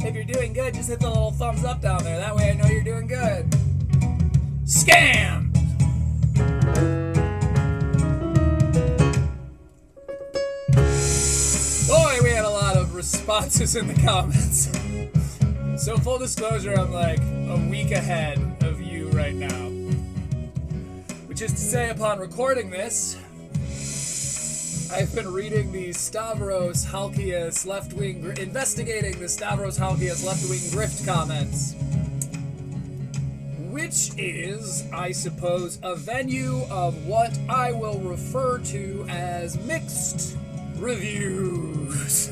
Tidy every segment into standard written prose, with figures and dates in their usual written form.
If you're doing good, just hit the little thumbs up down there. That way I know you're doing good. Scam! Boy, we had a lot of responses in the comments. So full disclosure, I'm like a week ahead of you right now. Which is to say, upon recording this, I've been reading the Stavros Halkias left-wing, investigating the Stavros Halkias left-wing grift comments. Which is, I suppose, a venue of what I will refer to as mixed reviews.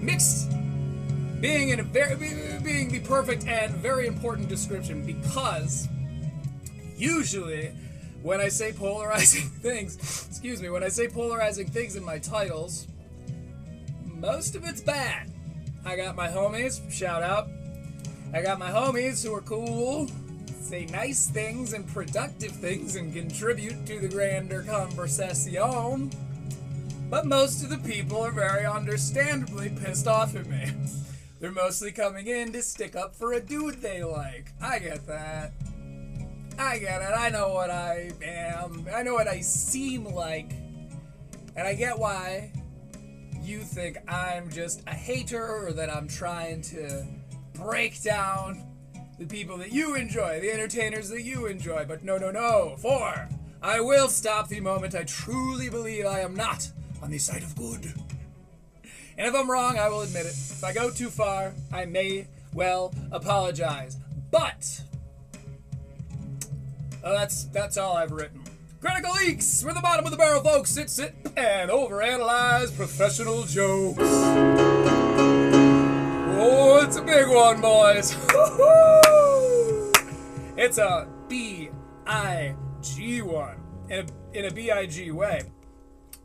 Mixed being being the perfect and very important description, because usually when I say polarizing things, when I say polarizing things in my titles, most of it's bad. I got my homies, shout out. I got my homies who are cool, say nice things and productive things and contribute to the grander conversation. But most of the people are very understandably pissed off at me. They're mostly coming in to stick up for a dude they like. I get that. I get it. I know what I am. I know what I seem like. And I get why you think I'm just a hater or that I'm trying to break down the people that you enjoy, the entertainers that you enjoy. But no. For I will stop the moment I truly believe I am not on the side of good. And if I'm wrong, I will admit it. If I go too far, I may well apologize. But that's all I've written. Critical Leaks! We're the bottom of the barrel, folks. Sit, and overanalyze professional jokes. Oh, it's a big one, boys. It's a B-I-G one. In a B-I-G way.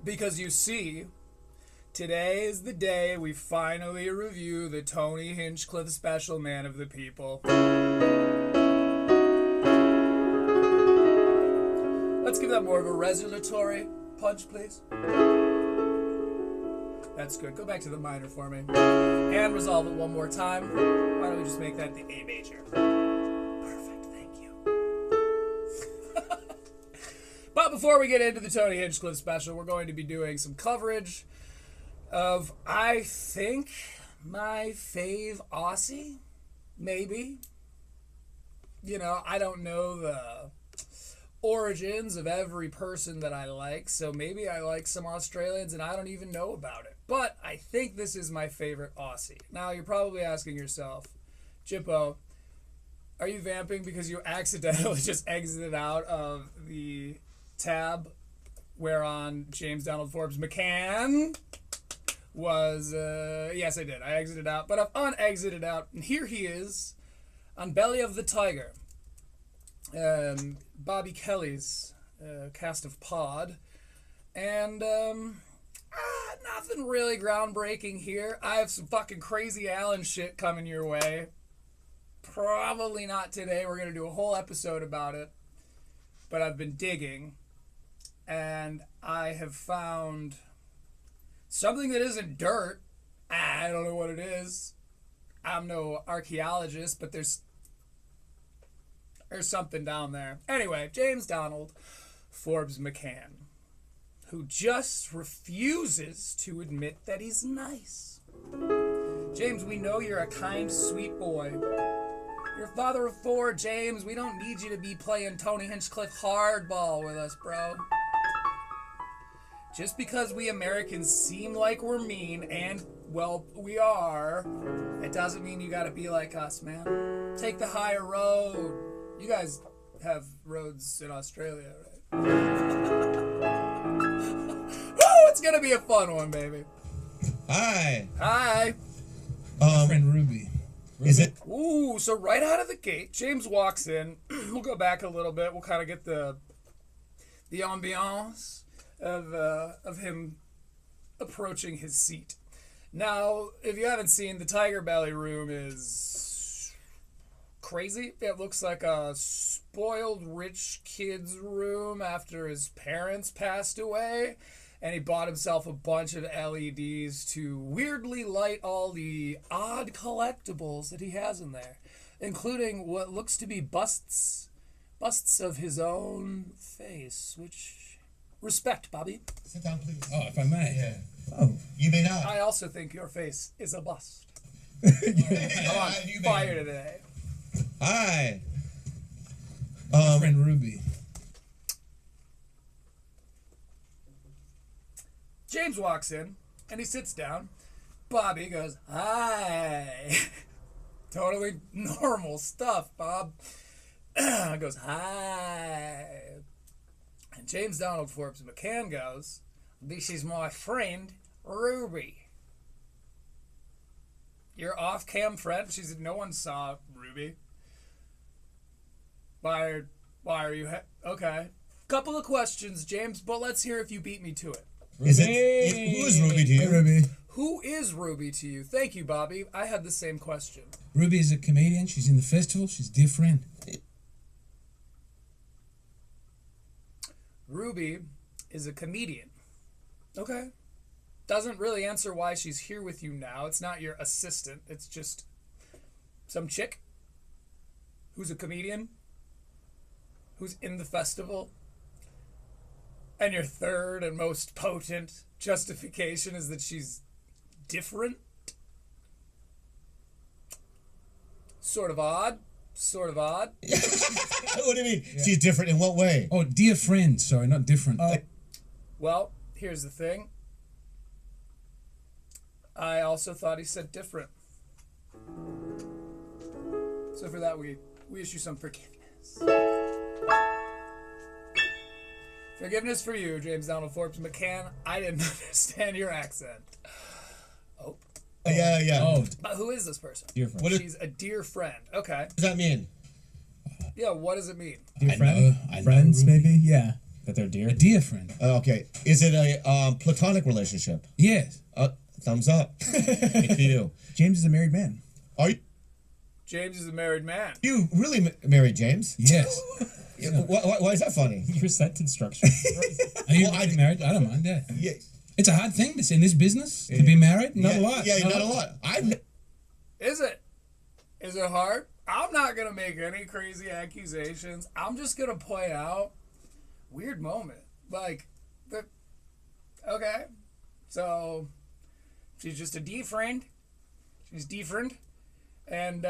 Because you see, today is the day we finally review the Tony Hinchcliffe special, Man of the People. Let's give that more of a resolutory punch, please. That's good. Go back to the minor for me. And resolve it one more time. Why don't we just make that the A major? Perfect, thank you. But before we get into the Tony Hinchcliffe special, we're going to be doing some coverage of, I think, my fave Aussie. Maybe. You know, I don't know the origins of every person that I like, so maybe I like some Australians and I don't even know about it. But I think this is my favorite Aussie. Now, you're probably asking yourself, Jippo, are you vamping because you accidentally just exited out of the tab whereon James Donald Forbes McCann was, yes I did, I exited out, but I've unexited out, and here he is on Belly of the Tiger, Bobby Kelly's cast of Pod, and nothing really groundbreaking here. I have some fucking crazy Allen shit coming your way. Probably not today. We're going to do a whole episode about it, but I've been digging, and I have found something that isn't dirt. I don't know what it is. I'm no archaeologist, but there's something down there. Anyway, James Donald Forbes McCann, who just refuses to admit that he's nice. James, we know you're a kind, sweet boy. You're a father of four, James. We don't need you to be playing Tony Hinchcliffe hardball with us, bro. Just because we Americans seem like we're mean, and, well, we are, it doesn't mean you gotta be like us, man. Take the higher road. You guys have roads in Australia, right? Woo! It's gonna be a fun one, baby. Hi. Hi. My friend Ruby. Is it? Ooh, so right out of the gate, James walks in. We'll go back a little bit. We'll kind of get the ambiance of him approaching his seat. Now, if you haven't seen, the Tiger Belly room is crazy. It looks like a spoiled rich kid's room after his parents passed away. and he bought himself a bunch of LEDs to weirdly light all the odd collectibles that he has in there, including what looks to be busts of his own face, which respect, Bobby. Sit down, please. Oh, if I may. Yeah. Oh. You may not. I also think your face is a bust. Yeah, I'm on you may fire not. today. Hi. Friend Ruby. James walks in and he sits down. Bobby goes, "Hi." Totally normal stuff, Bob. Goes, "Hi." And James Donald Forbes McCann goes, "This is my friend, Ruby." Your off-cam friend? She said, "No one saw Ruby." Why are you... Okay. Couple of questions, James, but let's hear if you beat me to it. Who is Ruby to you? Ruby. Who is Ruby to you? Thank you, Bobby. I had the same question. Ruby is a comedian. She's in the festival. She's a dear friend. Ruby is a comedian. Okay. Doesn't really answer why she's here with you now. It's not your assistant. It's just some chick who's a comedian, who's in the festival. And your third and most potent justification is that she's different. Sort of odd. Sort of odd. What do you mean? Yeah. She's different in what way? Oh, dear friend. Sorry, not different. Well, here's the thing. I also thought he said different. So for that, we issue some forgiveness. Forgiveness for you, James Donald Forbes McCann. I didn't understand your accent. Oh. Yeah. Oh. But who is this person? Dear friend. She's a dear friend. Okay. What does that mean? Yeah, what does it mean? Dear friend? Friends, Ruby. maybe? Yeah. That they're dear? A dear friend. Okay. Is it a platonic relationship? Yes. Thumbs up. To you. James is a married man. Are James is a married man. you really married, James? Yes. Why is that funny? Your sentence structure. Are you Well, married? I don't mind, yeah. Yeah. It's a hard thing in this business to be married. Not a lot. Yeah, not a lot. Is it? Is it hard? I'm not going to make any crazy accusations. I'm just going to point out weird moment. Okay. So, she's just a D friend. She's different. And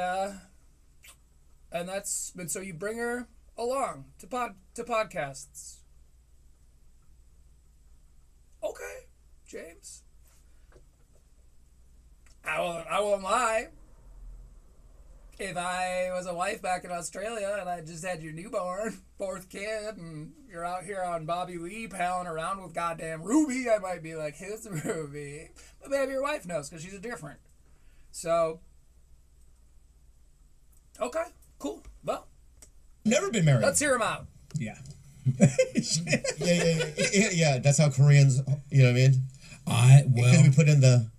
so you bring her along to podcasts. Okay, James. I won't lie. If I was a wife back in Australia and I just had your newborn, fourth kid, and you're out here on Bobby Lee palling around with goddamn Ruby, I might be like, "Who's Ruby?" But maybe your wife knows because she's a different. So, okay, cool. Well, Never been married. let's hear him out. Yeah. Yeah. That's how Koreans, you know what I mean? Because we put in the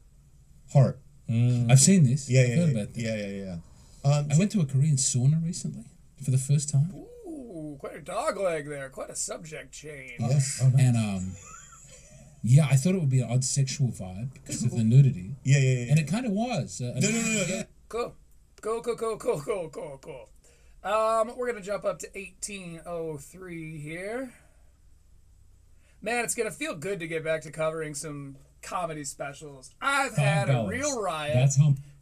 heart. I've seen this. Yeah. I've heard about this. Yeah. I went to a Korean sauna recently for the first time. Ooh, quite a dog leg there. Quite a subject change. Yes. And I thought it would be an odd sexual vibe because of the nudity. Yeah. And it kind of was. No. Cool. Cool. We're going to jump up to 1803 here. Man, it's going to feel good to get back to covering some comedy specials. I've had a real riot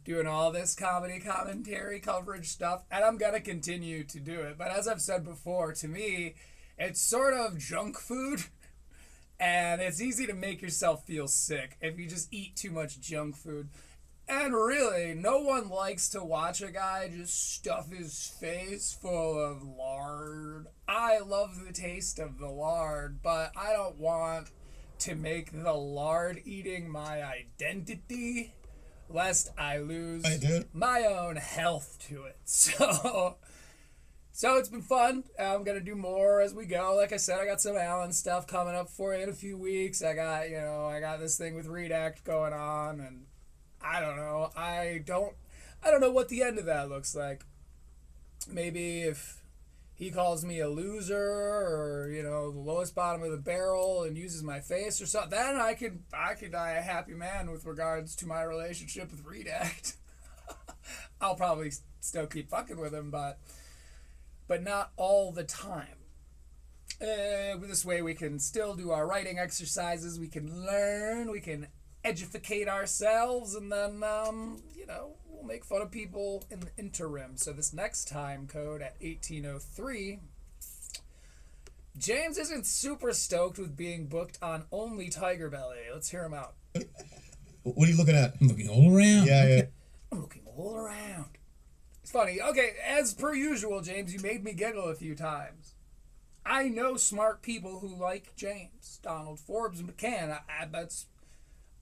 doing all this comedy commentary coverage stuff, and I'm going to continue to do it. But as I've said before, to me, it's sort of junk food, and it's easy to make yourself feel sick if you just eat too much junk food. And really, no one likes to watch a guy just stuff his face full of lard. I love the taste of the lard, but I don't want to make the lard eating my identity, lest I lose my own health to it. So it's been fun. I'm going to do more as we go. Like I said, I got some Alan stuff coming up for you in a few weeks. I got this thing with Redact going on, and I don't know. I don't know what the end of that looks like. Maybe if he calls me a loser or, you know, the lowest bottom of the barrel and uses my face or something, then I could die a happy man with regards to my relationship with Redact. I'll probably still keep fucking with him, but not all the time. This way we can still do our writing exercises, we can learn, we can educate ourselves, and then, you know, we'll make fun of people in the interim. So this next time code at 1803, James isn't super stoked with being booked on only Tiger Belly. Let's hear him out. What are you looking at? I'm looking all around. Yeah. I'm looking all around. It's funny. Okay, as per usual, James, you made me giggle a few times. I know smart people who like James. Donald, Forbes, and McCann.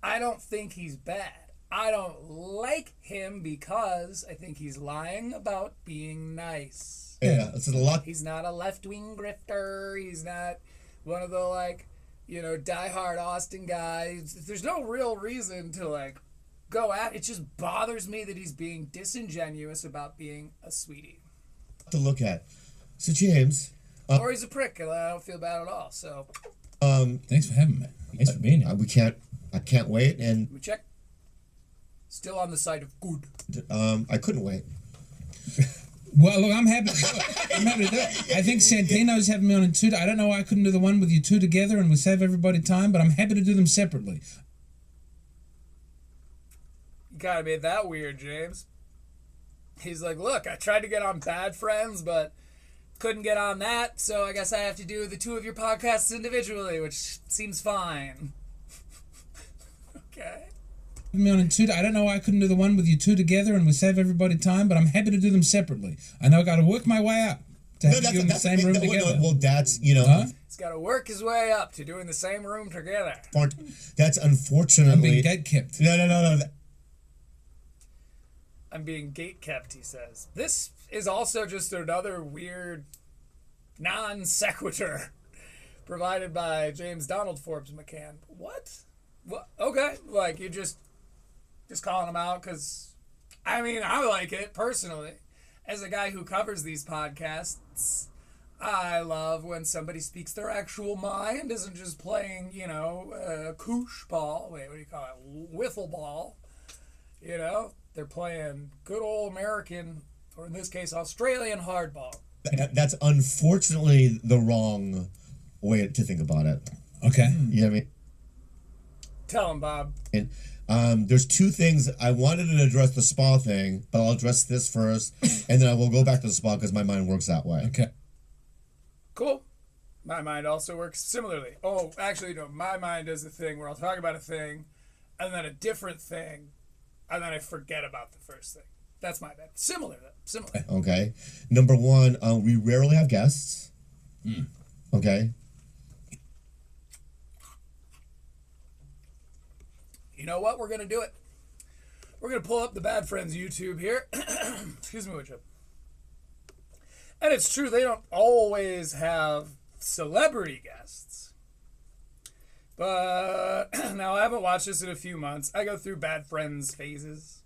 I don't think he's bad. I don't like him because I think he's lying about being nice. Yeah, it's a lot. He's not a left-wing grifter. He's not one of the, like, you know, diehard Austin guys. There's no real reason to, like, go at. It just bothers me that he's being disingenuous about being a sweetie. To look at. So, James. Or he's a prick, and I don't feel bad at all, so. Thanks for having me. Thanks for being here. I can't wait, and we check. Still on the side of good. I couldn't wait. Well, look, I'm happy to do it. I'm happy to do it. I think Santino's having me on in two. I don't know why I couldn't do the one with you two together and we save everybody time, but I'm happy to do them separately. You kinda made that weird, James. He's like, look, I tried to get on Bad Friends, but couldn't get on that, so I guess I have to do the two of your podcasts individually, which seems fine. Okay. Me on in two. I don't know why I couldn't do the one with you two together and we save everybody time, but I'm happy to do them separately. I know I got to work my way up to have you in the same room together. Well, that's, you know. Huh? He's got to work his way up to doing the same room together. That's unfortunately. I'm being gatekept. No. I'm being gatekept, he says. This is also just another weird non sequitur provided by James Donald Forbes McCann. What? Okay, like you just calling him out because, I mean, I like it personally. As a guy who covers these podcasts, I love when somebody speaks their actual mind, isn't just playing, you know, koosh ball. Wait, what do you call it? Wiffle ball. You know, they're playing good old American, or in this case, Australian hardball. That's unfortunately the wrong way to think about it. Okay. You know what I mean? Tell him, Bob. And there's two things. I wanted to address the spa thing, but I'll address this first, and then I will go back to the spa because my mind works that way. Okay. Cool. My mind also works similarly. Oh, actually, no. My mind does the thing where I'll talk about a thing, and then a different thing, and then I forget about the first thing. That's my bad. Similar, though. Similar. Okay. Number one, we rarely have guests. Okay. You know what? We're going to do it. We're going to pull up the Bad Friends YouTube here. Excuse me, Witchup. And it's true, they don't always have celebrity guests. But now I haven't watched this in a few months. I go through Bad Friends phases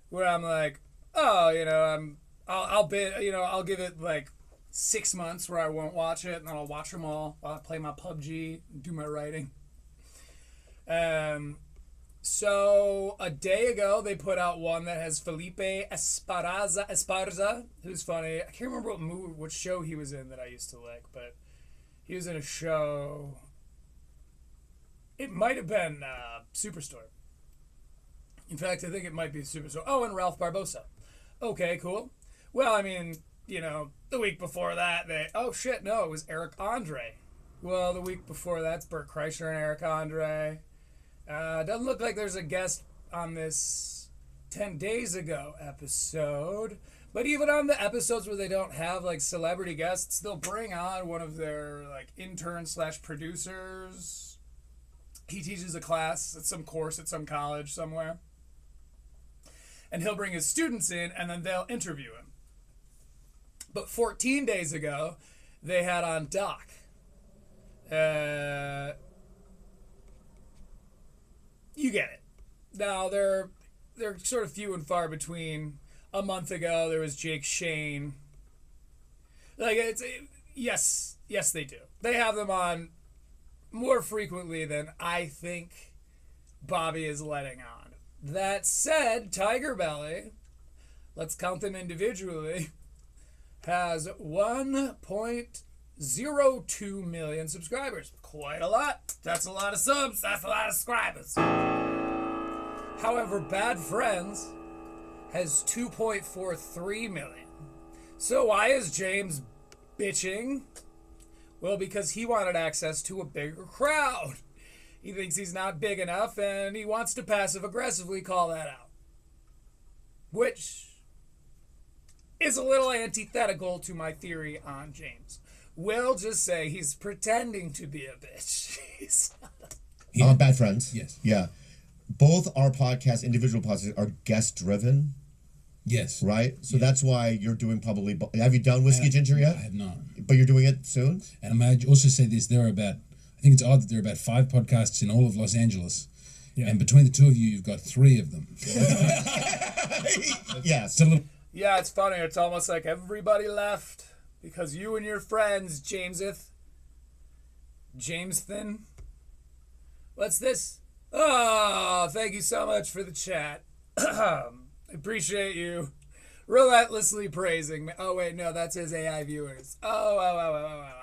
where I'm like, oh, you know, I'll give it like 6 months where I won't watch it, and then I'll watch them all while I play my PUBG and do my writing. So a day ago, they put out one that has Felipe Esparza, who's funny. I can't remember what show he was in that I used to like, but he was in a show. It might have been Superstore. In fact, I think it might be Superstore. Oh, and Ralph Barbosa. Okay, cool. Well, I mean, you know, the week before that, it was Eric Andre. Well, the week before that's Bert Kreischer and Eric Andre. Doesn't look like there's a guest on this 10 days ago episode. But even on the episodes where they don't have like celebrity guests, they'll bring on one of their like intern/producers. He teaches a class at some course at some college somewhere. And he'll bring his students in and then they'll interview him. But 14 days ago, they had on Doc. You get it. Now, they're sort of few and far between. A month ago, there was Jake Shane. Like, yes, they do. They have them on more frequently than I think Bobby is letting on. That said, Tiger Belly, let's count them individually, has 1.02 million subscribers. Quite a lot. That's a lot of subs. That's a lot of subscribers. However, Bad Friends has 2.43 million. So why is James bitching? Well, because he wanted access to a bigger crowd. He thinks he's not big enough, and he wants to passive-aggressively call that out. Which is a little antithetical to my theory on James. We'll just say he's pretending to be a bitch. He's not. Bad Friends. Yes. Yeah. Both our podcasts, individual podcasts, are guest-driven. Yes. Right? So that's why you're doing probably... Have you done Whiskey Ginger yet? I have not. But you're doing it soon? And I might also say this, I think it's odd that there are about 5 podcasts in all of Los Angeles. Yeah. And between the two of you, you've got 3 of them. Yes. Yeah, it's funny. It's almost like everybody left because you and your friends, Jamesthin. What's this? Oh, thank you so much for the chat. I appreciate you relentlessly praising me. Oh, wait, no, that's his AI viewers. Oh.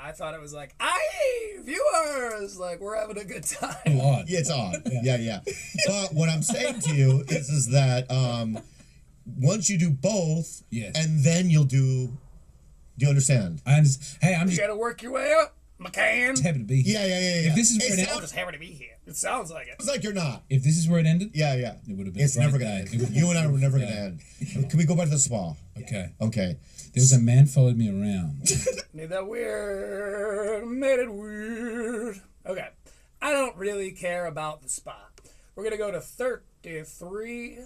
I thought it was like, aye, viewers. Like, we're having a good time. Yeah, it's odd. Yeah. But what I'm saying to you is that once you do both, yes, and then you'll do you understand? I understand. Hey, I'm You just gotta work your way up, McCann. just happy to be here. Yeah. If this is where it I'm ended, just happy to be here. It sounds like it. It's like you're not. if this is where it ended, Yeah. it would have been. It's a great never gonna day. end. You and I were never gonna end. Can we go back to the spa? Okay. Okay. There was a man followed me around. Made that weird. Made it weird. Okay. I don't really care about the spot. We're gonna go to 33.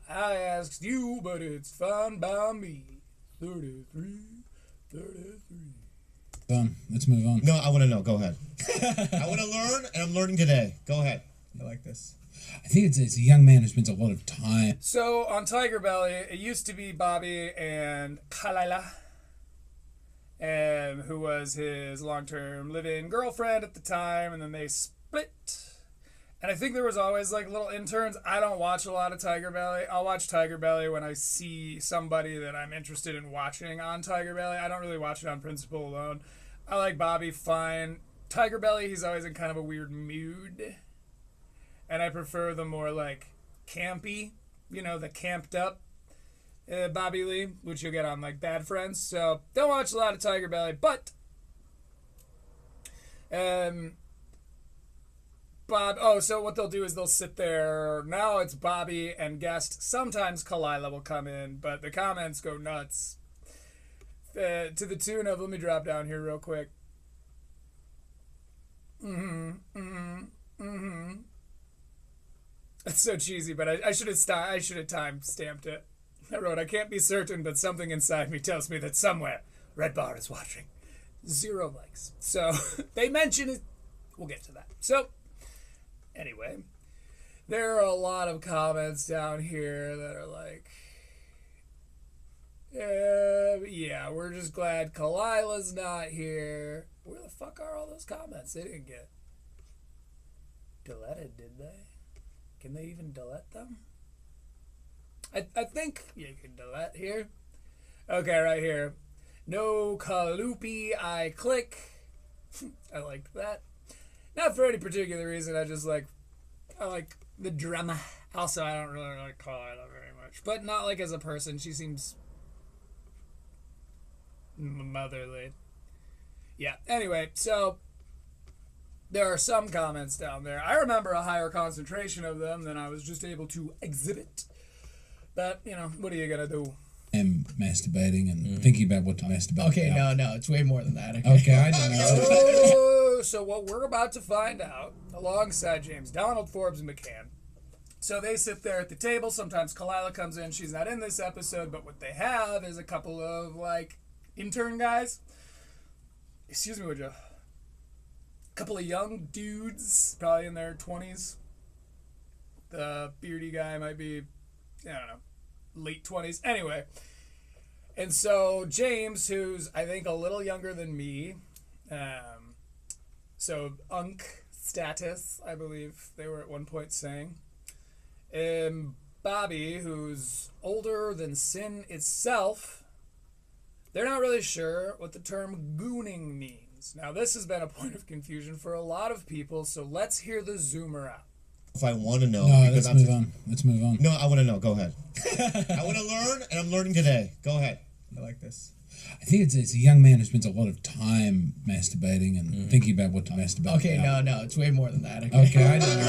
I asked you, but it's fine by me. 33. Done. Let's move on. No, I want to know. Go ahead. I want to learn, and I'm learning today. Go ahead. I like this. I think it's a young man who spends a lot of time. So on Tiger Belly, it used to be Bobby and Kalila, who was his long-term live-in girlfriend at the time, and then they split. And I think there was always like little interns. I don't watch a lot of Tiger Belly. I'll watch Tiger Belly when I see somebody that I'm interested in watching on Tiger Belly. I don't really watch it on principle alone. I like Bobby fine. Tiger Belly, he's always in kind of a weird mood. And I prefer the more like campy, the camped up Bobby Lee, which you'll get on like Bad Friends. So don't watch a lot of Tiger Belly, but so what they'll do is they'll sit there. Now it's Bobby and guest. Sometimes Kalila will come in, but the comments go nuts. To the tune of, let me drop down here real quick. It's so cheesy, but I should have time stamped it. I wrote, I can't be certain, but something inside me tells me that somewhere Red Bar is watching. 0 likes. So they mention it. We'll get to that. So anyway, there are a lot of comments down here that are like, yeah, we're just glad Kalila's not here. Where the fuck are all those comments? They didn't get deleted, did they? Can they even delete them? I think you can delete here. Okay, right here. No Kalupi, I click. I like that. Not for any particular reason, I like the drama. Also, I don't really like Kalila very much. But not like as a person. She seems motherly. Yeah, anyway, so there are some comments down there. I remember a higher concentration of them than I was just able to exhibit. But, what are you going to do? And masturbating and thinking about what to masturbate Okay, about. no, it's way more than that. Okay, I don't know. So what we're about to find out, alongside James, Donald, Forbes, and McCann. So they sit there at the table. Sometimes Kalila comes in. She's not in this episode, but what they have is a couple of, intern guys. Excuse me, would you? A couple of young dudes, probably in their 20s. The beardy guy might be, I don't know, late 20s. Anyway, And so James, who's I think a little younger than me, so Unk status, I believe they were at one point saying, and Bobby, who's older than sin itself, they're not really sure what the term gooning means. Now, this has been a point of confusion for a lot of people, so let's hear the zoomer out. If I want to know, No, let's move on. Let's move on. No, I want to know. Go ahead. I want to learn, and I'm learning today. Go ahead. I like this. I think it's a young man who spends a lot of time masturbating and thinking about what to masturbate Okay, about. no, it's way more than that. Okay, I don't know.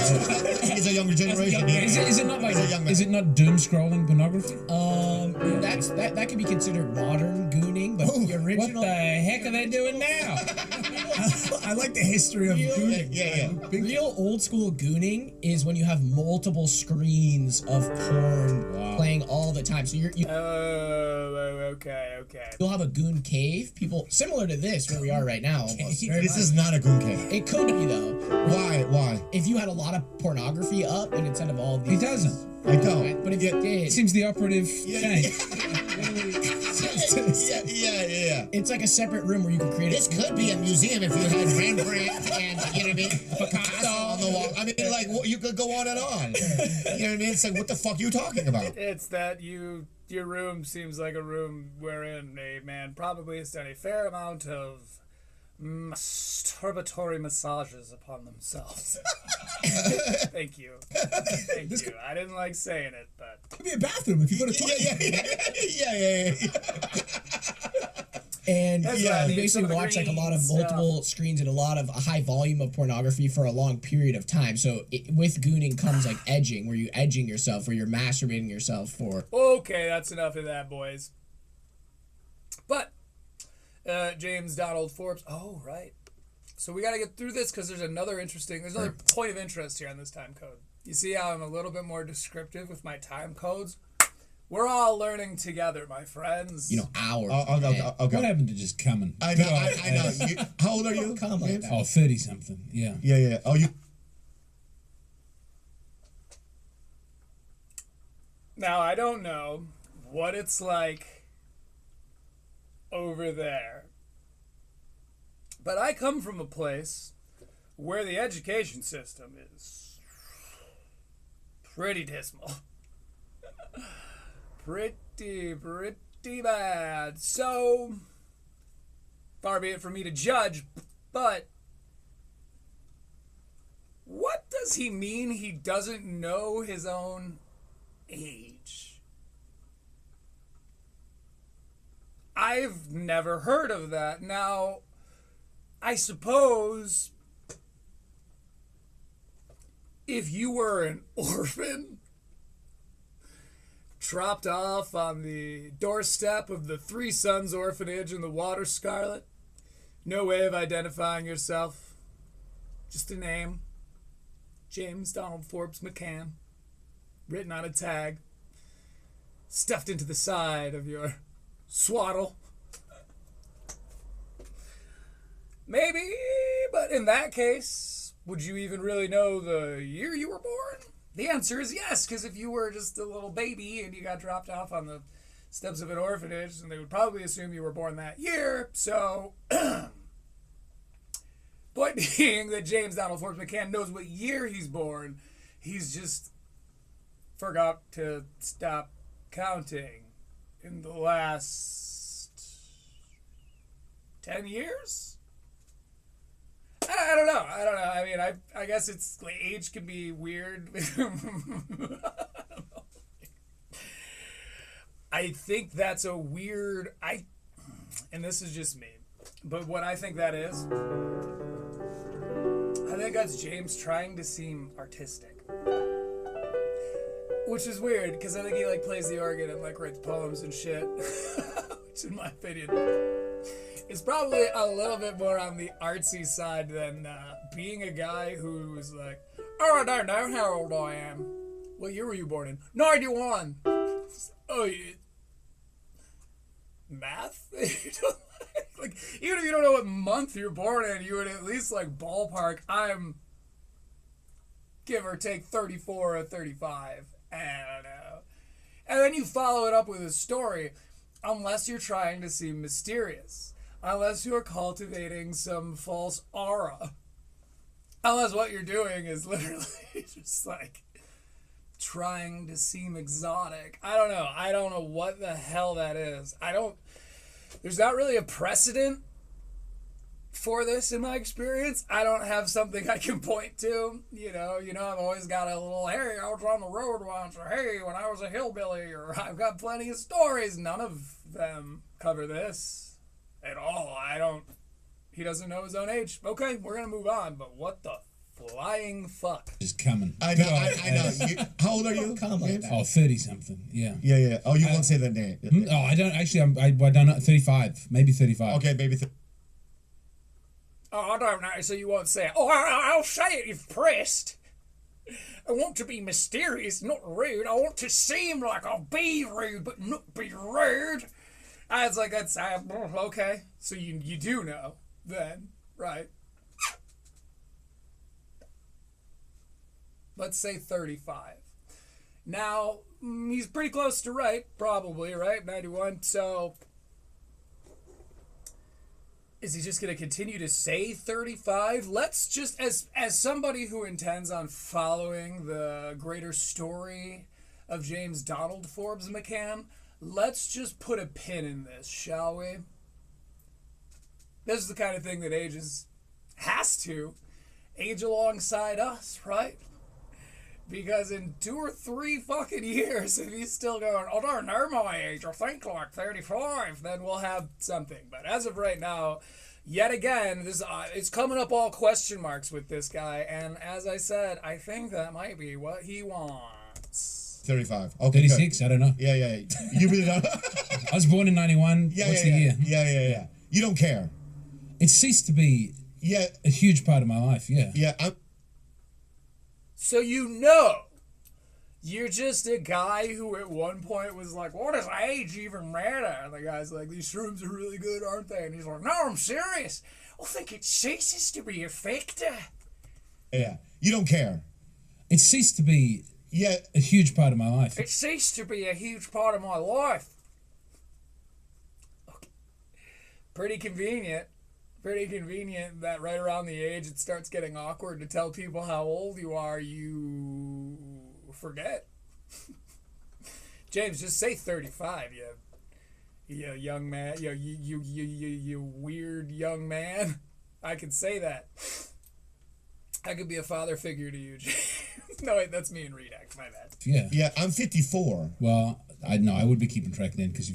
He's a younger generation. Is it not like? He's a young man. Is it not doom scrolling pornography? That could be considered modern gooning, but the What original. the heck are they doing now? I like the history of gooning. Yeah. Real old school gooning is when you have multiple screens of porn playing all the time. So you'll have a goon cave. People similar to this where we are right now. Almost. This is not a goon cave. It could be though. Why? If you had a lot of pornography up, and instead of all these, He doesn't. I don't. But if you It did, seems the operative change. Yeah. it's like a separate room where you can create. This could be a museum if you had Rembrandt and, you know what I mean, Picasso on the wall. I mean, like, you could go on and on. You know what I mean? It's like, what the fuck are you talking about? It's that your room seems like a room wherein a man probably has done a fair amount of masturbatory massages upon themselves. Thank you. Thank you. I didn't like saying it, but It could be a bathroom if you put a toilet. Yeah. And That's you what I mean, basically some watch like a lot of green multiple screens and a high volume of pornography for a long period of time. So with gooning comes like edging, where you're edging yourself, where you're masturbating yourself for. okay, that's enough of that, boys. But James Donald Forbes. Oh, right. So we got to get through this because there's another point of interest here on this time code. You see how I'm a little bit more descriptive with my time codes? We're all learning together, my friends. You know, hours. Okay. What happened to just coming? I know. How old are you? Come on. Oh, 30-something. Yeah. Yeah. Oh, you. Now, I don't know what it's like over there, but I come from a place where the education system is pretty dismal. Pretty bad. So, far be it for me to judge, but what does he mean he doesn't know his own age? I've never heard of that. Now, I suppose if you were an orphan dropped off on the doorstep of the Three Sons Orphanage in the Water Scarlet, no way of identifying yourself, just a name, James Donald Forbes McCann, written on a tag, stuffed into the side of your swaddle. Maybe, but in that case, would you even really know the year you were born? The answer is yes, because if you were just a little baby and you got dropped off on the steps of an orphanage, then they would probably assume you were born that year. So, point being that James Donald Forbes McCann knows what year he's born. He's just forgot to stop counting in the last 10 years? I don't know. I mean, I guess it's age can be weird. I think that's a weird. And this is just me, but what I think that is, I think that's James trying to seem artistic, which is weird because I think he plays the organ and writes poems and shit, which in my opinion is probably a little bit more on the artsy side than being a guy who's like, oh, I don't know how old I am. What year were you born in? 91. Oh, math? Even if you don't know what month you're born in, you would at least ballpark, I'm give or take 34 or 35. I don't know. And then you follow it up with a story. unless you're trying to seem mysterious, unless you're cultivating some false aura, unless what you're doing is literally just like trying to seem exotic. I don't know. I don't know what the hell that is. There's not really a precedent for this in my experience. I don't have something I can point to. I've always got a little, hey, I was on the road once, or hey, when I was a hillbilly, or I've got plenty of stories. None of them cover this at all. He doesn't know his own age. Okay, we're going to move on, but what the flying fuck? Just coming. I know. How old are you? Oh, 30-something. Yeah. Yeah. Oh, you won't say the name. Oh, I don't actually. I don't know. 35, maybe 35. Okay, maybe. Oh, I don't know. So you won't say it. Oh, I'll say it if pressed. I want to be mysterious, not rude. I want to seem like I'll be rude, but not be rude. I was like, that's okay. So you do know then, right? Let's say 35. Now, he's pretty close to right, probably, right? 91. So, is he just going to continue to say 35? Let's just, as somebody who intends on following the greater story of James Donald Forbes McCann, let's just put a pin in this, shall we? This is the kind of thing that has to age alongside us, right? Because in 2 or 3 fucking years, if he's still going, I don't know my age, I think like 35, then we'll have something. But as of right now, yet again, it's coming up all question marks with this guy. And as I said, I think that might be what he wants. 35. Okay. 36, I don't know. Yeah. You really don't? I was born in 91. What's the year? Yeah. You don't care. It ceased to be a huge part of my life, yeah. Yeah, So you're just a guy who at one point was like, what does age even matter? And the guy's like, these shrooms are really good, aren't they? And he's like, no, I'm serious. I think it ceases to be a factor. Yeah, you don't care. It ceased to be a huge part of my life. It ceased to be a huge part of my life. Okay. Pretty convenient that right around the age it starts getting awkward to tell people how old you are, you forget. James, just say 35, you young man, you weird young man. I could say that. I could be a father figure to you, James. No, wait, that's me and Redux, my bad. Yeah, I'm 54. Well, I would be keeping track then because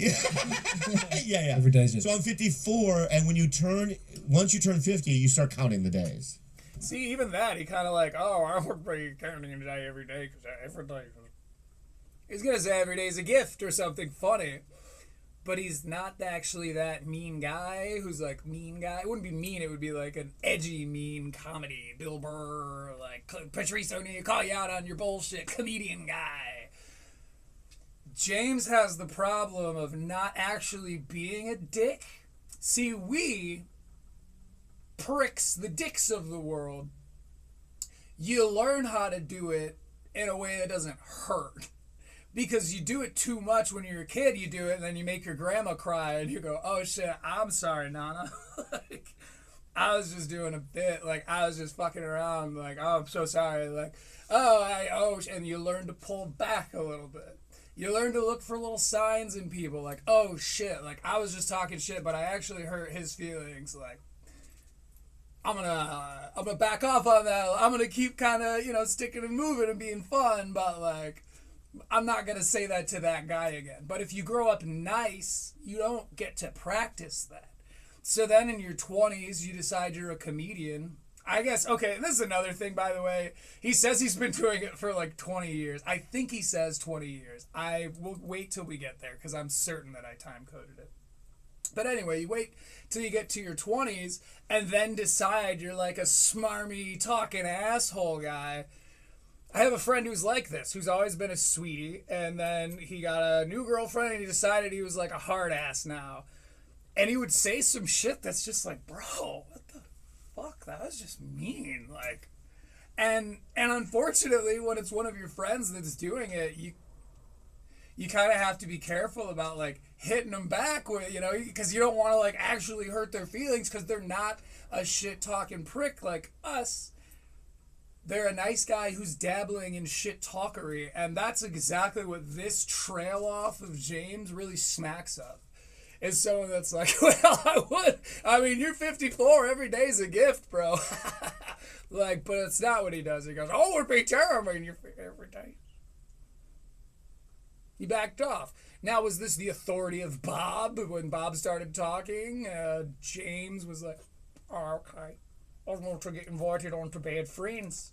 yeah. Every day's just. So I'm 54, and once you turn 50, you start counting the days. See, even that, he kind of like, oh, I would be counting a day every day because every day. He's gonna say every day's a gift or something funny, but he's not actually that mean guy who's like mean guy. It wouldn't be mean. It would be like an edgy mean comedy. Bill Burr, like Patrice O'Neal, call you out on your bullshit, comedian guy. James has the problem of not actually being a dick. See, we pricks, the dicks of the world, you learn how to do it in a way that doesn't hurt. Because you do it too much when you're a kid, you do it, and then you make your grandma cry, and you go, oh shit, I'm sorry, Nana. Like, I was just doing a bit, like, I was just fucking around, like, oh, I'm so sorry, like, and you learn to pull back a little bit. You learn to look for little signs in people, like, oh shit, like, I was just talking shit, but I actually hurt his feelings, like, I'm gonna back off on that, I'm gonna keep kind of, sticking and moving and being fun, but, like, I'm not going to say that to that guy again. But if you grow up nice, you don't get to practice that. So then in your 20s, you decide you're a comedian. I guess, okay, this is another thing, by the way. He says he's been doing it for like 20 years. I think he says 20 years. I will wait till we get there because I'm certain that I time-coded it. But anyway, you wait till you get to your 20s and then decide you're like a smarmy, talking asshole guy. I have a friend who's like this, who's always been a sweetie, and then he got a new girlfriend, and he decided he was like a hard ass now. And he would say some shit that's just like, bro, what the fuck? That was just mean. Like, and unfortunately, when it's one of your friends that's doing it, you you kind of have to be careful about like hitting them back with, you know, because you don't want to like actually hurt their feelings because they're not a shit talking prick like us. They're a nice guy who's dabbling in shit talkery, and that's exactly what this trail off of James really smacks of. Is someone that's like, well, I mean, you're 54, every day's a gift, bro. Like, but it's not what he does. He goes, oh, it'd be terrible, and you're every day. He backed off. Now, was this the authority of Bob? When Bob started talking, James was like, oh, okay. I don't want to get invited on to bad friends.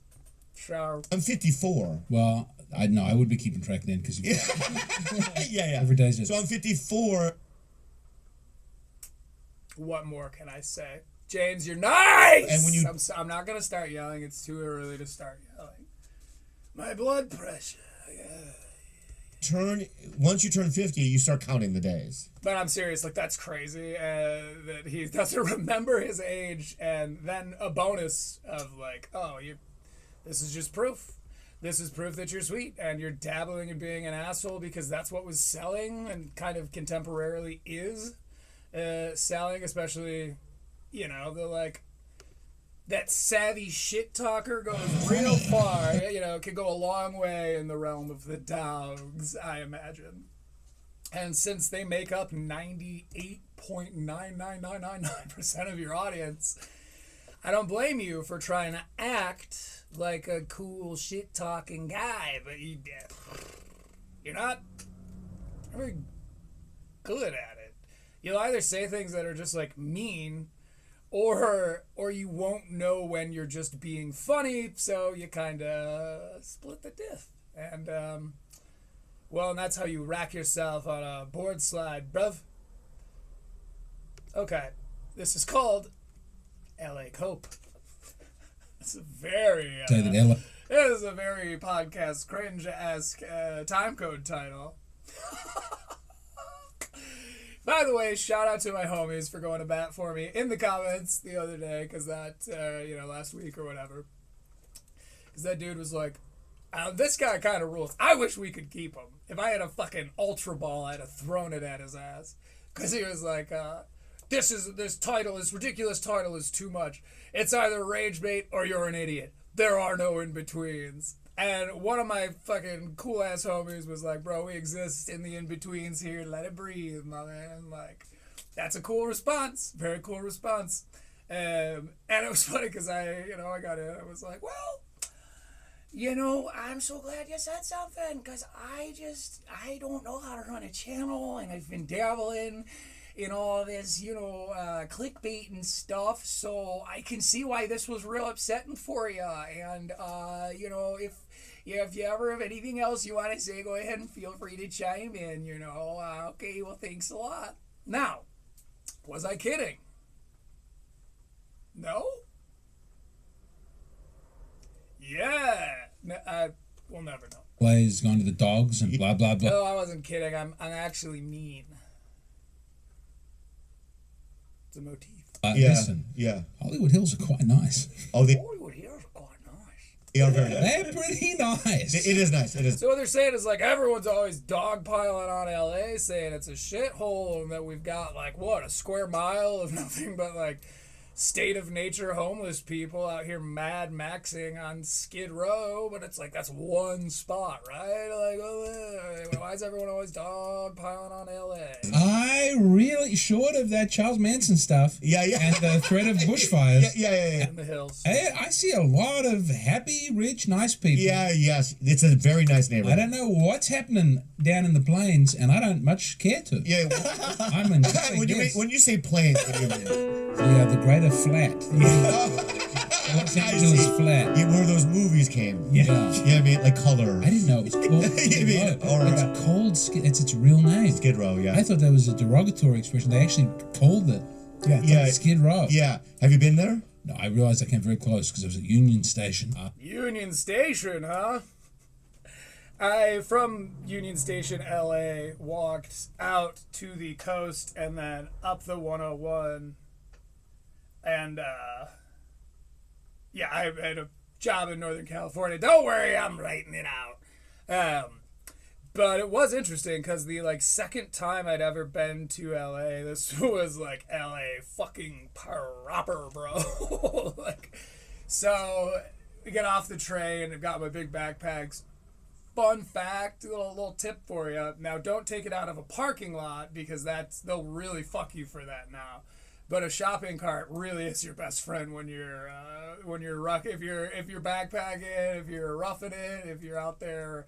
So I'm 54. Well, I know I would be keeping track then because yeah. every day's So I'm 54. what more can I say? James, you're nice! And when you... I'm not going to start yelling. It's too early to start yelling. My blood pressure. Once you turn 50, you start counting the days. But I'm serious, like that's crazy that he doesn't remember his age, and then a bonus of like, oh, this is just proof. This is proof that you're sweet, and you're dabbling in being an asshole because that's what was selling and kind of contemporarily is selling, especially, you know, the like, that savvy shit talker goes real far. You know, can go a long way in the realm of the dogs, I imagine. And since they make up 98.99999% of your audience, I don't blame you for trying to act like a cool shit talking guy, but you're not very good at it. You'll either say things that are just like mean, or you won't know when you're just being funny, so you kind of split the diff. And, well, and that's how you rack yourself on a board slide, bruv. Okay, this is called L.A. Cope. It's a very, it is a very podcast cringe-esque time code title. By the way, shout out to my homies for going to bat for me in the comments the other day, because that, last week or whatever. Because that dude was like, this guy kind of rules. I wish we could keep him. If I had a fucking Ultra Ball, I'd have thrown it at his ass. Because he was like, this ridiculous title is too much. It's either rage bait or you're an idiot. There are no in-betweens. And one of my fucking cool-ass homies was like, bro, we exist in the in-betweens here. Let it breathe, my man. Like, that's a cool response. Very cool response. And it was funny because I got in. I was like, well, I'm so glad you said something because I don't know how to run a channel, and I've been dabbling in all this, clickbait and stuff, so I can see why this was real upsetting for you. And, if you ever have anything else you want to say, go ahead and feel free to chime in, okay, well, thanks a lot. Now, was I kidding? No? Yeah. We'll never know. Blaze gone to the dogs and blah, blah, blah. No, I wasn't kidding. I'm actually mean. It's a motif. Listen, yeah. Hollywood Hills are quite nice. Hollywood Hills are quite nice. They are very nice. They're pretty nice. It is nice. It is. So what they're saying is like everyone's always dogpiling on LA, saying it's a shithole, and that we've got like a square mile of nothing but like state of nature homeless people out here mad maxing on Skid Row, but it's like that's one spot, right? Like, why is everyone always dogpiling on LA? I really, short of that Charles Manson stuff, Yeah. and the threat of bushfires, Yeah. In the hills. I see a lot of happy, rich, nice people. Yeah, yes. It's a very nice neighborhood. I don't know what's happening down in the plains, and I don't much care to. Yeah. I'm in when you say plains, what do you mean? The greater flat. Los Angeles flat. Yeah, where those movies came. Yeah. I mean, like Color. I didn't know it was called. It's called Skid. It's its real name. Skid Row, yeah. I thought that was a derogatory expression. They actually called it. Yeah. Skid Row. Yeah. Have you been there? No, I realized I came very close because it was at Union Station. Union Station, huh? I, from Union Station, LA, walked out to the coast and then up the 101. And, I had a job in Northern California. Don't worry, I'm writing it out. But it was interesting because the like second time I'd ever been to LA, this was like LA fucking proper, bro. Like, so we get off the train. I've got my big backpacks. Fun fact, little tip for you. Now, don't take it out of a parking lot because they'll really fuck you for that now. But a shopping cart really is your best friend when you're if you're backpacking, if you're roughing it, if you're out there,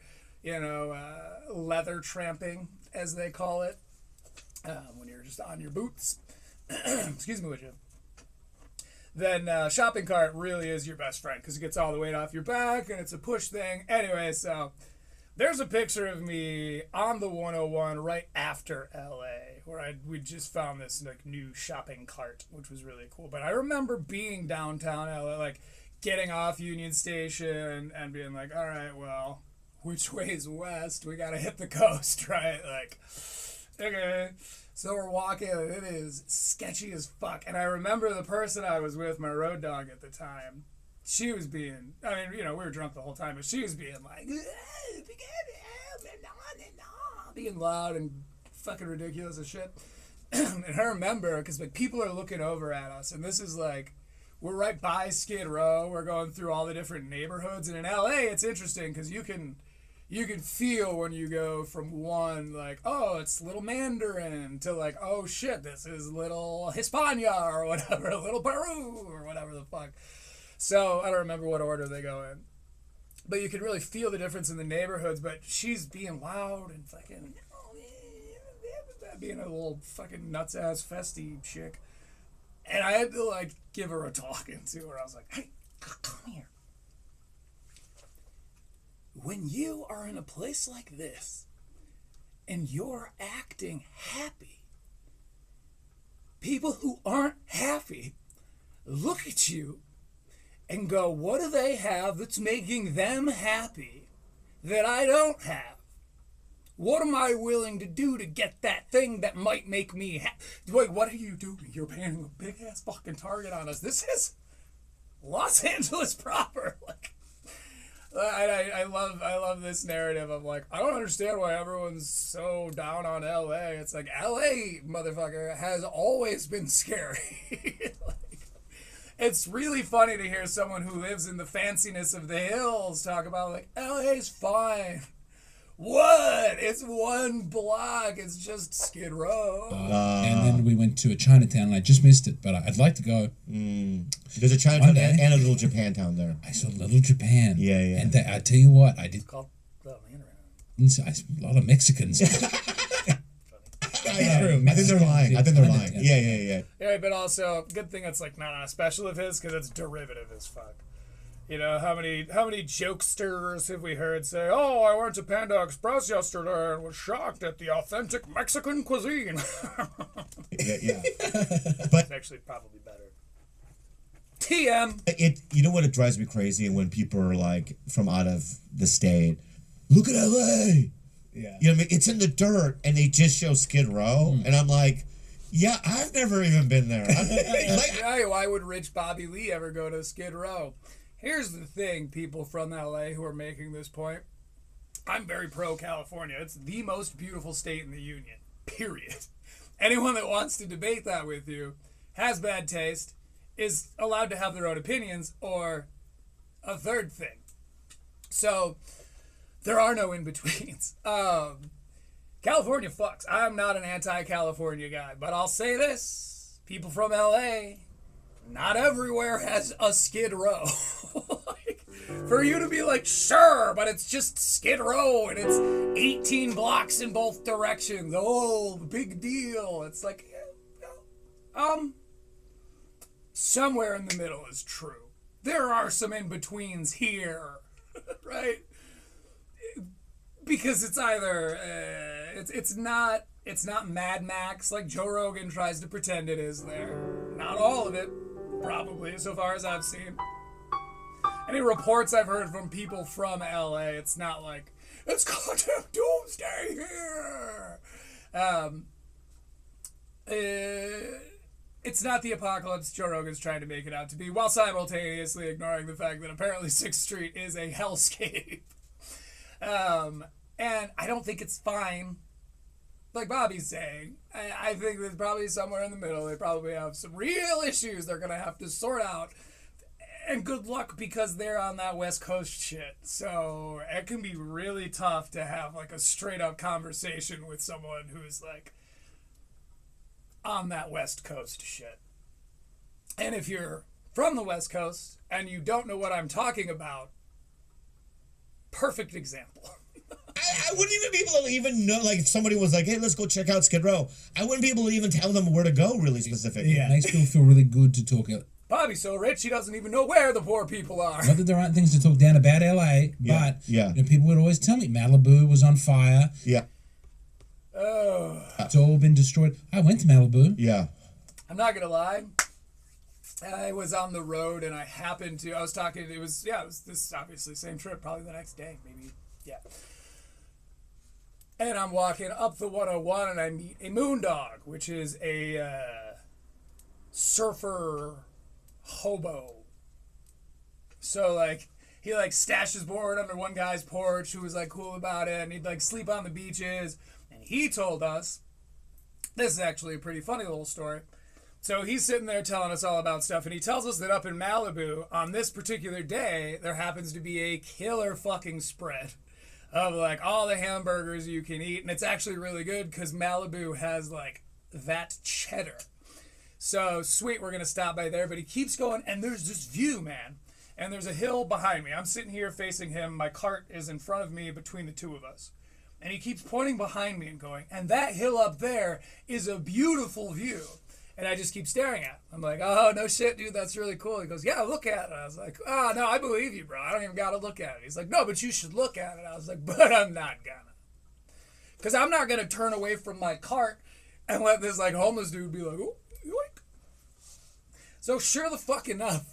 leather tramping as they call it, when you're just on your boots. Excuse me, would you? Then shopping cart really is your best friend because it gets all the weight off your back and it's a push thing. Anyway, so there's a picture of me on the 101 right after LA where we just found this like new shopping cart, which was really cool. But I remember being downtown LA, like getting off Union Station and being like, all right, well, which way's west? We gotta hit the coast, right? Like, okay. So we're walking, and it is sketchy as fuck. And I remember the person I was with, my road dog at the time, she was being, we were drunk the whole time, but she was being like, being loud and fucking ridiculous as shit. And I remember, because like people are looking over at us, and this is like, we're right by Skid Row, we're going through all the different neighborhoods, and in LA, it's interesting, because you can feel when you go from one, like, oh, it's Little Mandarin, to like, oh shit, this is Little Hispania, or whatever, Little Peru, or whatever the fuck. So, I don't remember what order they go in. But you can really feel the difference in the neighborhoods, but she's being loud and fucking, being a little fucking nuts-ass festy chick. And I had to, like, give her a talking to her. I was like, hey, come here. When you are in a place like this and you're acting happy, people who aren't happy look at you and go, what do they have that's making them happy that I don't have? What am I willing to do to get that thing that might make me happy? Wait, what are you doing? You're painting a big-ass fucking target on us. This is Los Angeles proper. Like, I love this narrative of like, I don't understand why everyone's so down on LA. It's like, LA, motherfucker, has always been scary. Like, it's really funny to hear someone who lives in the fanciness of the hills talk about like, LA's fine. What? It's one block. It's just Skid Row. And then we went to a Chinatown, and I just missed it, but I'd like to go. There's a Chinatown and a Little Japantown there. I saw Little Japan. Yeah. And I tell you what, I did. It's called Little Mandarin. A lot of Mexicans. I think they're lying. Yeah. Yeah, but also, good thing it's like not on a special of his because it's derivative as fuck. You know, how many jokesters have we heard say, oh, I went to Panda Express yesterday and was shocked at the authentic Mexican cuisine. Yeah. But it's actually probably better. TM. You know what, it drives me crazy when people are like from out of the state, look at LA. Yeah. You know what I mean? It's in the dirt and they just show Skid Row and I'm like, yeah, I've never even been there. Why would Rich Bobby Lee ever go to Skid Row? Here's the thing, people from LA who are making this point. I'm very pro-California. It's the most beautiful state in the union, period. Anyone that wants to debate that with you has bad taste, is allowed to have their own opinions, or a third thing. So, there are no in-betweens. California fucks. I'm not an anti-California guy, but I'll say this. People from LA, not everywhere has a Skid Row. Like, for you to be like, sure, but it's just Skid Row and it's 18 blocks in both directions. Oh, big deal. It's like, somewhere in the middle is true. There are some in-betweens here, right? Because it's either, it's not Mad Max like Joe Rogan tries to pretend it is there. Not all of it. Probably, so far as I've seen. Any reports I've heard from people from LA, it's not like, it's goddamn doomsday here! It's not the apocalypse Joe Rogan's trying to make it out to be, while simultaneously ignoring the fact that apparently 6th Street is a hellscape. And I don't think it's fine, like Bobby's saying. I think there's probably somewhere in the middle. They probably have some real issues they're going to have to sort out. And good luck, because they're on that West Coast shit. So it can be really tough to have like a straight up conversation with someone who's like on that West Coast shit. And if you're from the West Coast and you don't know what I'm talking about, perfect example. I wouldn't even be able to even know, like, if somebody was like, hey, let's go check out Skid Row. I wouldn't be able to even tell them where to go really specifically. It makes people feel really good to talk out. Bobby's so rich, he doesn't even know where the poor people are. Not that there aren't things to talk down about LA, but You know, people would always tell me Malibu was on fire. Yeah. Oh. It's all been destroyed. I went to Malibu. Yeah. I'm not going to lie. I was on the road and I happened to, I was talking, it was this obviously same trip, probably the next day, maybe, yeah. And I'm walking up the 101 and I meet a moondog, which is a surfer hobo. So, like, he, like, stashed his board under one guy's porch who was, like, cool about it, and he'd, like, sleep on the beaches. And he told us, this is actually a pretty funny little story. So he's sitting there telling us all about stuff, and he tells us that up in Malibu, on this particular day, there happens to be a killer fucking spread of, like, all the hamburgers you can eat. And it's actually really good because Malibu has, like, that cheddar. So, sweet, we're going to stop by there. But he keeps going, and there's this view, man. And there's a hill behind me. I'm sitting here facing him. My cart is in front of me between the two of us. And he keeps pointing behind me and going, and that hill up there is a beautiful view. And I just keep staring at it. I'm like, oh, no shit, dude, that's really cool. He goes, yeah, look at it. I was like, oh, no, I believe you, bro. I don't even got to look at it. He's like, no, but you should look at it. I was like, but I'm not gonna. Because I'm not going to turn away from my cart and let this, like, homeless dude be like, oh, yoink. So sure the fuck enough,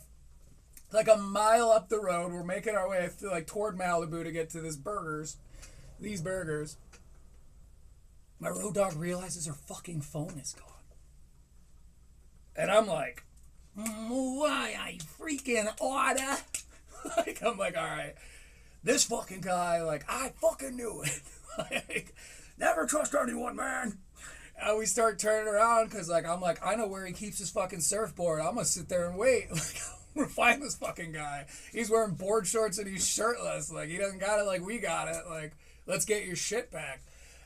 like a mile up the road, we're making our way like toward Malibu to get to these burgers. My road dog realizes her fucking phone is gone. And I'm like, why I freaking order? Like, I'm like, all right, this fucking guy, like, I fucking knew it. Like, never trust anyone, man. And we start turning around because, like, I'm like, I know where he keeps his fucking surfboard. I'm going to sit there and wait. Like, I'm going to find this fucking guy. He's wearing board shorts and he's shirtless. Like, he doesn't got it like we got it. Like, let's get your shit back.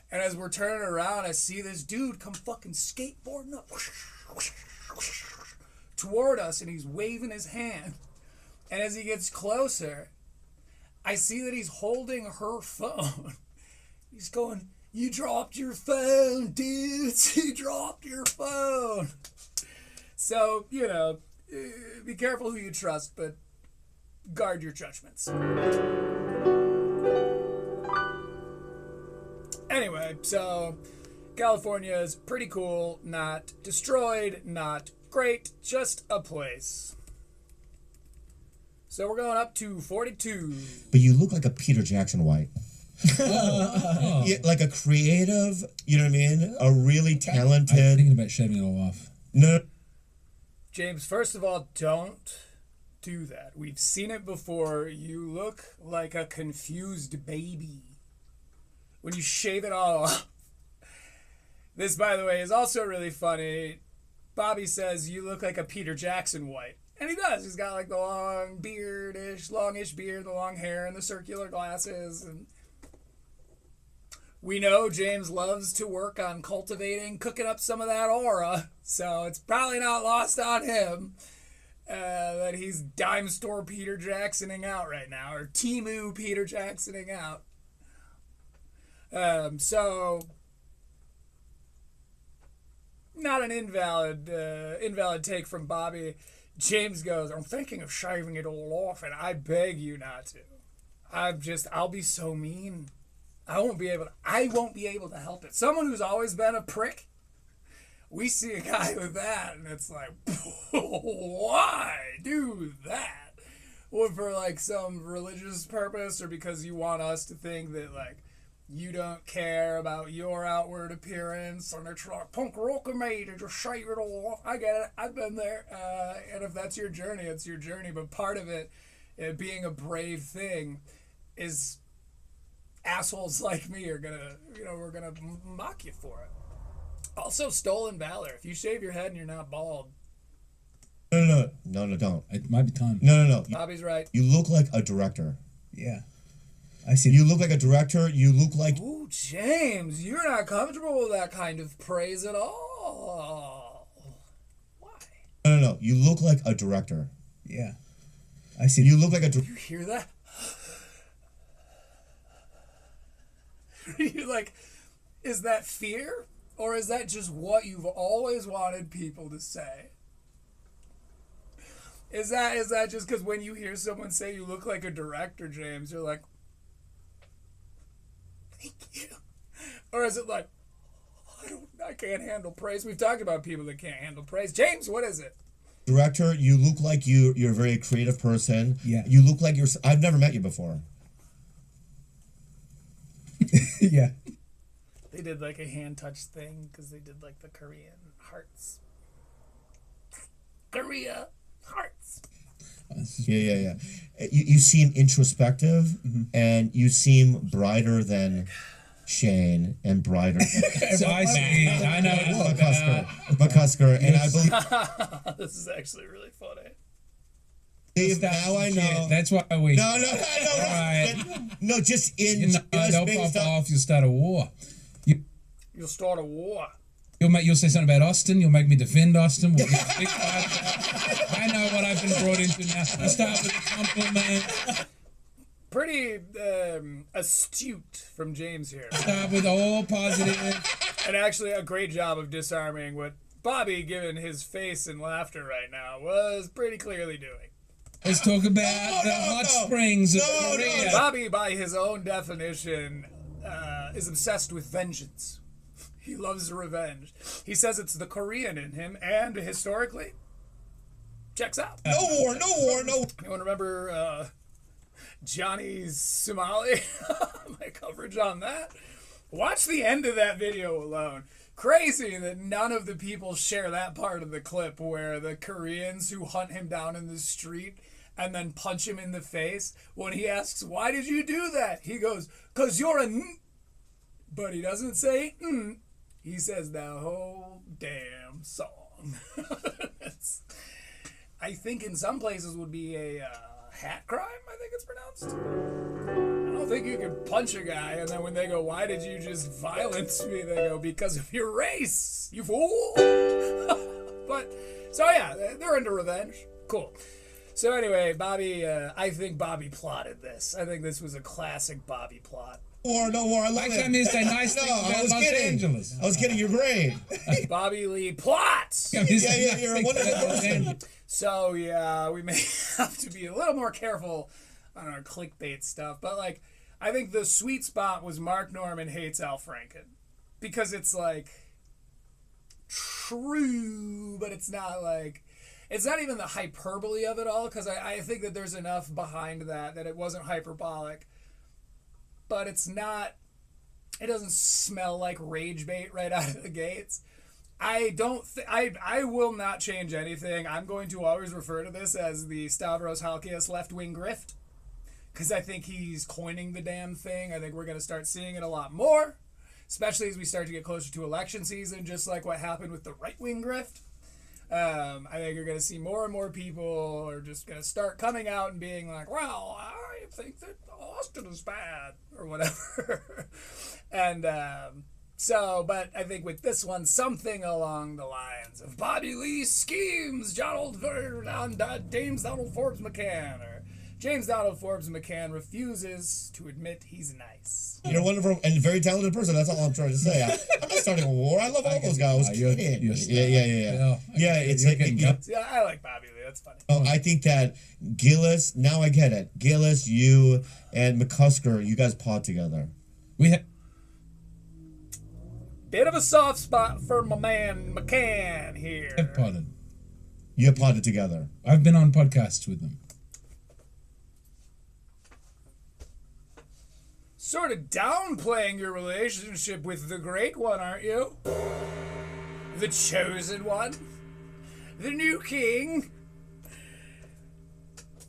And as we're turning around, I see this dude come fucking skateboarding up toward us, and he's waving his hand. And as he gets closer, I see that he's holding her phone. He's going, you dropped your phone, dudes. You dropped your phone. So, you know, be careful who you trust, but guard your judgments. Anyway, so California is pretty cool, not destroyed, not great, just a place. So we're going up to 42. But you look like a Peter Jackson White. Yeah, like a creative, you know what I mean? A really talented. I'm thinking about shaving it all off. No. James, first of all, don't do that. We've seen it before. You look like a confused baby when you shave it all off. This, by the way, is also really funny. Bobby says you look like a Peter Jackson White. And he does. He's got like the long longish beard, the long hair, and the circular glasses. And we know James loves to work on cooking up some of that aura. So it's probably not lost on him that he's dime store Peter Jacksoning out right now, or Temu Peter Jacksoning out. So not an invalid take from Bobby. James goes, I'm thinking of shaving it all off, and I beg you not to. I'll be so mean. I won't be able to help it. Someone who's always been a prick, we see a guy with that, and it's like, why do that? Or for like some religious purpose, or because you want us to think that like you don't care about your outward appearance, and it's like punk rocker me to just shave it all off. I get it. I've been there. And if that's your journey, it's your journey. But part of it being a brave thing is assholes like me are gonna, we're gonna mock you for it. Also, stolen valor. If you shave your head and you're not bald, No, don't. It might be time. No. Bobby's right. You look like a director. Yeah. I see. You look like a director. You look like. Ooh, James, you're not comfortable with that kind of praise at all. Why? No. You look like a director. Yeah. I see. You look like a. You hear that? You're like, is that fear? Or is that just what you've always wanted people to say? Is that just because when you hear someone say you look like a director, James, you're like, thank you? Or is it like, I can't handle praise? We've talked about people that can't handle praise. James, what is it? Director, you look like you're a very creative person. Yeah. You look like I've never met you before. Yeah. They did like a hand touch thing because they did like the Korean hearts. Korea hearts. Yeah. You seem introspective, and you seem brighter than Shane and brighter than So I see. I know. McCusker, and I believe. This is actually really funny. Dave, now I know. That's why we. No. Right. No, just in. You know, they'll pop off. You'll start a war. You'll start a war. You'll say something about Austin. You'll make me defend Austin. We'll get a big fight. I know what I've been brought into now. I start with a compliment. Pretty astute from James here. Start with all positive. And actually a great job of disarming what Bobby, given his face and laughter right now, was pretty clearly doing. Let's talk about the hot springs of Korea. Bobby, by his own definition, is obsessed with vengeance. He loves revenge. He says it's the Korean in him, and historically, checks out. No war. Anyone remember Johnny's Somali? My coverage on that? Watch the end of that video alone. Crazy that none of the people share that part of the clip where the Koreans who hunt him down in the street and then punch him in the face. When he asks, why did you do that? He goes, 'cause you're a n-. But he doesn't say n. He says the whole damn song. I think in some places would be a hat crime, I think it's pronounced. I don't think you can punch a guy and then when they go, why did you just violence me? They go, because of your race, you fool. But, so yeah, they're into revenge. Cool. So anyway, Bobby, I think Bobby plotted this. I think this was a classic Bobby plot. No war. I love Like it. I mean, say nice No, things I about was Los kidding. Angeles. I was kidding. You're great. Bobby Lee plots! I mean, say Yeah, nice you're a things wonderful about Los person. Angeles. So yeah, we may have to be a little more careful on our clickbait stuff. But like, I think the sweet spot was Mark Norman hates Al Franken. Because it's like true, but it's not like, it's not even the hyperbole of it all, because I think that there's enough behind that it wasn't hyperbolic. But it's not, it doesn't smell like rage bait right out of the gates. I will not change anything. I'm going to always refer to this as the Stavros Halkias left-wing grift, because I think he's coining the damn thing. I think we're going to start seeing it a lot more, especially as we start to get closer to election season, just like what happened with the right-wing grift. I think you're going to see more and more people are just going to start coming out and being like, well, I think that Austin is bad, or whatever. And so, but I think with this one, something along the lines of Bobby Lee schemes James Donald Forbes McCann, or James Donald Forbes McCann refuses to admit he's nice. You're a wonderful and very talented person. That's all I'm trying to say. I'm not starting a war. I love all those guys. I was kidding. Yeah, it's like, Yeah, I like Bobby Lee. That's funny. I think that Gillis, now I get it. Gillis, you, and McCusker, you guys pod together. We have. Bit of a soft spot for my man McCann here. I've podded. You have podded together. I've been on podcasts with them. Sort of downplaying your relationship with the Great One, aren't you? The Chosen One? The new King?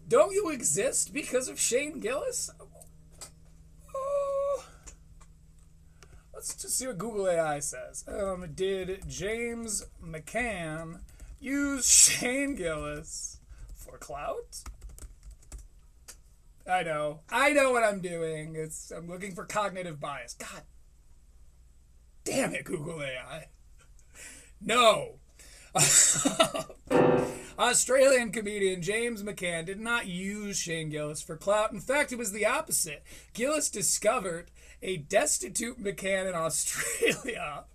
Don't you exist because of Shane Gillis? Oh, Let's just see what Google AI says. Did James McCann use Shane Gillis for clout? I know what I'm doing. I'm looking for cognitive bias. God damn it, Google AI. No. Australian comedian James McCann did not use Shane Gillis for clout. In fact, it was the opposite. Gillis discovered a destitute McCann in Australia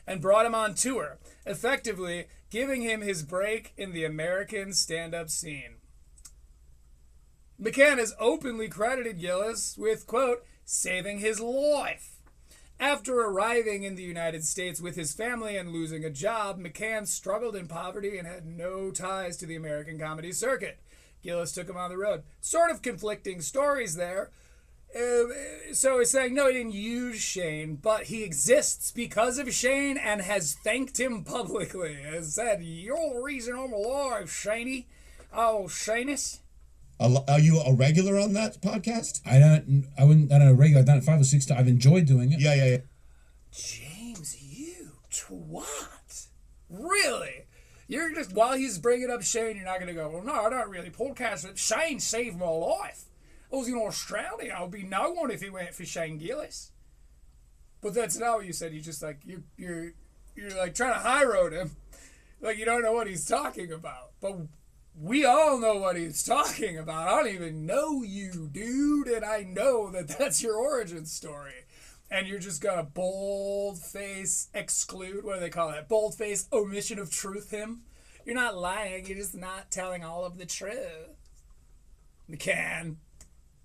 and brought him on tour, effectively giving him his break in the American stand-up scene. McCann has openly credited Gillis with, quote, saving his life. After arriving in the United States with his family and losing a job, McCann struggled in poverty and had no ties to the American comedy circuit. Gillis took him on the road. Sort of conflicting stories there. So he's saying, no, he didn't use Shane, but he exists because of Shane and has thanked him publicly. Has said, you're the reason I'm alive, Shaney. Oh, Shanus. Are you a regular on that podcast? I don't know, regular. I've done it 5 or 6 times. I've enjoyed doing it. Yeah. James, you twat. Really? You're just, while he's bringing up Shane, you're not going to go, well, no, I don't really podcast it. Shane saved my life. I was in Australia. I would be no one if it went for Shane Gillis. But that's not what you said. You just like, you're like trying to high road him. Like you don't know what he's talking about. But we all know what he's talking about. I don't even know you, dude, and I know that that's your origin story. And you're just gonna bold-face exclude, what do they call that? Bold-face omission of truth him. You're not lying, you're just not telling all of the truth. McCann.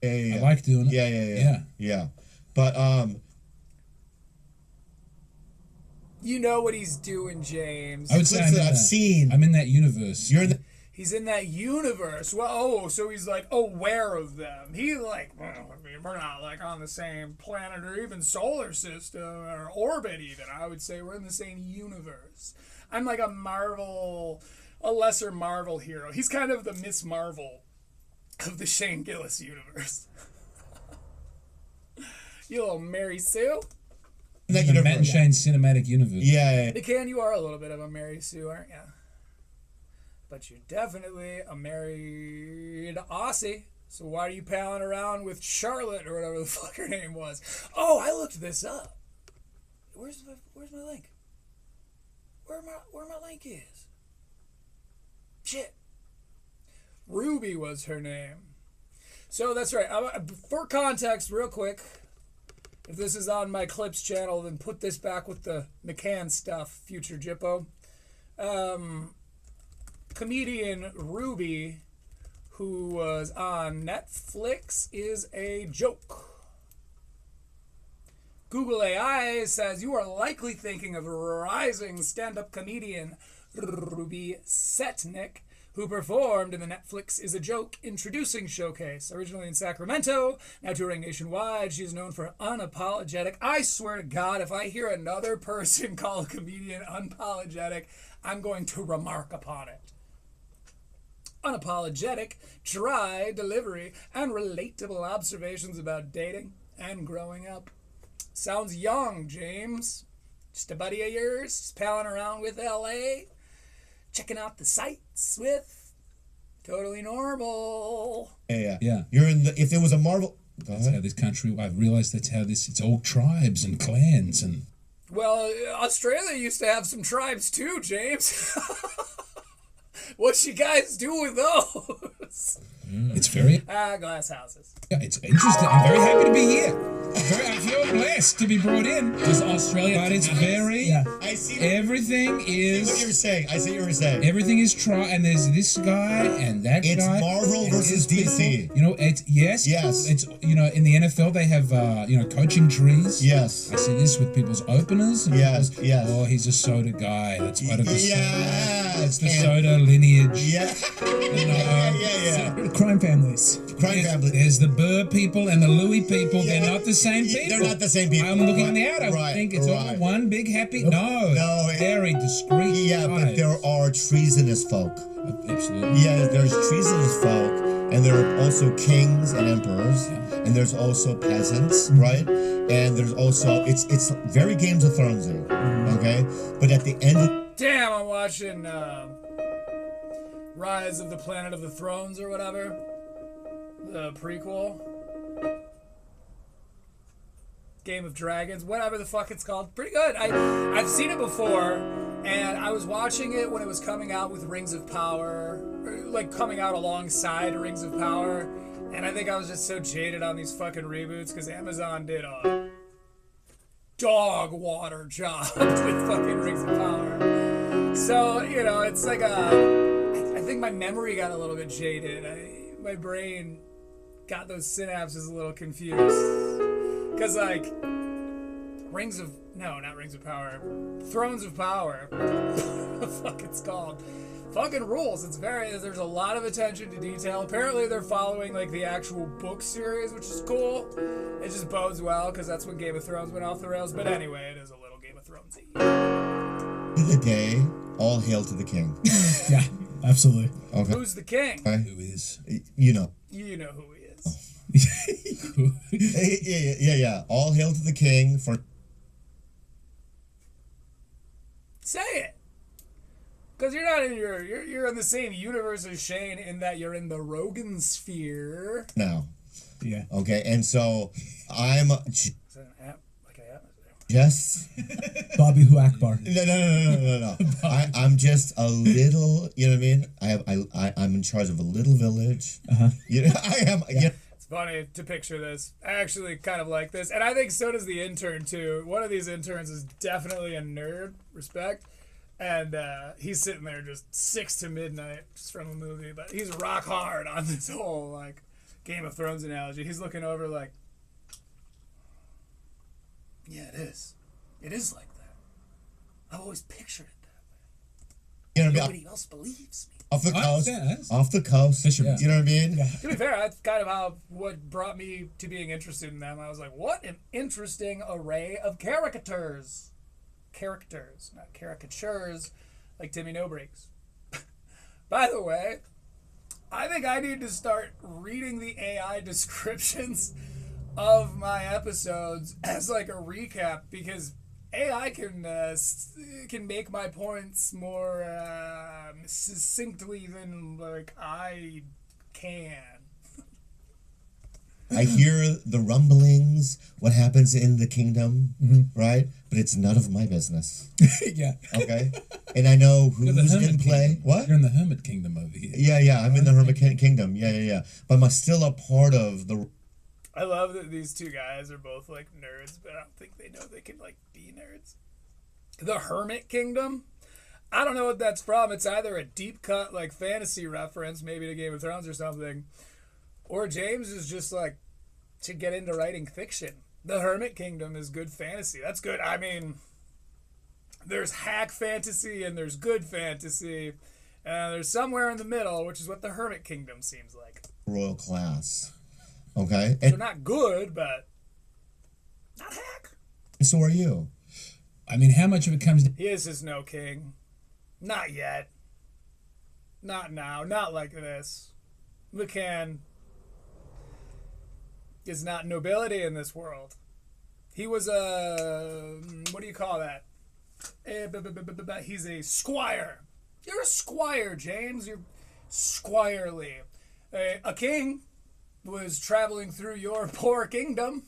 Yeah. I like doing it. Yeah. But, you know what he's doing, James. I would say I've seen. I'm in that universe. You're in the... He's in that universe. Well, so he's like aware of them. He's like, well, I mean, we're not like on the same planet or even solar system or orbit even. I would say we're in the same universe. I'm like a lesser Marvel hero. He's kind of the Miss Marvel of the Shane Gillis universe. You little Mary Sue. The Matt and Shane cinematic universe. Yeah. McCann, you are a little bit of a Mary Sue, aren't you? But you're definitely a married Aussie. So why are you palling around with Charlotte or whatever the fuck her name was? Oh, I looked this up. Where's my link? Where my link is? Shit. Ruby was her name. So that's right. For context, real quick, if this is on my Clips channel, then put this back with the McCann stuff, future Jippo. Comedian Ruby, who was on Netflix, is a joke. Google AI says you are likely thinking of rising stand-up comedian Ruby Setnick, who performed in the Netflix Is a Joke Introducing Showcase. Originally in Sacramento, now touring nationwide, she is known for unapologetic. I swear to God, if I hear another person call a comedian unapologetic, I'm going to remark upon it. Unapologetic, dry delivery, and relatable observations about dating and growing up. Sounds young, James. Just a buddy of yours, just palling around with LA, checking out the sights with Totally Normal. Yeah. You're in the, if there was a Marvel... That's how this country, I've realized it's all tribes and clans and... Well, Australia used to have some tribes too, James. What you guys do with those? It's very... glass houses. Yeah, it's interesting. I'm very happy to be here. I feel blessed to be brought in. Does Australia... But it's very... Yeah. I see... Everything is... I see what you're saying. I see what you're saying. Everything is and there's this guy and that guy. It's Marvel versus DC. You know, it's... Yes. It's, you know, in the NFL, they have, coaching trees. Yes. I see this with people's openers. And Yes. Oh, he's a soda guy. That's part of the soda. Yes. It's the soda lineage. Yeah. So, crime families. Crime family. There's the Burr people and the Louis people. They're not the same people. They're not the same people. I'm looking out. I think it's all one big happy. No. Very discreet. Yeah, but there are treasonous folk. Absolutely. Yeah, there's treasonous folk, and there are also kings and emperors. and there's also peasants, right? And there's also it's very Games of Thronesy, okay? But at the end, Damn, I'm watching Rise of the Planet of the Thrones or whatever, the prequel. Game of Dragons, whatever the fuck it's called. Pretty good. I've seen it before, and I was watching it when it was coming out with Rings of Power, or like coming out alongside Rings of Power, and I think I was just so jaded on these fucking reboots because Amazon did a dog water job with fucking Rings of Power. So, you know, it's like I think my memory got a little bit jaded. My brain got those synapses a little confused. Because, like, not Rings of Power, Thrones of Power, what the fuck it's called, fucking rules. There's a lot of attention to detail. Apparently they're following, like, the actual book series, which is cool. It just bodes well, because that's when Game of Thrones went off the rails. But anyway, it is a little Game of Thronesy. the day, all hail to the king. Yeah, absolutely. Okay. Who's the king? Okay. Who is? You know. You know who he is. Yeah. All hail to the king for. Say it. Because you're not in you're in the same universe as Shane in that you're in the Rogan sphere. Now. Yeah. Okay, and so I'm Is that an app? Like an app? just. Bobby Hu Akbar. No. I'm just a little. You know what I mean? I'm in charge of a little village. You know, I am. Yeah. You know, It's funny to picture this. I actually kind of like this. And I think so does the intern, too. One of these interns is definitely a nerd. Respect. And he's sitting there just 6 to midnight just from a movie. But he's rock hard on this whole, like, Game of Thrones analogy. He's looking over like, yeah, it is. It is like that. I've always pictured it that way. you know what I mean? Nobody else believes me. Off the I coast. understand. Off the coast. Fisherman. You know what I mean? Yeah. To be fair, that's kind of what brought me to being interested in them. I was like, what an interesting array of caricatures. Characters, not caricatures, like Timmy No Breaks. By the way, I think I need to start reading the AI descriptions of my episodes as like a recap, because AI can make my points more succinctly than like I can. I hear the rumblings, what happens in the kingdom, right? But it's none of my business. Yeah. Okay? And I know You're the who's Hermit in play. Kingdom. What? You're in the Hermit Kingdom over here. Yeah, I'm in the Hermit Kingdom. Yeah. But I'm still a part of the. I love that these two guys are both like nerds, but I don't think they know they can like be nerds. The Hermit Kingdom? I don't know what that's from. It's either a deep cut like fantasy reference, maybe to Game of Thrones or something, or James is just like to get into writing fiction. The Hermit Kingdom is good fantasy. That's good. I mean, there's hack fantasy and there's good fantasy. And there's somewhere in the middle, which is what the Hermit Kingdom seems like. Royal class. Okay? They're And not good, but not hack. so are you. I mean, how much of it comes? His is no king. Not yet. Not now. Not like this. McCann is not nobility in this world. He was a... what do you call that? He's a squire. You're a squire, James. You're squirely. A king was traveling through your poor kingdom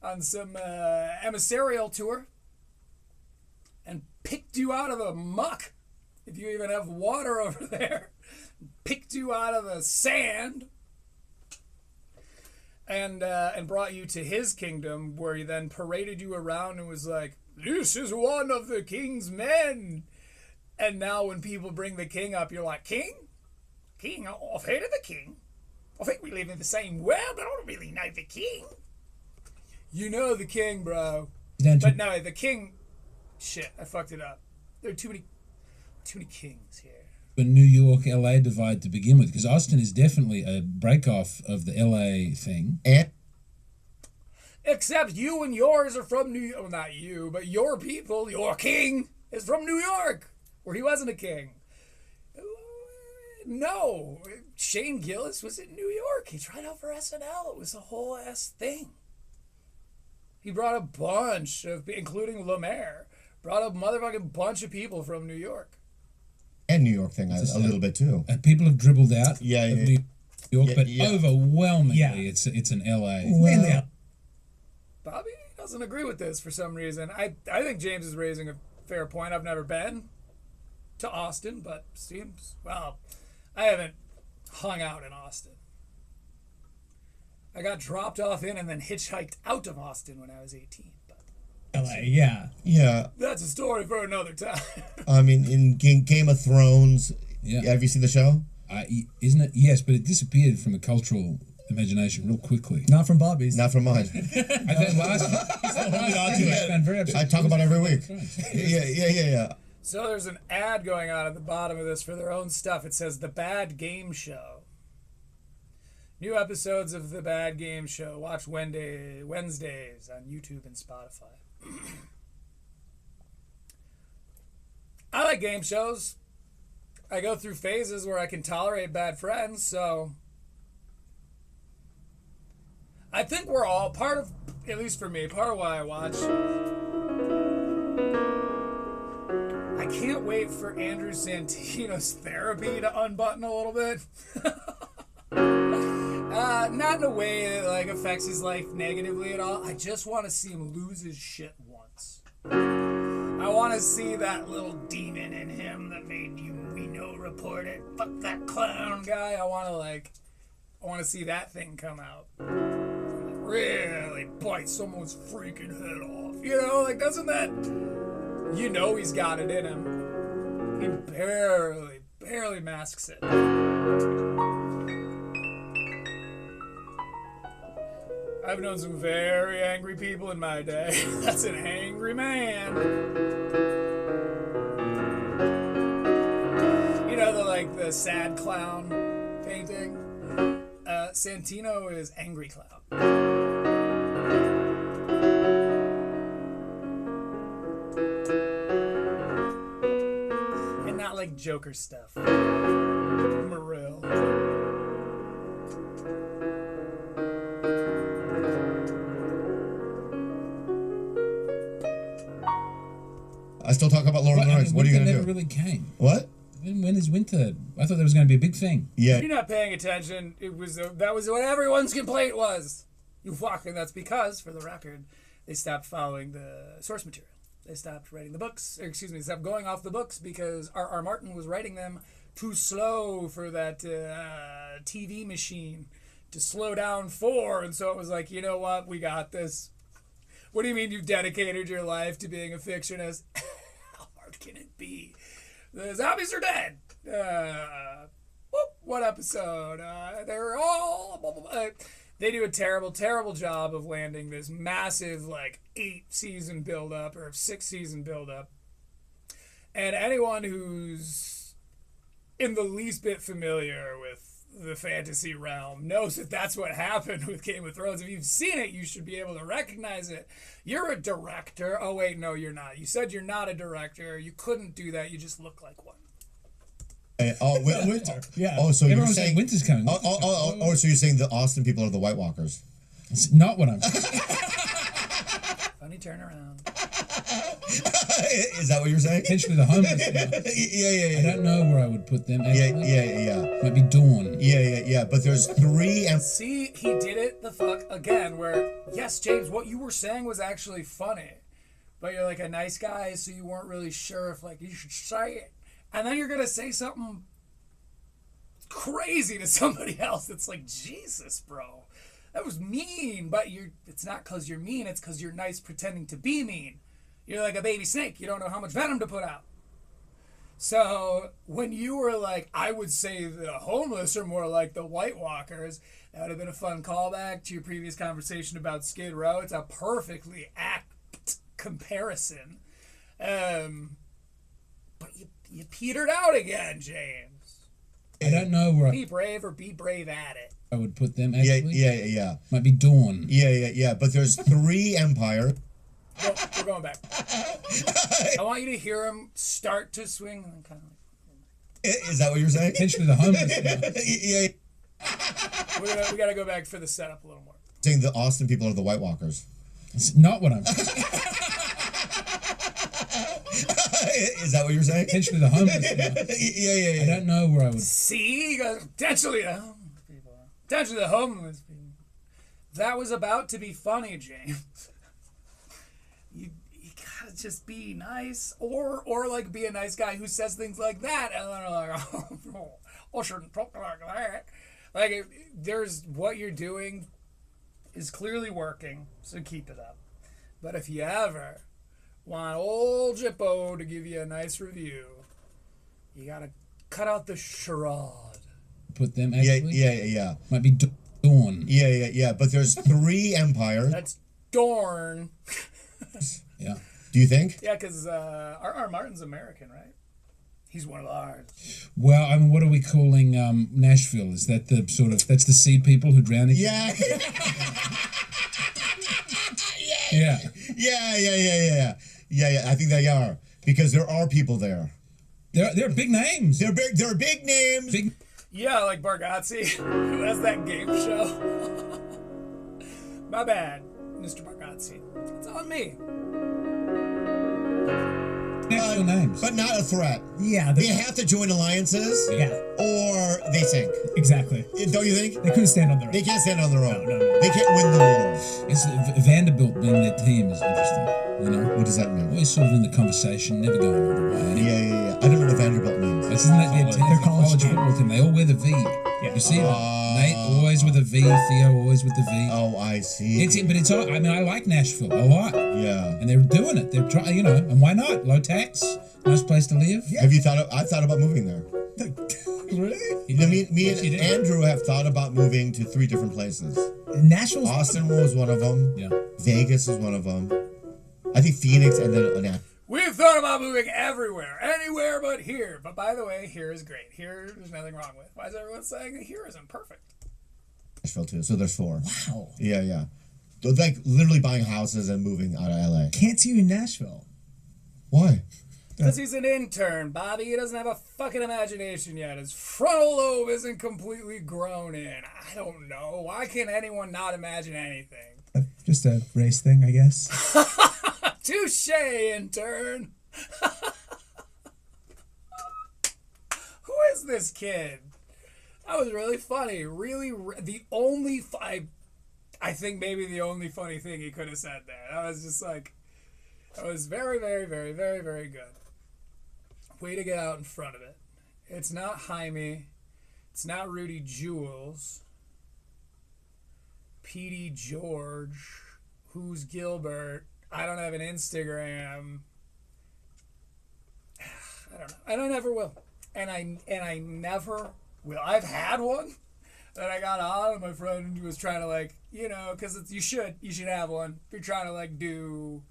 on some emissarial tour and picked you out of the muck, if you even have water over there, picked you out of the sand, and brought you to his kingdom, where he then paraded you around and was like, "This is one of the king's men." And now when people bring the king up, you're like, "King? King? I've heard of the king. I think we live in the same world, but I don't really know the king." You know the king, bro. But no, the king... Shit, I fucked it up. There are too many kings here. The New York LA divide to begin with, because Austin is definitely a break off of the LA thing. And Except you and yours are from New York. Well, not you, but your people, your king, is from New York, where he wasn't a king. No, Shane Gillis was in New York. York. He tried out for SNL. It was a whole ass thing. He brought a bunch of, including Lemaire, brought a motherfucking bunch of people from New York. And New York thing a little bit too. People have dribbled out Yeah, of yeah. New York, but yeah. overwhelmingly Yeah. it's an LA. Well, Bobby doesn't agree with this for some reason. I think James is raising a fair point. I've never been to Austin, but seems, well, I haven't hung out in Austin. I got dropped off in and then hitchhiked out of Austin when I was 18. But LA, yeah. Yeah, that's a story for another time. I mean, in Game of Thrones, Yeah. have you seen the show? Isn't it? Yes, but it disappeared from the cultural imagination real quickly. Not from Bobby's. Not from mine. I think I talk about it every week. Yeah. So there's an ad going on at the bottom of this for their own stuff. It says The Bad Game Show. New episodes of The Bad Game Show. Watch Wednesdays on YouTube and Spotify. I like game shows. I go through phases where I can tolerate bad friends, so I think we're all part of, at least for me, part of why I watch. I can't wait for Andrew Santino's therapy to unbutton a little bit. Not in a way that like affects his life negatively at all. I just want to see him lose his shit once. I want to see that little demon in him that made we know report it. Fuck that clown guy. I want to see that thing come out. Really bite someone's freaking head off. You know, like doesn't that? You know he's got it in him. He barely masks it. I've known some very angry people in my day. That's an angry man. You know the sad clown painting? Santino is angry clown. And not like Joker stuff. Morrill. I still talk about Lord of the Rings. What are you going to do? Never really came. What? When is winter? I thought there was going to be a big thing. Yeah. You're not paying attention. That was what everyone's complaint was. You fuck, and that's because, for the record, they stopped following the source material. They stopped writing the books. Or excuse me, they stopped going off the books because R.R. Martin was writing them too slow for that TV machine to slow down for. And so it was like, you know what? We got this. What do you mean you dedicated your life to being a fictionist? How hard can it be? The zombies are dead. What episode? They're all... Blah, blah, blah. They do a terrible, terrible job of landing this massive, 8-season build-up or 6-season build-up. And anyone who's in the least bit familiar with the fantasy realm knows that that's what happened with Game of Thrones. If you've seen it, you should be able to recognize it. You're a director. Oh, wait, no, you're not. You said you're not a director. You couldn't do that. You just look like one. Winter. Yeah. Oh, so Everyone's you're saying saying winter's coming. so you're saying the Austin people are the White Walkers? It's not what I'm saying. Funny turnaround. Is that what you're saying? Potentially the homeless. Yeah. I don't know where I would put them. Actually. Yeah. Might be Dawn. Yeah. But there's 3 and See, he did it the fuck again, where, yes, James, what you were saying was actually funny, but you're like a nice guy, so you weren't really sure if, you should say it. And then you're going to say something crazy to somebody else that's like, Jesus, bro, that was mean. But it's not because you're mean, it's because you're nice pretending to be mean. You're like a baby snake. You don't know how much venom to put out. So when you were like, I would say the homeless are more like the White Walkers, that would have been a fun callback to your previous conversation about Skid Row. It's a perfectly apt comparison. But you petered out again, James. I don't know where Be brave or be brave at it. I would put them. Actually. Yeah. Might be Dawn. Yeah. But there's 3 Empire. We're going back. I want you to hear him start to swing and then kind of Is that what you're saying? Potentially the homeless. Yeah. We gotta go back for the setup a little more. Saying the Austin people are the White Walkers. It's not what I'm. Is that what you're saying? Potentially the homeless. Yeah. I don't know where I would. See, you guys, potentially the homeless people. Potentially the homeless people. That was about to be funny, James. You gotta just be nice, or like be a nice guy who says things like that, and then like, oh, shouldn't talk like that. Like, there's what you're doing is clearly working, so keep it up. But if you ever want old Jippo to give you a nice review, you gotta cut out the charade. Put them actually. Yeah. Might be Dawn. Yeah. But there's 3 empires. That's Dorn. Yeah. Do you think? Yeah, because R.R. Martin's American, right? He's one of ours. Well, I mean, what are we calling Nashville? Is that the sort of that's the sea people who drown each Yeah. Yeah. Yeah. I think they are because there are people there. They're big names. They're big names. Big. Yeah, like Bargatze, who has that game show. My bad, Mr. Bargatze. It's on me. National names. But not a threat. Yeah. They have to join alliances. Yeah. Or they sink. Exactly. Don't you think? They couldn't stand on their own. They can't stand on their own. No. They can't win the war. It's Vanderbilt being their team is interesting. You know, What does that mean? always sort of in the conversation, never going all the way. Yeah. I don't know what Vanderbilt means. Isn't that their team? Their college team. football team? They all wear the V. Yeah. You see them? Nate always with a V. Theo always with the V. Oh, I see. But it's all. I mean, I like Nashville a lot, Yeah. and they're doing it. They're trying, you know, and why not? Low tax, nice place to live. Yeah. Have you thought? I've thought about moving there. Really? Me Yes, you and did. Andrew have thought about moving to 3 different places. Nashville's Austin was one of them. Yeah. Vegas is one of them. I think Phoenix and then We've thought about moving everywhere, anywhere but here. But by the way, here is great. Here, there's nothing wrong with. Why is everyone saying that here isn't perfect? Nashville too. So there's 4. wow. Yeah. They're like literally buying houses and moving out of LA. Can't see you in Nashville. Why? Because he's an intern, Bobby. He doesn't have a fucking imagination yet. His frontal lobe isn't completely grown in. I don't know. Why can anyone not imagine anything? Just a race thing, I guess. Touche, intern. Who is this kid? That was really funny. The only I think maybe the only funny thing he could have said there. That was just like, that was very, very, very, very, very good. Way to get out in front of it. It's not Jaime. It's not Rudy Jules. Petey George. Who's Gilbert? I don't have an Instagram. I don't know. And I never will. And I never will. I've had one that I got on, and my friend was trying to, like, you know, because you should have one. If you're trying to, like, do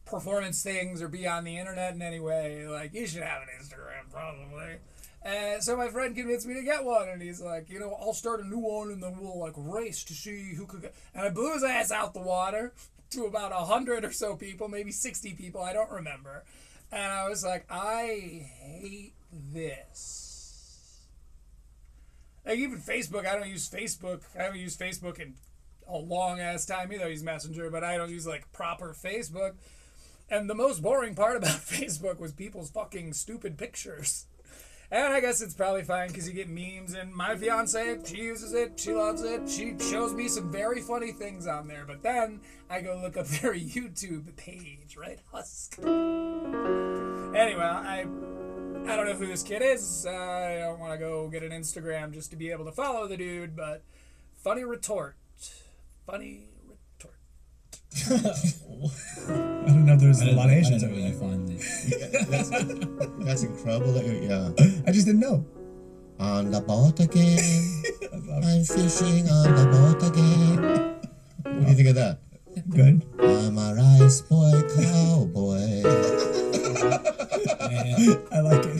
performance things or be on the internet in any way, like, you should have an Instagram probably. And so my friend convinced me to get one, and he's like, you know, I'll start a new one, and then we'll, like, race to see who could get. And I blew his ass out the water to about 100 or so people, maybe 60 people, I don't remember. And I was like, I hate this. Like, even Facebook, I don't use Facebook. I haven't used Facebook in a long ass time either. I use Messenger, but I don't use, like, proper Facebook. And the most boring part about Facebook was people's fucking stupid pictures. And I guess it's probably fine because you get memes, and my fiance, she uses it, she loves it, she shows me some very funny things on there, but then I go look up their YouTube page, right? Husk. Anyway, I don't know who this kid is. I don't want to go get an Instagram just to be able to follow the dude, but funny retort. Funny retort. I don't know if there's a lot of Asians I over don't know there. where you find this. That's incredible. Yeah. I just didn't know. On the boat again. I'm fishing on the boat again. What do you think of that? Good. I'm a rice boy cowboy. Man, I like it.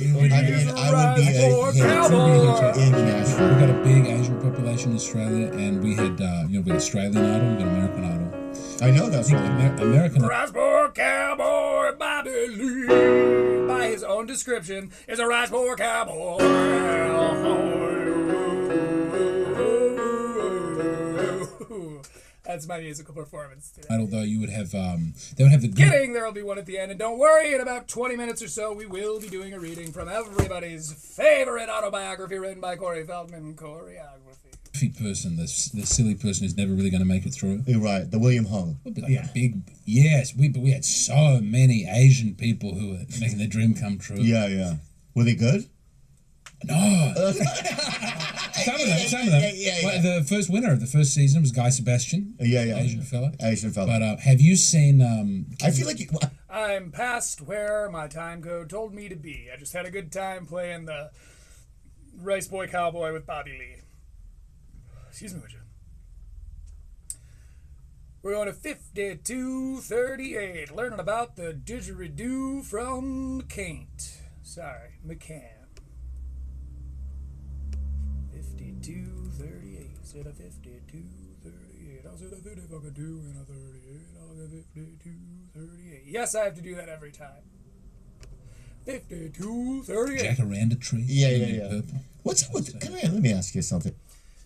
I would be a hit cowboy. in Nashville. we've got a big Asian population in Australia, and we had, we had Australian Idol, we got American Idol. I know that's right. American Rice boy cowboy Bobby Lee, by his own description, is a rice boy cowboy. That's my musical performance today. Although you would have, they would have the good. Kidding, there will be one at the end, and don't worry, in about 20 minutes or so, we will be doing a reading from everybody's favorite autobiography written by Corey Feldman, Choreography. Person, the silly person who's never really going to make it through. You're right. The William Hung. Would be like a big, yes. We had so many Asian people who were making their dream come true. Yeah, yeah. Were they good? No. Some of them. Yeah. Well, the first winner of the first season was Guy Sebastian. Yeah. Asian fella. But Have you seen? I feel like I'm past where my time code told me to be. I just had a good time playing the Rice Boy Cowboy with Bobby Lee. Excuse me, would you? We're going to 5238, learning about the didgeridoo from McCann. Sorry, McCann. 5238. Said a 5238. I'll say a 50 fucking 2 and a 38. I'll get 5238. Yes, I have to do that every time. 5238. Jacaranda tree. Yeah. Purple. What's up with? Come here. Let me ask you something.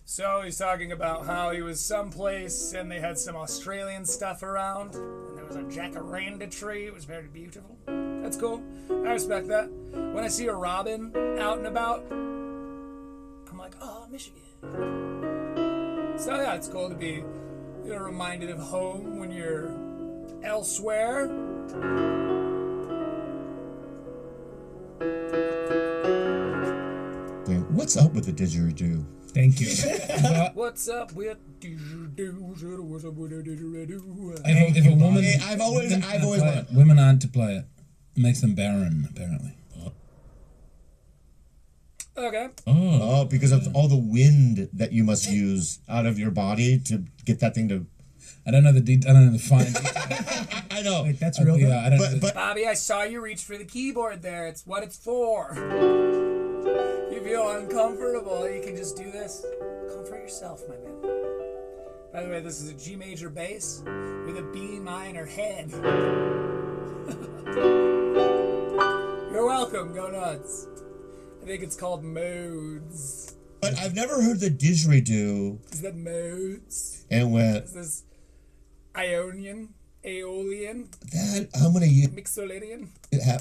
So he's talking about how he was someplace and they had some Australian stuff around, and there was a jacaranda tree. It was very beautiful. That's cool. I respect that. When I see a robin out and about, I'm like, oh, Michigan. So yeah, it's cool to be reminded of home when you're elsewhere. What's up with the didgeridoo? Thank you. What's up with didgeridoo? What's up with didgeridoo? If a woman, I've always wanted. women aren't to play it. It makes them barren, apparently. Okay. Oh, because of all the wind that you must use out of your body to get that thing to. I don't know the fine. I know. Wait, that's real. Yeah, I don't. But Bobby, I saw you reach for the keyboard there. It's what it's for. You feel uncomfortable, you can just do this. Comfort yourself, my man. By the way, this is a G major bass with a B minor head. You're welcome, go nuts. I think it's called modes. But I've never heard the didgeridoo. Is that modes? And when Is this Ionian? Aeolian? that, I'm gonna use Mixolydian?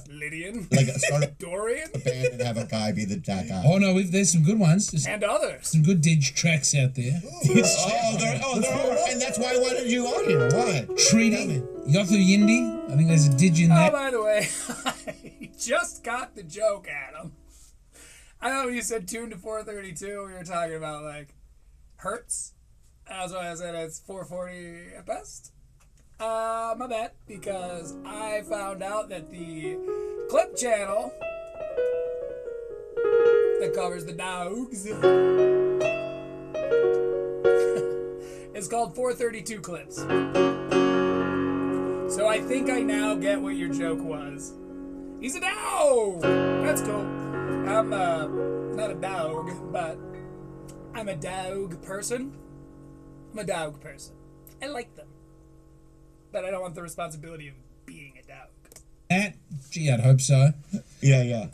Lydian? like start Dorian? a band and have a guy be that guy. Oh no, there's some good ones. There's And others. some good dig tracks out there. There are, and that's why I wanted you on here. Why? Treaty, Yothu Yindi. I think there's a dig in Oh, that. by the way, I just got the joke, Adam. I know when you said tuned to 432, we were talking about, like, hertz. That's why I said it's 440 at best. My bad, because I found out that the clip channel that covers the dogs is called 432 clips. So I think I now get what your joke was. He's a dog! That's cool. I'm not a dog, but I'm a dog person. I'm a dog person. I like them. But I don't want the responsibility of being a dog. Gee, I'd hope so. Yeah.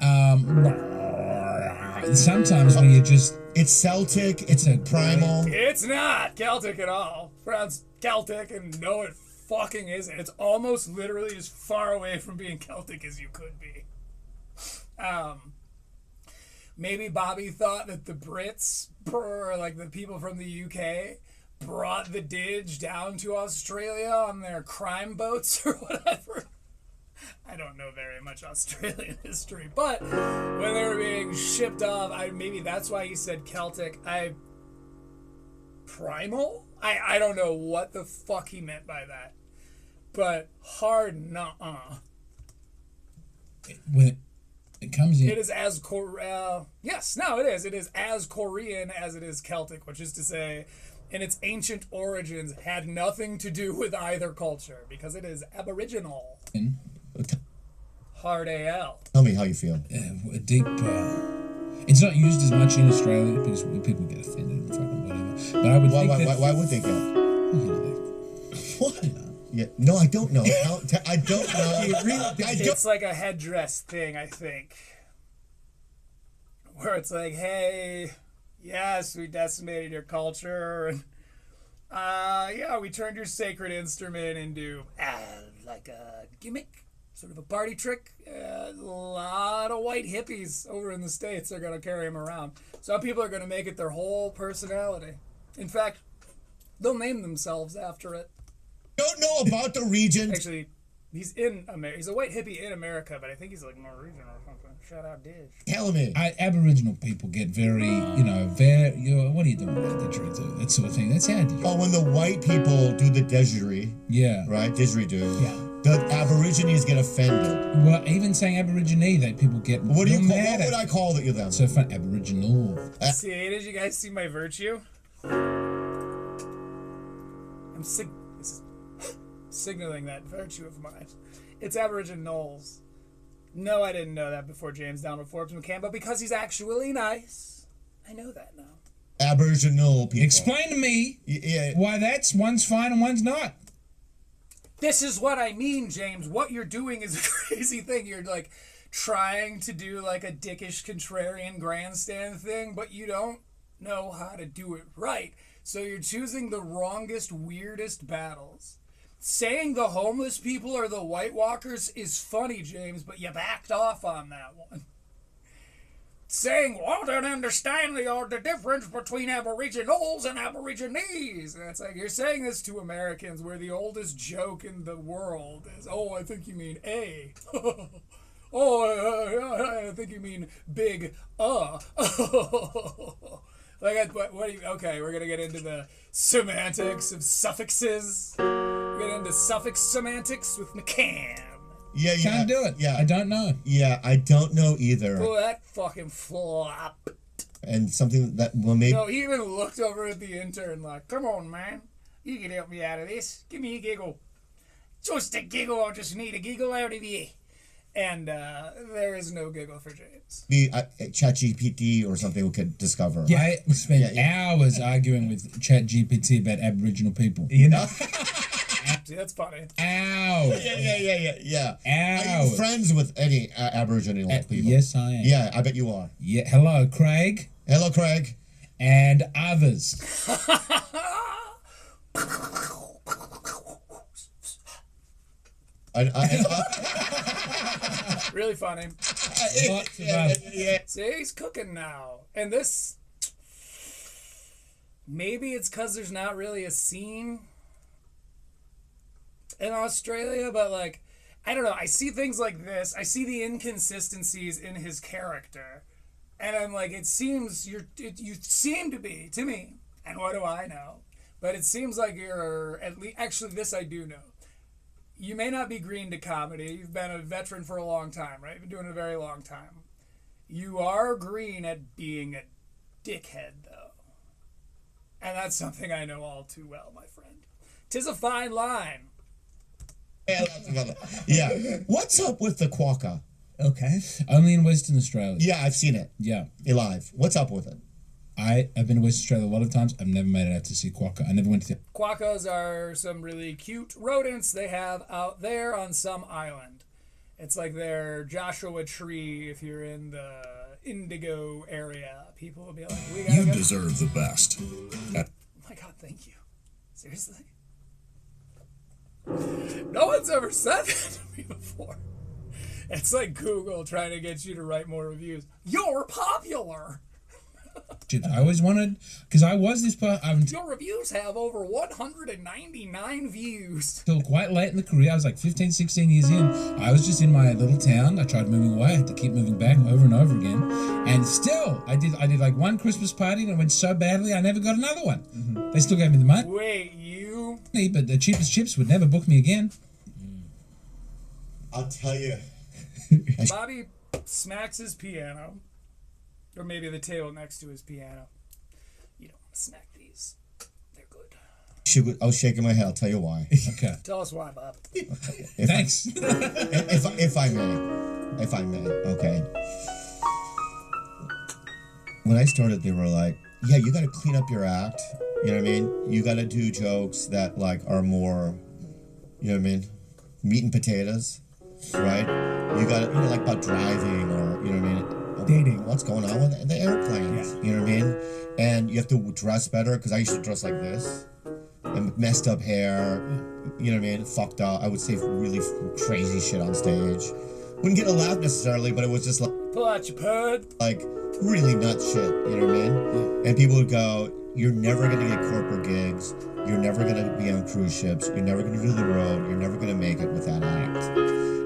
Sometimes when you just It's Celtic. It's a primal. It's not Celtic at all. Pronounced Celtic, and no, it fucking isn't. It's almost literally as far away from being Celtic as you could be. Maybe Bobby thought that the Brits, or like the people from the UK, brought the Didge down to Australia on their crime boats or whatever. I don't know very much Australian history, but when they were being shipped off, maybe that's why he said Celtic. Primal? I don't know what the fuck he meant by that, but hard nuh-uh. when it comes in. It is as yes, no, it is. It is as Korean as it is Celtic, which is to say, in its ancient origins, had nothing to do with either culture because it is Aboriginal. Hard AL. Tell me how you feel. A deep. It's not used as much in Australia because people get offended and fucking whatever. But I would think that. Why would they get? What? Yeah. No, I don't know. I don't know. It's like a headdress thing, I think. Where it's like, hey, yes, we decimated your culture. And Yeah, we turned your sacred instrument into like a gimmick, sort of a party trick. A lot of white hippies over in the States are going to carry him around. Some people are going to make it their whole personality. In fact, they'll name themselves after it. Don't know about the region. Actually, he's in America. He's a white hippie in America, but I think he's like Norwegian or something. Shout out Dish. Tell me. Aboriginal people get very, what are you doing with that didgeridoo? That sort of thing. That's how I do. Oh, when the white people do the didgeridoo, Yeah. right? Didgeridoo. Yeah. The Aborigines get offended. Well, even saying Aborigine, people get What do you call? mad What would at. I call it? You them? So fun. Aboriginal. See, did you guys see my virtue? I'm signaling that virtue of mine. It's Aboriginals. No, I didn't know that before James Downward Forbes McCann, but because he's actually nice, I know that now. Aboriginal people. Explain to me Yeah. why one's fine and one's not. This is what I mean, James. What you're doing is a crazy thing. You're like trying to do like a dickish contrarian grandstand thing, but you don't know how to do it right. So you're choosing the wrongest, weirdest battles. Saying the homeless people are the White Walkers is funny, James, but you backed off on that one. Saying, well, don't understand the difference between Aboriginals and Aborigines. And it's like, you're saying this to Americans where the oldest joke in the world is, oh, I think you mean A. I think you mean big, Like, what do you, okay, we're going to get into the semantics of suffixes. We're getting into suffix semantics with McCann. Yeah. Can't do it. Yeah. I don't know. Yeah, I don't know either. Oh, that fucking flop. And something that will maybe. No, he even looked over at the intern like, come on, man. You can help me out of this. Give me a giggle. Just a giggle. I just need a giggle out of you. And there is no giggle for James. Be ChatGPT or something we could discover. Yeah, I spent hours arguing with ChatGPT about Aboriginal people. You know, See, that's funny. Hours. Yeah. Are Hours. you friends with any Aboriginal people? Yes, I am. Yeah, I bet you are. Yeah. Hello, Craig. Hello, Craig. And others. Really funny. Lots of others. See, he's cooking now. And this, maybe it's because there's not really a scene in Australia, but like, I don't know. I see things like this. I see the inconsistencies in his character. And I'm like, it seems you seem to be, to me, and what do I know? But it seems like you're, at least, actually this I do know. You may not be green to comedy. You've been a veteran for a long time, right? You've been doing it a very long time. You are green at being a dickhead, though. And that's something I know all too well, my friend. 'Tis a fine line. Yeah. What's up with the quokka? okay. Only in Western Australia. Yeah, I've seen it Yeah. live. What's up with it? I have been to Western Australia a lot of times. I've never made it out to see quokka. I never went to the... Quokkas are some really cute rodents they have out there on some island. It's like their Joshua Tree if you're in the Indigo area. People will be like, we gotta You go. deserve the best. Oh my god, thank you. Seriously? No one's ever said that to me before. It's like Google trying to get you to write more reviews. You're popular! Shit, I always wanted... Because I was this person... Your reviews have over 199 views. Until quite late in the career, I was like 15, 16 years in. I was just in my little town. I tried moving away. I had to keep moving back over and over again. And still, I did like one Christmas party and it went so badly, I never got another one. Mm-hmm. They still gave me the money, Wait, you... but the cheapest chips would never book me again. I'll tell you. Bobby smacks his piano. Or maybe the table next to his piano. You don't want to smack these. They're good. I was shaking my head. I'll tell you why. Okay. Tell us why, Bob. Thanks. If I may, okay. When I started, they were like, "Yeah, you got to clean up your act. You know what I mean? You got to do jokes that like are more, you know what I mean, meat and potatoes, right? You got to, like about driving or you know what I mean." Dating. What's going on with the airplanes? Yeah. You know what I mean? And you have to dress better because I used to dress like this. You and messed up hair. You know what I mean? Fucked up. I would say really crazy shit on stage. Wouldn't get a laugh necessarily, but it was just Pull out your pud. like really nuts shit. You know what I mean? And people would go, "You're never gonna get corporate gigs. You're never gonna be on cruise ships. You're never gonna do the road. You're never gonna make it with that act."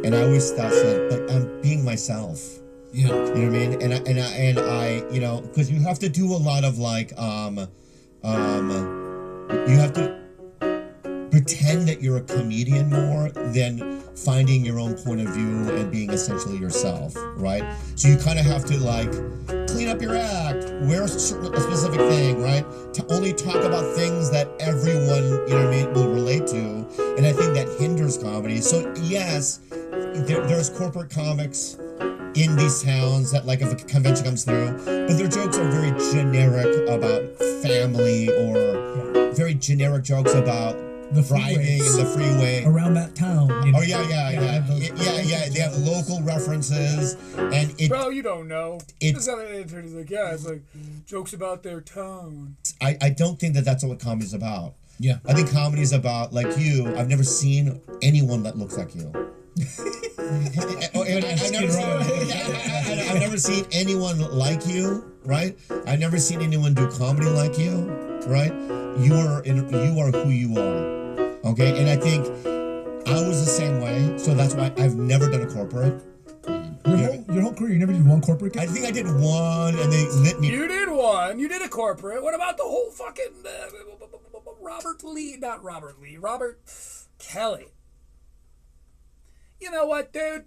And I always thought, like, I'm being myself. Yeah. You know what I mean? And I, you know, because you have to do a lot of like, you have to pretend that you're a comedian more than finding your own point of view and being essentially yourself, right? So you kind of have to like clean up your act, wear a specific thing, right? To only talk about things that everyone, you know what I mean, will relate to. And I think that hinders comedy. So yes, there's corporate comics in these towns that, like, if a convention comes through, but their jokes are very generic about family or very generic jokes about The driving in freeways. the freeway. Around that town. You know? Oh yeah. They have local references, and it. Bro, you don't know. It- This other intern is like, yeah, it's like jokes about their town. I don't think that that's what comedy's about. Yeah. I think comedy is about, like you. I've never seen anyone that looks like you. I've never seen anyone like you, right? I've never seen anyone do comedy like you, right? You are who you are, okay? And I think I was the same way, so that's why I've never done a corporate. Your whole career, you never did one corporate gig? I think I did one, and they lit me. You did one. You did a corporate. What about the whole fucking Robert Kelly. You know what, dude?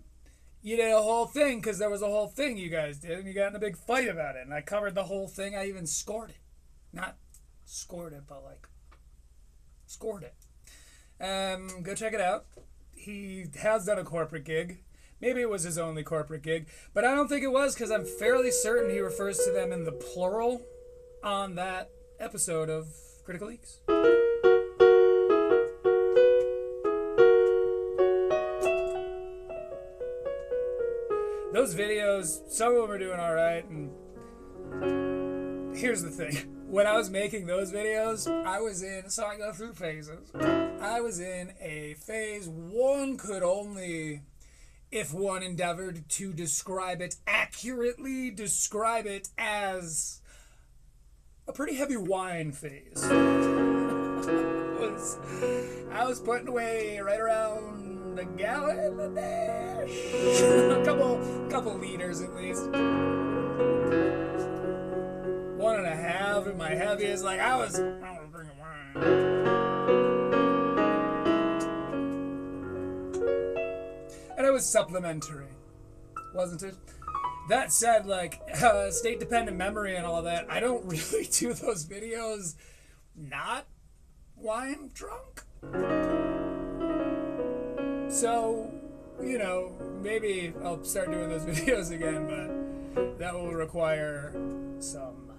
You did a whole thing because there was a whole thing you guys did, and you got in a big fight about it. And I covered the whole thing. I even scored it. Not scored it, but like scored it. Go check it out. He has done a corporate gig. Maybe it was his only corporate gig, but I don't think it was because I'm fairly certain he refers to them in the plural on that episode of Critical Leaks. Those videos, some of them are doing all right, and here's the thing. When I was making those videos, I was in, so I go through phases. I was in a phase one could only, if one endeavored to describe it accurately, describe it as a pretty heavy wine phase. I was putting away right around a gallon a dash. a couple liters at least. 1.5 at my heaviest. Like I was drinking wine. And it was supplementary, wasn't it? That said, like, state-dependent memory and all that, I don't really do those videos not wine drunk. So, you know, maybe I'll start doing those videos again, but that will require some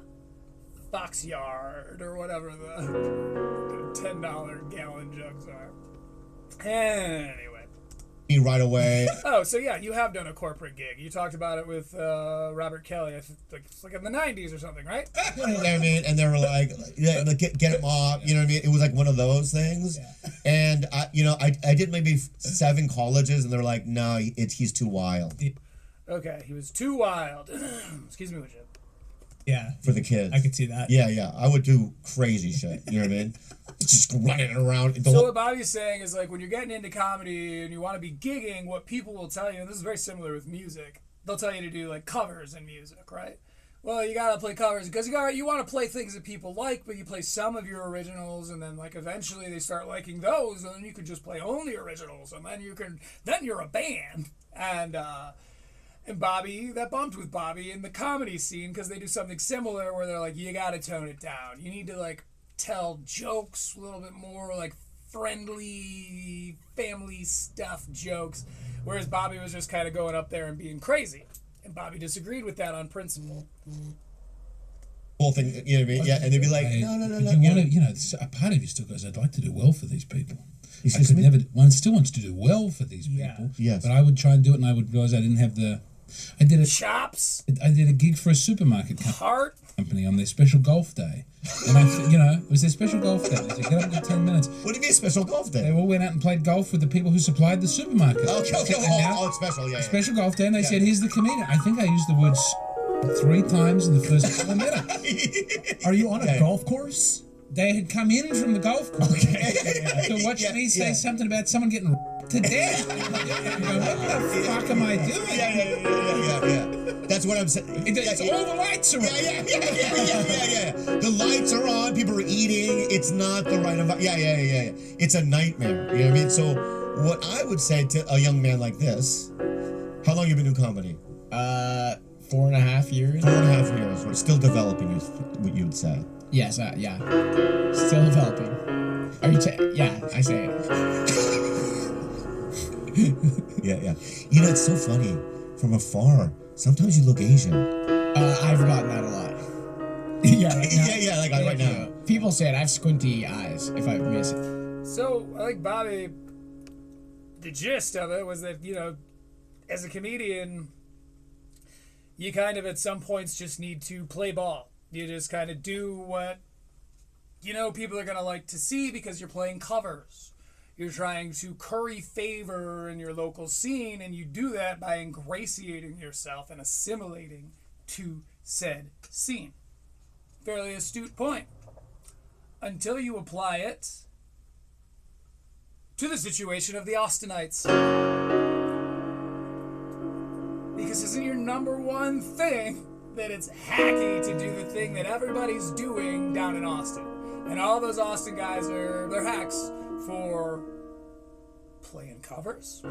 Fox Yard or whatever the $10 gallon jugs are. Anyway. Right away. Oh, so yeah, you have done a corporate gig. You talked about it with Robert Kelly. It's like in the 90s or something, right? You know what I mean? And they were like, yeah, like, get him off. You know what I mean? It was like one of those things. Yeah. And I did maybe 7 colleges, and they're like, no, he's too wild. Okay, he was too wild. Excuse me, would you? Yeah. For the kids. I could see that. Yeah. I would do crazy shit. You know what I mean? Just running around. So what Bobby's saying is, like, when you're getting into comedy and you want to be gigging, what people will tell you, and this is very similar with music, they'll tell you to do, like, covers in music, right? Well, you gotta play covers because you want to play things that people like, but you play some of your originals, and then, like, eventually they start liking those, and then you can just play only originals, and then you're a band. And Bobby, that bumped with Bobby in the comedy scene because they do something similar where they're like, you gotta tone it down. You need to, like, tell jokes a little bit more, like, friendly, family stuff jokes, whereas Bobby was just kind of going up there and being crazy. And Bobby disagreed with that on principle. Whole thing, you know what I mean? Yeah, and they'd be like, no. You want to, you know, a part of you still goes, I'd like to do well for these people. Excuse me? One still wants to do well for these people. Yes. But I would try and do it, and I would realize I didn't have the I did chops, a gig for a supermarket heart. company on their special golf day. And it was their special golf day. They said, get up in 10 minutes. What do you mean special golf day? They all went out and played golf with the people who supplied the supermarket. Okay. It's special. Yeah. Special golf day, and they said, here's the comedian. I think I used the words 3 times in the first 4 minutes. Are you on a golf course? They had come in from the golf course to watch me say something about someone getting to death. I go, what the fuck am I doing? Yeah. That's what I'm saying. It's all the lights are on. Yeah. The lights are on. People are eating. It's not the right environment. Yeah. It's a nightmare. You know what I mean? So, what I would say to a young man like this, how long you been doing comedy? 4.5 years. 4.5 years. We're still developing, is what you would say. Yes, yeah. Still developing. Are you? Yeah, I say it. Yeah. You know, it's so funny. From afar, sometimes you look Asian. I've gotten that a lot. Yeah, right now. Yeah, like right now. People say it. I have squinty eyes if I miss it. So, I think, Bobby, the gist of it was that, as a comedian, you kind of at some points just need to play ball. You just kind of do what, people are going to like to see because you're playing covers. You're trying to curry favor in your local scene, and you do that by ingratiating yourself and assimilating to said scene. Fairly astute point. Until you apply it to the situation of the Austinites. Because isn't your number one thing that it's hacky to do the thing that everybody's doing down in Austin? And all those Austin guys they're hacks for playing covers.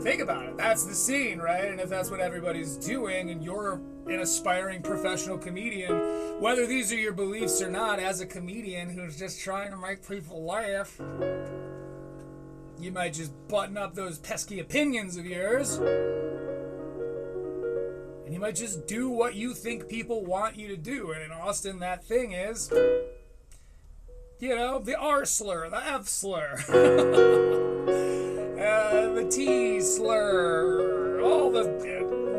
Think about it. That's the scene, right? And if that's what everybody's doing and you're an aspiring professional comedian, whether these are your beliefs or not, as a comedian who's just trying to make people laugh, you might just button up those pesky opinions of yours. And you might just do what you think people want you to do. And in Austin, that thing is, the R slur, the F slur, the T slur,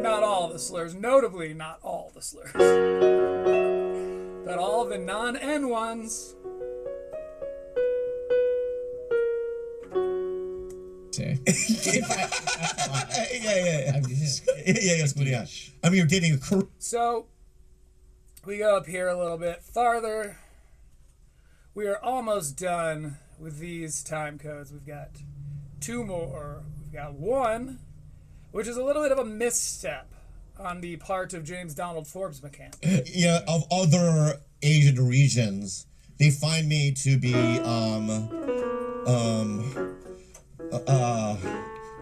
not all the slurs, notably not all the slurs, but all the non-N ones. Say. Yeah. I mean, you're dating a career. So, we go up here a little bit farther. We are almost done with these time codes. We've got 2 more. We've got 1, which is a little bit of a misstep on the part of James Donald Forbes McCann. Yeah, of other Asian regions, they find me to be,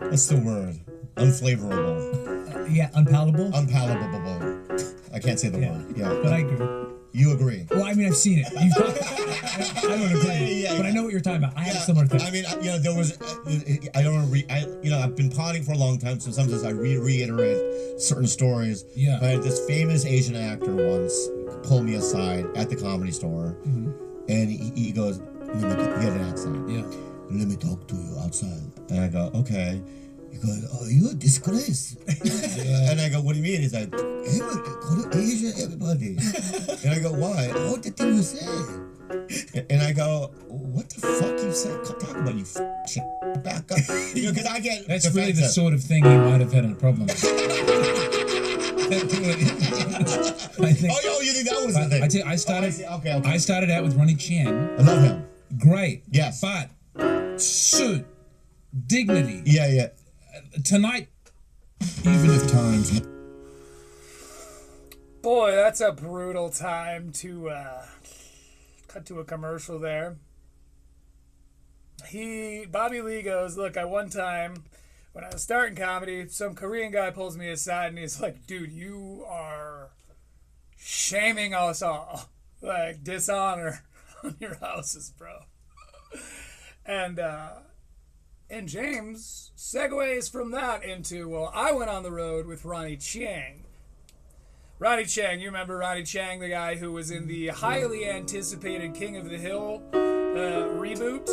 what's the word? Unflavorable. Unpalatable. Unpalatable. I can't say the word. Yeah. But I agree. You agree? Well, I mean, I've seen it. I don't agree, but I know what you're talking about. I have a similar thing. I mean, there was, I don't want to I've been potting for a long time, so sometimes I reiterate certain stories. Yeah. But I had this famous Asian actor once pull me aside at the Comedy Store, and he goes, he had an accent. Yeah. Let me talk to you outside. And I go, okay. He goes, oh, you're a disgrace. And I go, what do you mean? He's like, call it Asia, everybody. And I go, why? Oh, the thing you say. And I go, what the fuck you said? Talk about you shit. Back up. Because I get That's defensive. really the sort of thing he might have had a problem with. I think, you think that was the thing? I tell you, Okay. I started out with Ronnie Chan. I love him. Great. Yes. But suit, dignity. Yeah. Tonight, even if times. Boy, that's a brutal time to cut to a commercial there. Bobby Lee goes, look, one time when I was starting comedy, some Korean guy pulls me aside and he's like, dude, you are shaming us all. Like, dishonor on your houses, bro. And James segues from that into, well, I went on the road with Ronnie Chiang. Ronnie Chiang, you remember Ronnie Chiang, the guy who was in the highly anticipated King of the Hill reboot?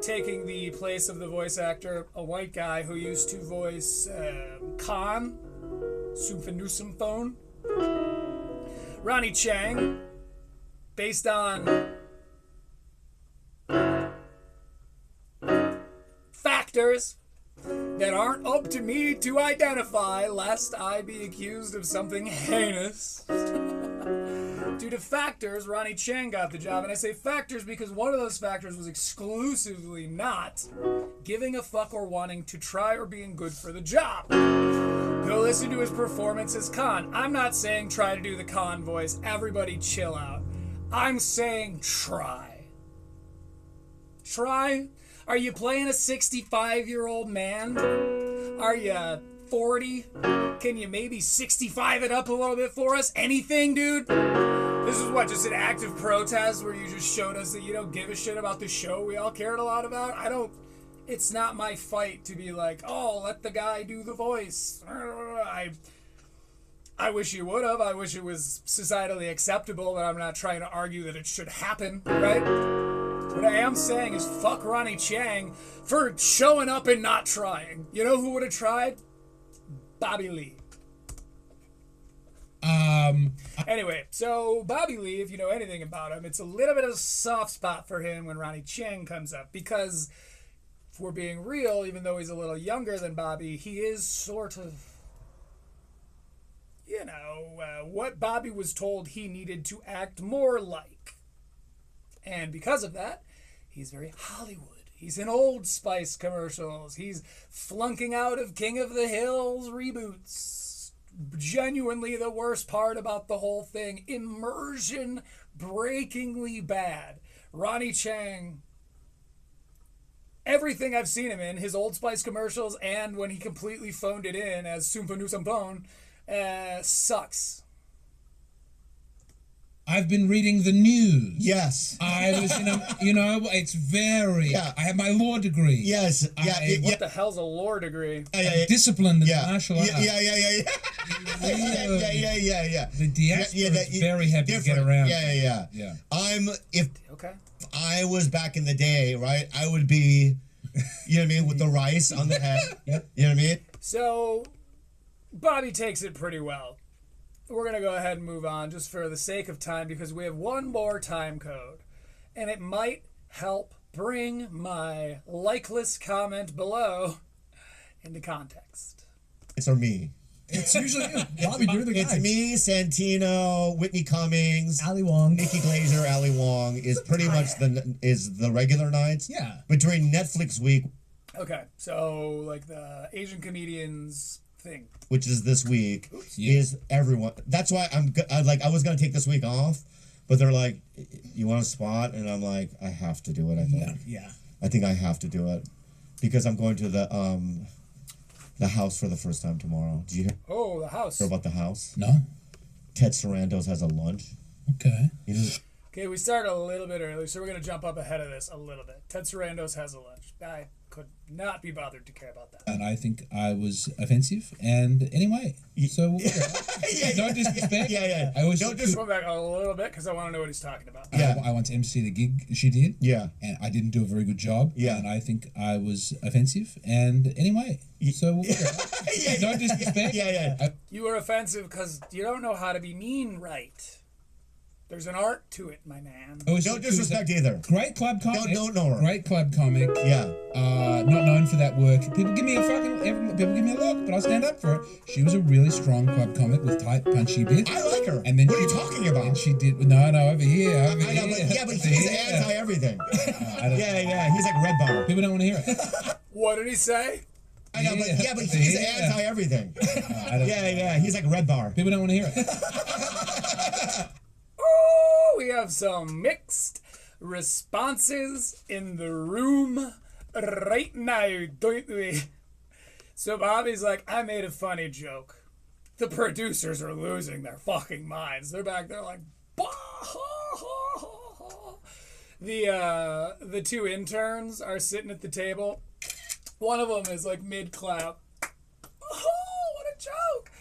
taking the place of the voice actor, a white guy who used to voice Khan, Phone. Ronnie Chang, based on factors that aren't up to me to identify, lest I be accused of something heinous. Due to factors, Ronnie Chang got the job, and I say factors because one of those factors was exclusively not giving a fuck or wanting to try or being good for the job. Go listen to his performance as Khan. I'm not saying try to do the Khan voice. Everybody chill out. I'm saying try. Try? Are you playing a 65-year-old man? Are you 40? Can you maybe 65 it up a little bit for us? Anything, dude? This is what, just an active protest where you just showed us that you don't give a shit about the show we all cared a lot about? It's not my fight to be like, oh, let the guy do the voice. I wish you would have. I wish it was societally acceptable, but I'm not trying to argue that it should happen, right? What I am saying is fuck Ronnie Chang for showing up and not trying. You know who would have tried? Bobby Lee. Anyway, so Bobby Lee, if you know anything about him, it's a little bit of a soft spot for him when Ronnie Chang comes up because, if we're being real, even though he's a little younger than Bobby, he is sort of, what Bobby was told he needed to act more like. And because of that, he's very Hollywood. He's in Old Spice commercials. He's flunking out of King of the Hills reboots. Genuinely the worst part about the whole thing. Immersion breakingly bad. Ronnie Chang, everything I've seen him in, his Old Spice commercials and when he completely phoned it in as Sumpanoon, sucks. I've been reading the news. Yes. I was it's very... Yeah. I have my law degree. Yes. What the hell's a lore degree? Disciplined in martial arts. Yeah. The diaspora is very happy to get around. Yeah. If Okay. I was back in the day, right, I would be, you know what I mean, with the rice on the head. Yep. You know what I mean? So, Bobby takes it pretty well. We're going to go ahead and move on just for the sake of time because we have one more time code. And it might help bring my likeless comment below into context. It's or me. It's usually you. Bobby, you're the guy. It's me, Santino, Whitney Cummings, Ali Wong. Nikki Glazer, Ali Wong is pretty much the regular nights. Yeah. But during Netflix week, Okay, so like the Asian comedians thing, which is this week, is everyone. That's why I was gonna take this week off, but they're like, "You want a spot?" And I'm like, "I have to do it." I think. Yeah. I think I have to do it because I'm going to the house for the first time tomorrow. Did you hear the house. about the house? No? Ted Sarandos has a lunch. Okay. You know, Okay, we started a little bit early, so we're going to jump up ahead of this a little bit. Ted Sarandos has a lunch. I could not be bothered to care about that. And I think I was offensive. And anyway, so no disrespect. Yeah. I always Don't just go back a little bit because I want to know what he's talking about. Yeah. I want to MC the gig she did. Yeah. And I didn't do a very good job. Yeah. And I think I was offensive. And anyway, so no disrespect. Yeah. You were offensive because you don't know how to be mean right. There's an art to it, my man. Don't disrespect either. Great club comic. Don't know her. Great club comic. Yeah. Not known for that work. People give me a look, but I'll stand up for it. She was a really strong club comic with tight, punchy bits. I like her. And then what are you talking about? And she did over here. I know, but he's anti everything. Yeah. He's like Red Bar. People don't want to hear it. What did he say? I know, but he's anti everything. Yeah. He's like Red Bar. People don't want to hear it. We have some mixed responses in the room right now, don't we? So Bobby's like, I made a funny joke. The producers are losing their fucking minds. They're back there like, bah, ha, ha, ha, ha. The two interns are sitting at the table. One of them is like mid-clap. Oh, what a joke.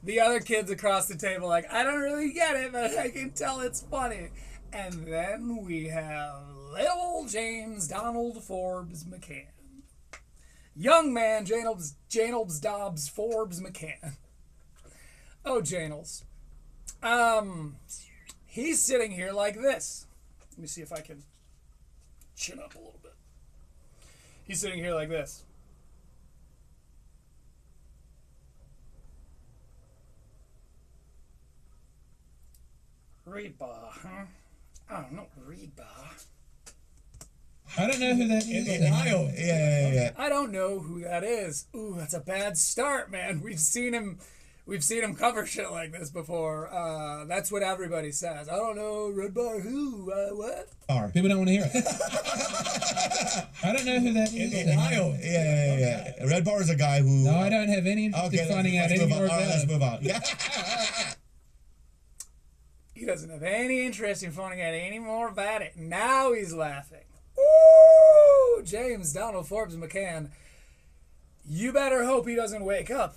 The other kids across the table like, I don't really get it, but I can tell it's funny. And then we have little James Donald Forbes McCann. Young man, Janels Dobbs Forbes McCann. Oh, Janels. He's sitting here like this. Let me see if I can chin up a little bit. He's sitting here like this. Rebar, huh? I don't know, Rebar. I don't know who that is. In Iowa. Yeah. I don't know who that is. Ooh, that's a bad start, man. We've seen him cover shit like this before. That's what everybody says. I don't know, Red Bar who? What? People don't want to hear it. I don't know who that is. In Iowa. Yeah. Red Bar is a guy who. No, I don't have any interest in finding out any more about Let's him. move on. Yeah. He doesn't have any interest in finding out any more about it. Now he's laughing. Ooh, James Donald Forbes McCann. You better hope he doesn't wake up.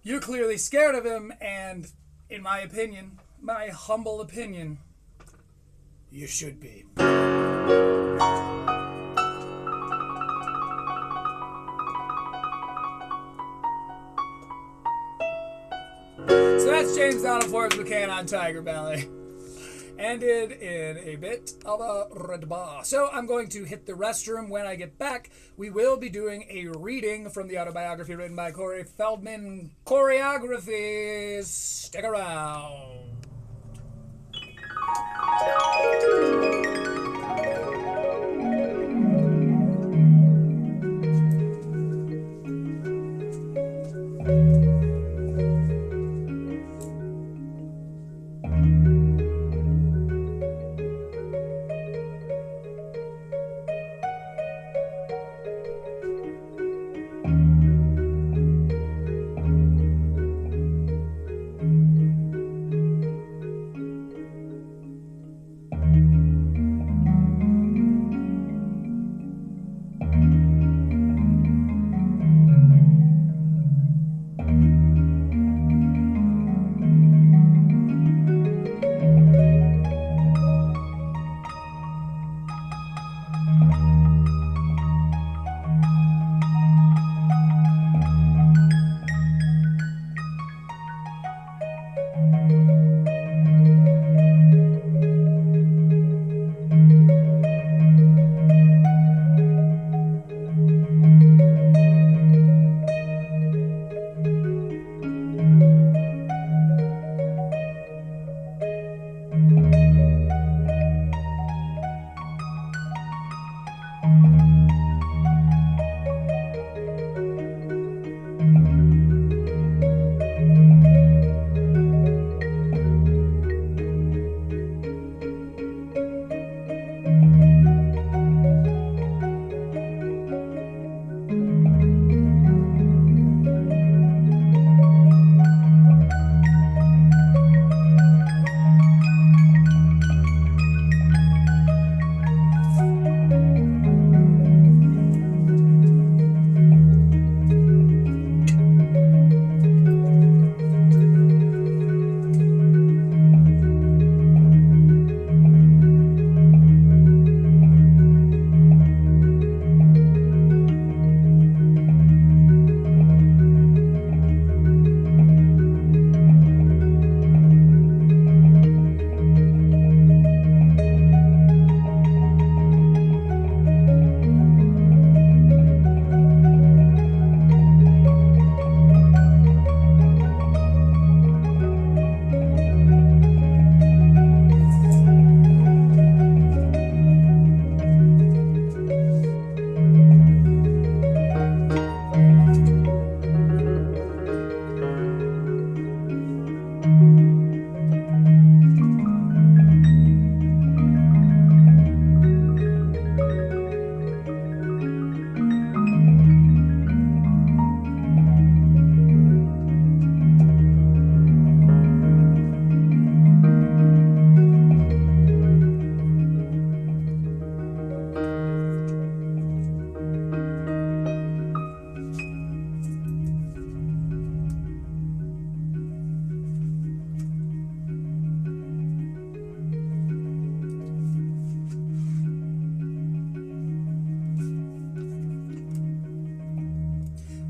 You're clearly scared of him, and in my opinion, my humble opinion, you should be. So that's James Donald Forbes McCann on Tiger Belly. Ended in a bit of a red bar. So I'm going to hit the restroom. When I get back, we will be doing a reading from the autobiography written by Corey Feldman. Choreography. Stick around.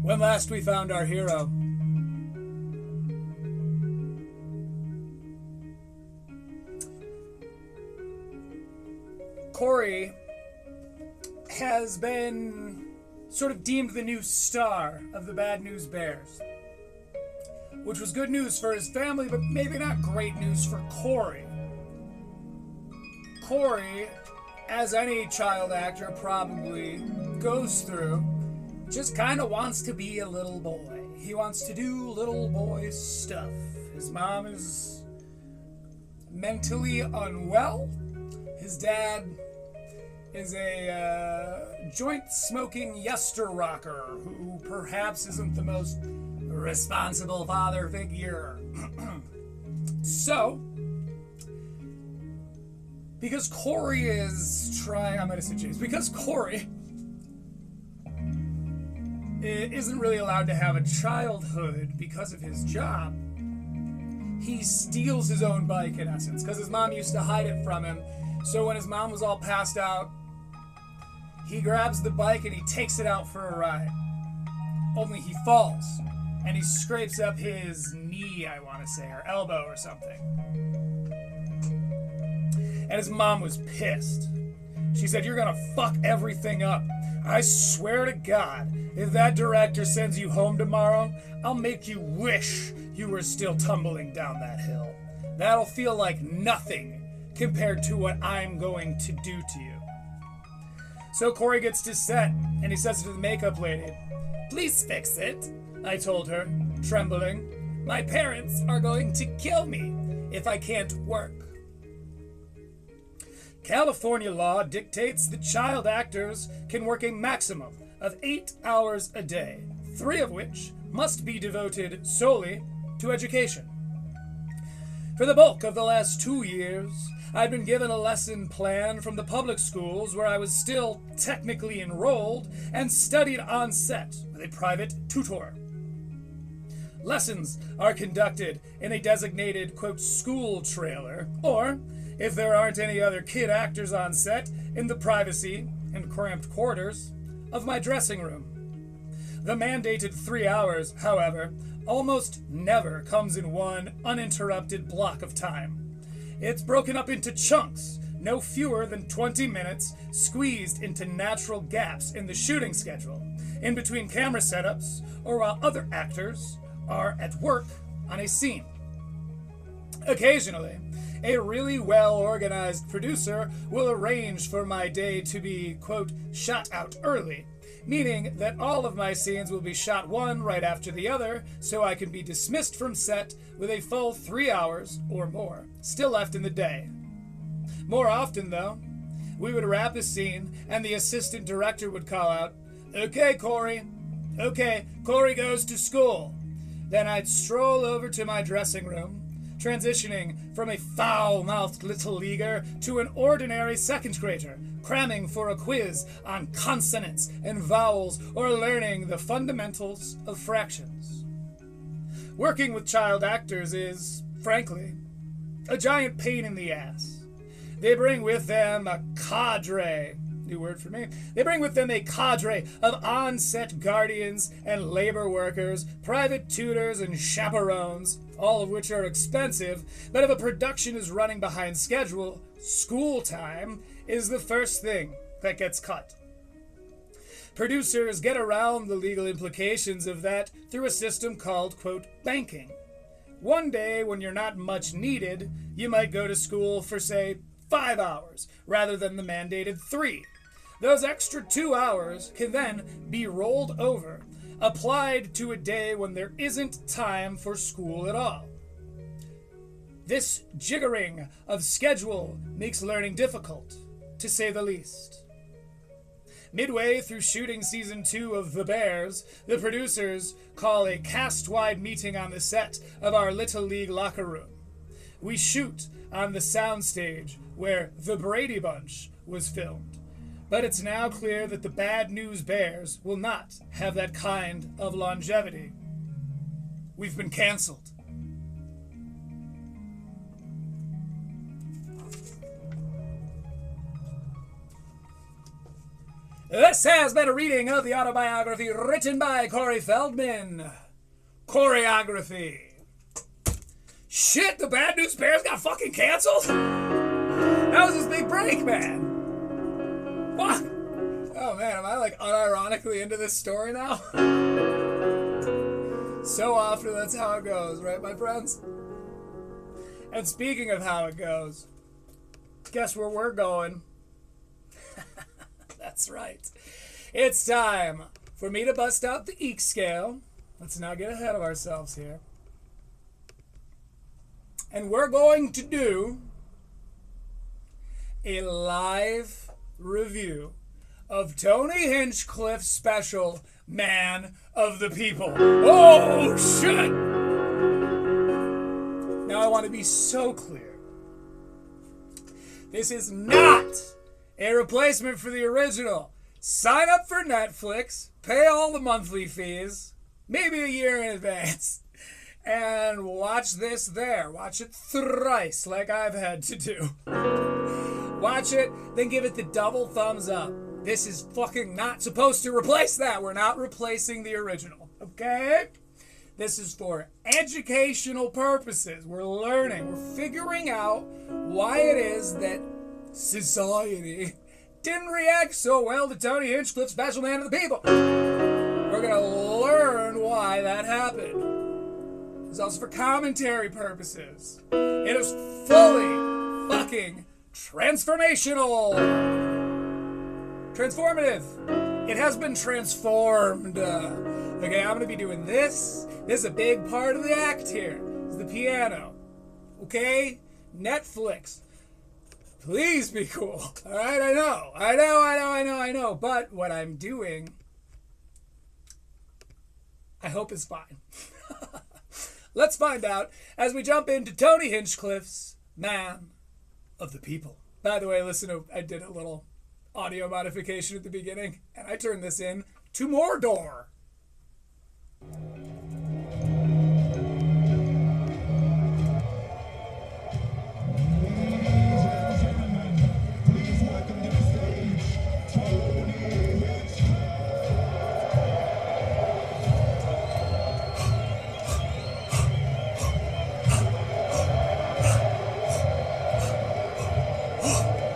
When last we found our hero, Corey has been sort of deemed the new star of the Bad News Bears, which was good news for his family, but maybe not great news for Corey. Corey, as any child actor probably goes through, just kind of wants to be a little boy. He wants to do little boy stuff. His mom is mentally unwell. His dad is a joint-smoking yester-rocker who perhaps isn't the most responsible father figure. So, because Corey is trying... I'm going to say James. Because Corey isn't really allowed to have a childhood because of his job, he steals his own bike, in essence, because his mom used to hide it from him. So when his mom was all passed out, he grabs the bike and he takes it out for a ride. Only he falls, and he scrapes up his knee, I want to say, or elbow or something. And his mom was pissed. She said, "You're gonna fuck everything up. I swear to God, if that director sends you home tomorrow, I'll make you wish you were still tumbling down that hill. That'll feel like nothing compared to what I'm going to do to you." So Corey gets to set, and he says to the makeup lady, "Please fix it," I told her, trembling. "My parents are going to kill me if I can't work." California law dictates that child actors can work a maximum of 8 hours a day, 3 of which must be devoted solely to education. For the bulk of the last 2 years, I'd been given a lesson plan from the public schools where I was still technically enrolled and studied on set with a private tutor. Lessons are conducted in a designated, quote, school trailer, or, if there aren't any other kid actors on set, in the privacy and cramped quarters of my dressing room. The mandated 3 hours, however, almost never comes in one uninterrupted block of time. It's broken up into chunks, no fewer than 20 minutes, squeezed into natural gaps in the shooting schedule, in between camera setups, or while other actors are at work on a scene. Occasionally, a really well-organized producer will arrange for my day to be, quote, shot out early, meaning that all of my scenes will be shot one right after the other, so I can be dismissed from set with a full 3 hours or more still left in the day. More often, though, we would wrap a scene and the assistant director would call out, "Okay, Corey. Okay, Corey goes to school." Then I'd stroll over to my dressing room, transitioning from a foul-mouthed little leaguer to an ordinary second grader, cramming for a quiz on consonants and vowels or learning the fundamentals of fractions. Working with child actors is, frankly, a giant pain in the ass. They bring with them a cadre, new word for me, they bring with them a cadre of on-set guardians and labor workers, private tutors and chaperones, all of which are expensive, but if a production is running behind schedule, school time is the first thing that gets cut. Producers get around the legal implications of that through a system called, quote, banking. One day, when you're not much needed, you might go to school for, say, 5 hours, rather than the mandated 3. Those extra 2 hours can then be rolled over, applied to a day when there isn't time for school at all. This jiggering of schedule makes learning difficult, to say the least. Midway through shooting season 2 of The Bears, the producers call a cast-wide meeting on the set of our Little League locker room. We shoot on the soundstage where The Brady Bunch was filmed, but it's now clear that the Bad News Bears will not have that kind of longevity. We've been canceled. This has been a reading of the autobiography written by Corey Feldman. Choreography. Shit, the Bad News Bears got fucking canceled? That was his big break, man. Fuck. Oh man, am I like unironically into this story now? So often that's how it goes, right, my friends? And speaking of how it goes, guess where we're going? That's right. It's time for me to bust out the eek scale. Let's not get ahead of ourselves here. And we're going to do a live review of Tony Hinchcliffe's special, Man of the People. Oh, shit! Now I want to be so clear. This is not a replacement for the original. Sign up for Netflix, pay all the monthly fees, maybe a year in advance, and watch this there. Watch it thrice like I've had to do. Watch it, then give it the double thumbs up. This is fucking not supposed to replace that. We're not replacing the original, okay? This is for educational purposes. We're learning. We're figuring out why it is that society didn't react so well to Tony Hinchcliffe's special Man of the People. We're going to learn why that happened. It's also for commentary purposes. It is fully fucking transformational. Transformative. It has been transformed. Okay, I'm going to be doing this. This is a big part of the act here. It's the piano. Okay? Netflix. Please be cool. All right, I know. But what I'm doing, I hope is fine. Let's find out as we jump into Tony Hinchcliffe's Man of the People. By the way, listen to, I did a little audio modification at the beginning, and I turned this in to Mordor.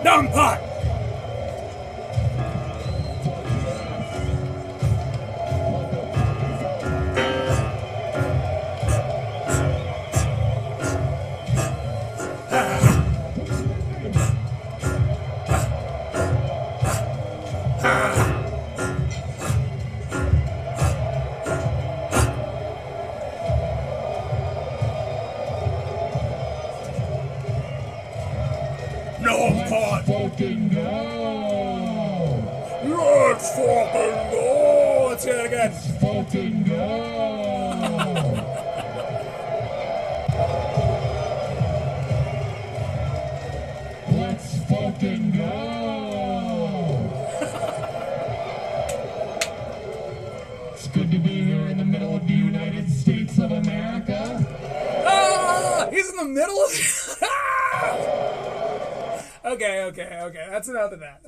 Numpot! Fucking go! Let's fucking go! Let's hear it again. Let's fucking go! Let's fucking go! It's good to be here in the middle of the United States of America. Ah! He's in the middle of Okay. That's enough of that.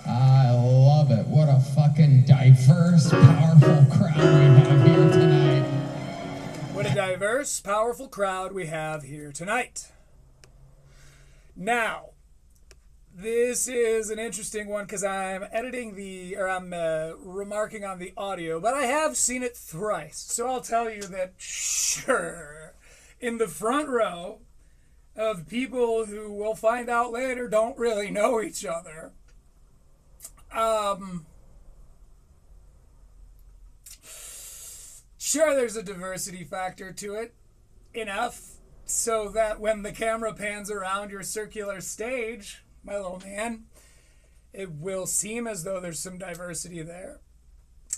I love it. What a fucking diverse, powerful crowd we have here tonight. What a diverse, powerful crowd we have here tonight. Now, this is an interesting one because I'm remarking on the audio, but I have seen it thrice. So I'll tell you that, sure, in the front row of people who we'll find out later don't really know each other. Sure, there's a diversity factor to it, enough so that when the camera pans around your circular stage, my little man, it will seem as though there's some diversity there.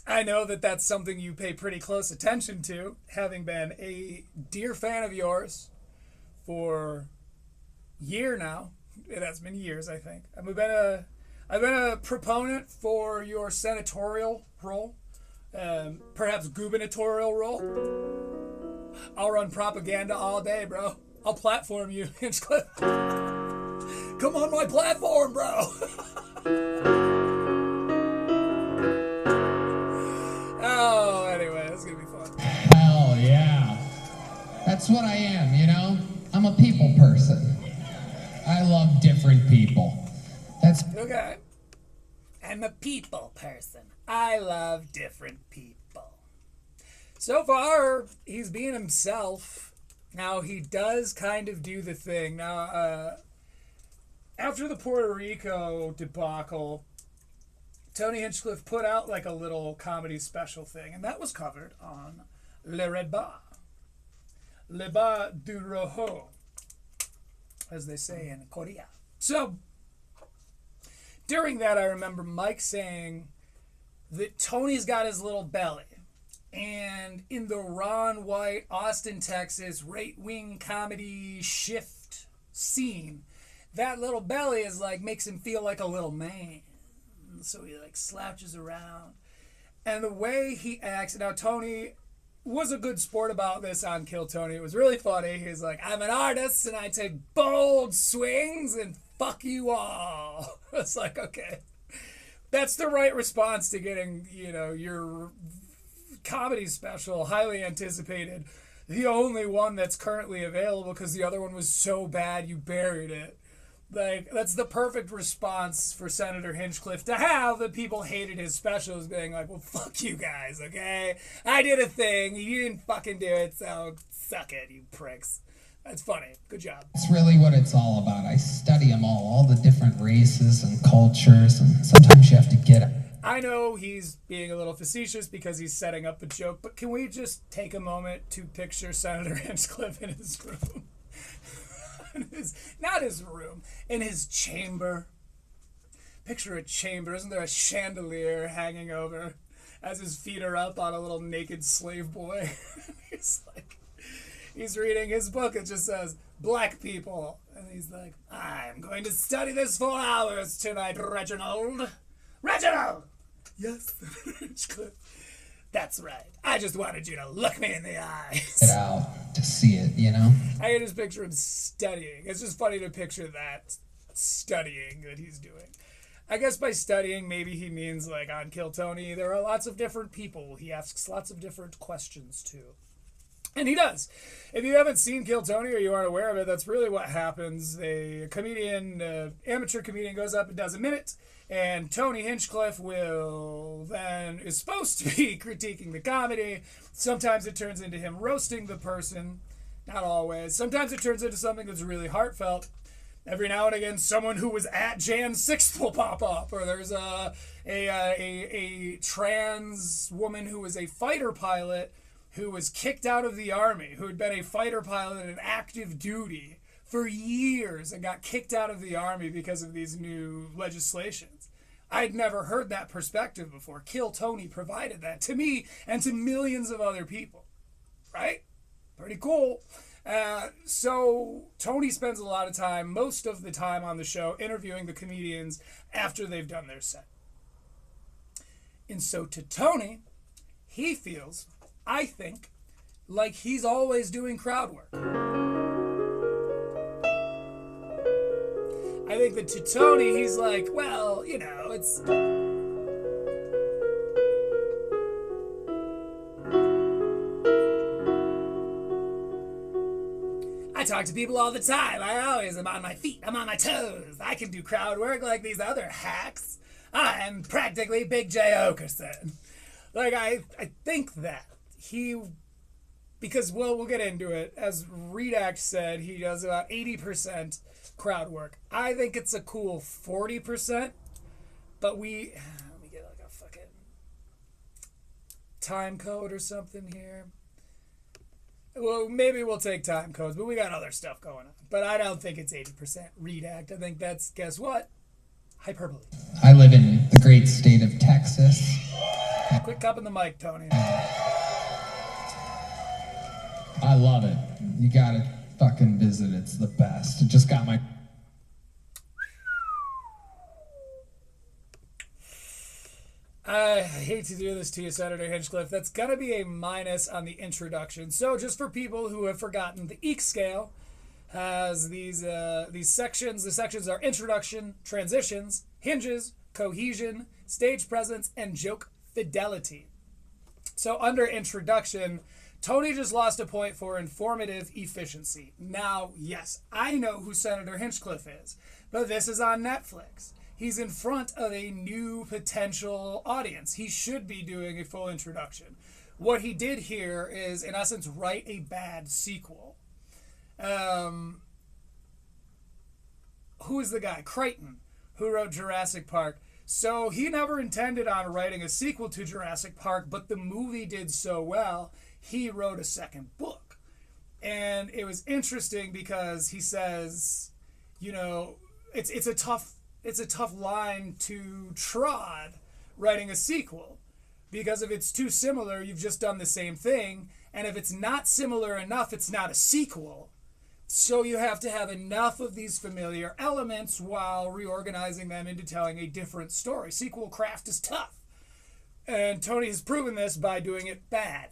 I know that that's something you pay pretty close attention to, having been a dear fan of yours for a year now. It has been years, I think. I've been a proponent for your senatorial role, perhaps gubernatorial role. I'll run propaganda all day, bro. I'll platform you, Hinchcliffe. Come on my platform, bro. Oh, anyway, that's gonna be fun. Hell yeah. That's what I am, you know? I'm a people person. I love different people. That's Okay. I'm a people person. I love different people. So far, he's being himself. Now, he does kind of do the thing. Now, after the Puerto Rico debacle, Tony Hinchcliffe put out like a little comedy special thing, and that was covered on Le Red Bar. Le Bar du Rojo, as they say in Korea. So, during that, I remember Mike saying that Tony's got his little belly. And in the Ron White, Austin, Texas, right-wing comedy shift scene, that little belly is like, makes him feel like a little man. So he like slouches around. And the way he acts, now Tony was a good sport about this on Kill Tony. It was really funny. He's like, I'm an artist and I take bold swings and fuck you all. It's like, okay. That's the right response to getting, you know, your comedy special, highly anticipated, the only one that's currently available because the other one was so bad you buried it. Like, that's the perfect response for Senator Hinchcliffe to have, that people hated his specials, being like, well, fuck you guys, okay? I did a thing, you didn't fucking do it, so suck it, you pricks. That's funny. Good job. It's really what it's all about. I study them all the different races and cultures, and sometimes you have to get it. I know he's being a little facetious because he's setting up a joke, but can we just take a moment to picture Senator Hinchcliffe in his room? Not his room, in his chamber. Picture a chamber. Isn't there a chandelier hanging over as his feet are up on a little naked slave boy? He's reading his book. It just says, Black people. And he's like, I'm going to study this for hours tonight, Reginald. Reginald! Yes, Hinchcliffe. That's right. I just wanted you to look me in the eyes. Get out to see it, you know? I can just picture him studying. It's just funny to picture that studying that he's doing. I guess by studying, maybe he means like on Kill Tony, there are lots of different people. He asks lots of different questions to. And he does. If you haven't seen Kill Tony or you aren't aware of it, that's really what happens. A comedian, amateur comedian goes up and does a minute, and Tony Hinchcliffe is supposed to be critiquing the comedy. Sometimes it turns into him roasting the person. Not always. Sometimes it turns into something that's really heartfelt. Every now and again, someone who was at Jan 6th will pop up, or there's a trans woman who was a fighter pilot who was kicked out of the Army, who had been a fighter pilot in active duty for years and got kicked out of the Army because of these new legislations. I'd never heard that perspective before. Kill Tony provided that to me and to millions of other people. Right? Pretty cool. So Tony spends a lot of time, most of the time on the show, interviewing the comedians after they've done their set. And so to Tony, he feels, I think, like he's always doing crowd work. I think that to Tony, he's like, well, you know, it's... I talk to people all the time. I always am on my feet. I'm on my toes. I can do crowd work like these other hacks. I'm practically Big J. Okerson. Like, I think that because, well, we'll get into it. As Redact said, he does about 80% crowd work. I think it's a cool 40%, but let me get like a fucking time code or something here. Well, maybe we'll take time codes, but we got other stuff going on. But I don't think it's 80% Redact. I think that's, guess what? Hyperbole. I live in the great state of Texas. Quit cupping the mic, Tony. I love it. You gotta fucking visit. It's the best. It just got my... I hate to do this to you, Senator Hinchcliffe. That's going to be a minus on the introduction. So just for people who have forgotten the EEC scale, has these sections. The sections are introduction, transitions, hinges, cohesion, stage presence, and joke fidelity. So under introduction, Tony just lost a point for informative efficiency. Now, yes, I know who Senator Hinchcliffe is, but this is on Netflix. He's in front of a new potential audience. He should be doing a full introduction. What he did here is, in essence, write a bad sequel. Who is the guy? Crichton, who wrote Jurassic Park. So he never intended on writing a sequel to Jurassic Park, but the movie did so well, he wrote a second book. And it was interesting because he says, you know, it's a tough line to trod writing a sequel. Because if it's too similar, you've just done the same thing. And if it's not similar enough, it's not a sequel. So you have to have enough of these familiar elements while reorganizing them into telling a different story. Sequel craft is tough. And Tony has proven this by doing it bad.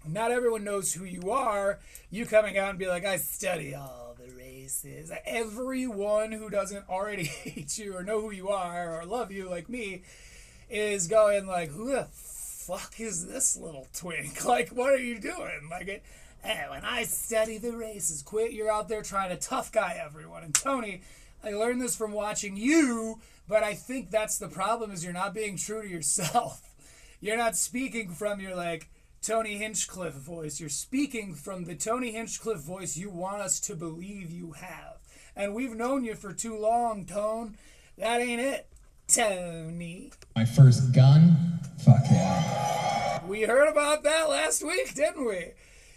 Not everyone knows who you are. You coming out and be like, I study all the races. Everyone who doesn't already hate you or know who you are or love you like me is going like, who the fuck is this little twink? Like, what are you doing? Like, hey, when I study the races, quit. You're out there trying to tough guy everyone. And Tony, I learned this from watching you, but I think that's the problem is you're not being true to yourself. You're not speaking from your, like, Tony Hinchcliffe voice. You're speaking from the Tony Hinchcliffe voice you want us to believe you have. And we've known you for too long, Tone. That ain't it, Tony. My first gun? Fuck yeah. We heard about that last week, didn't we?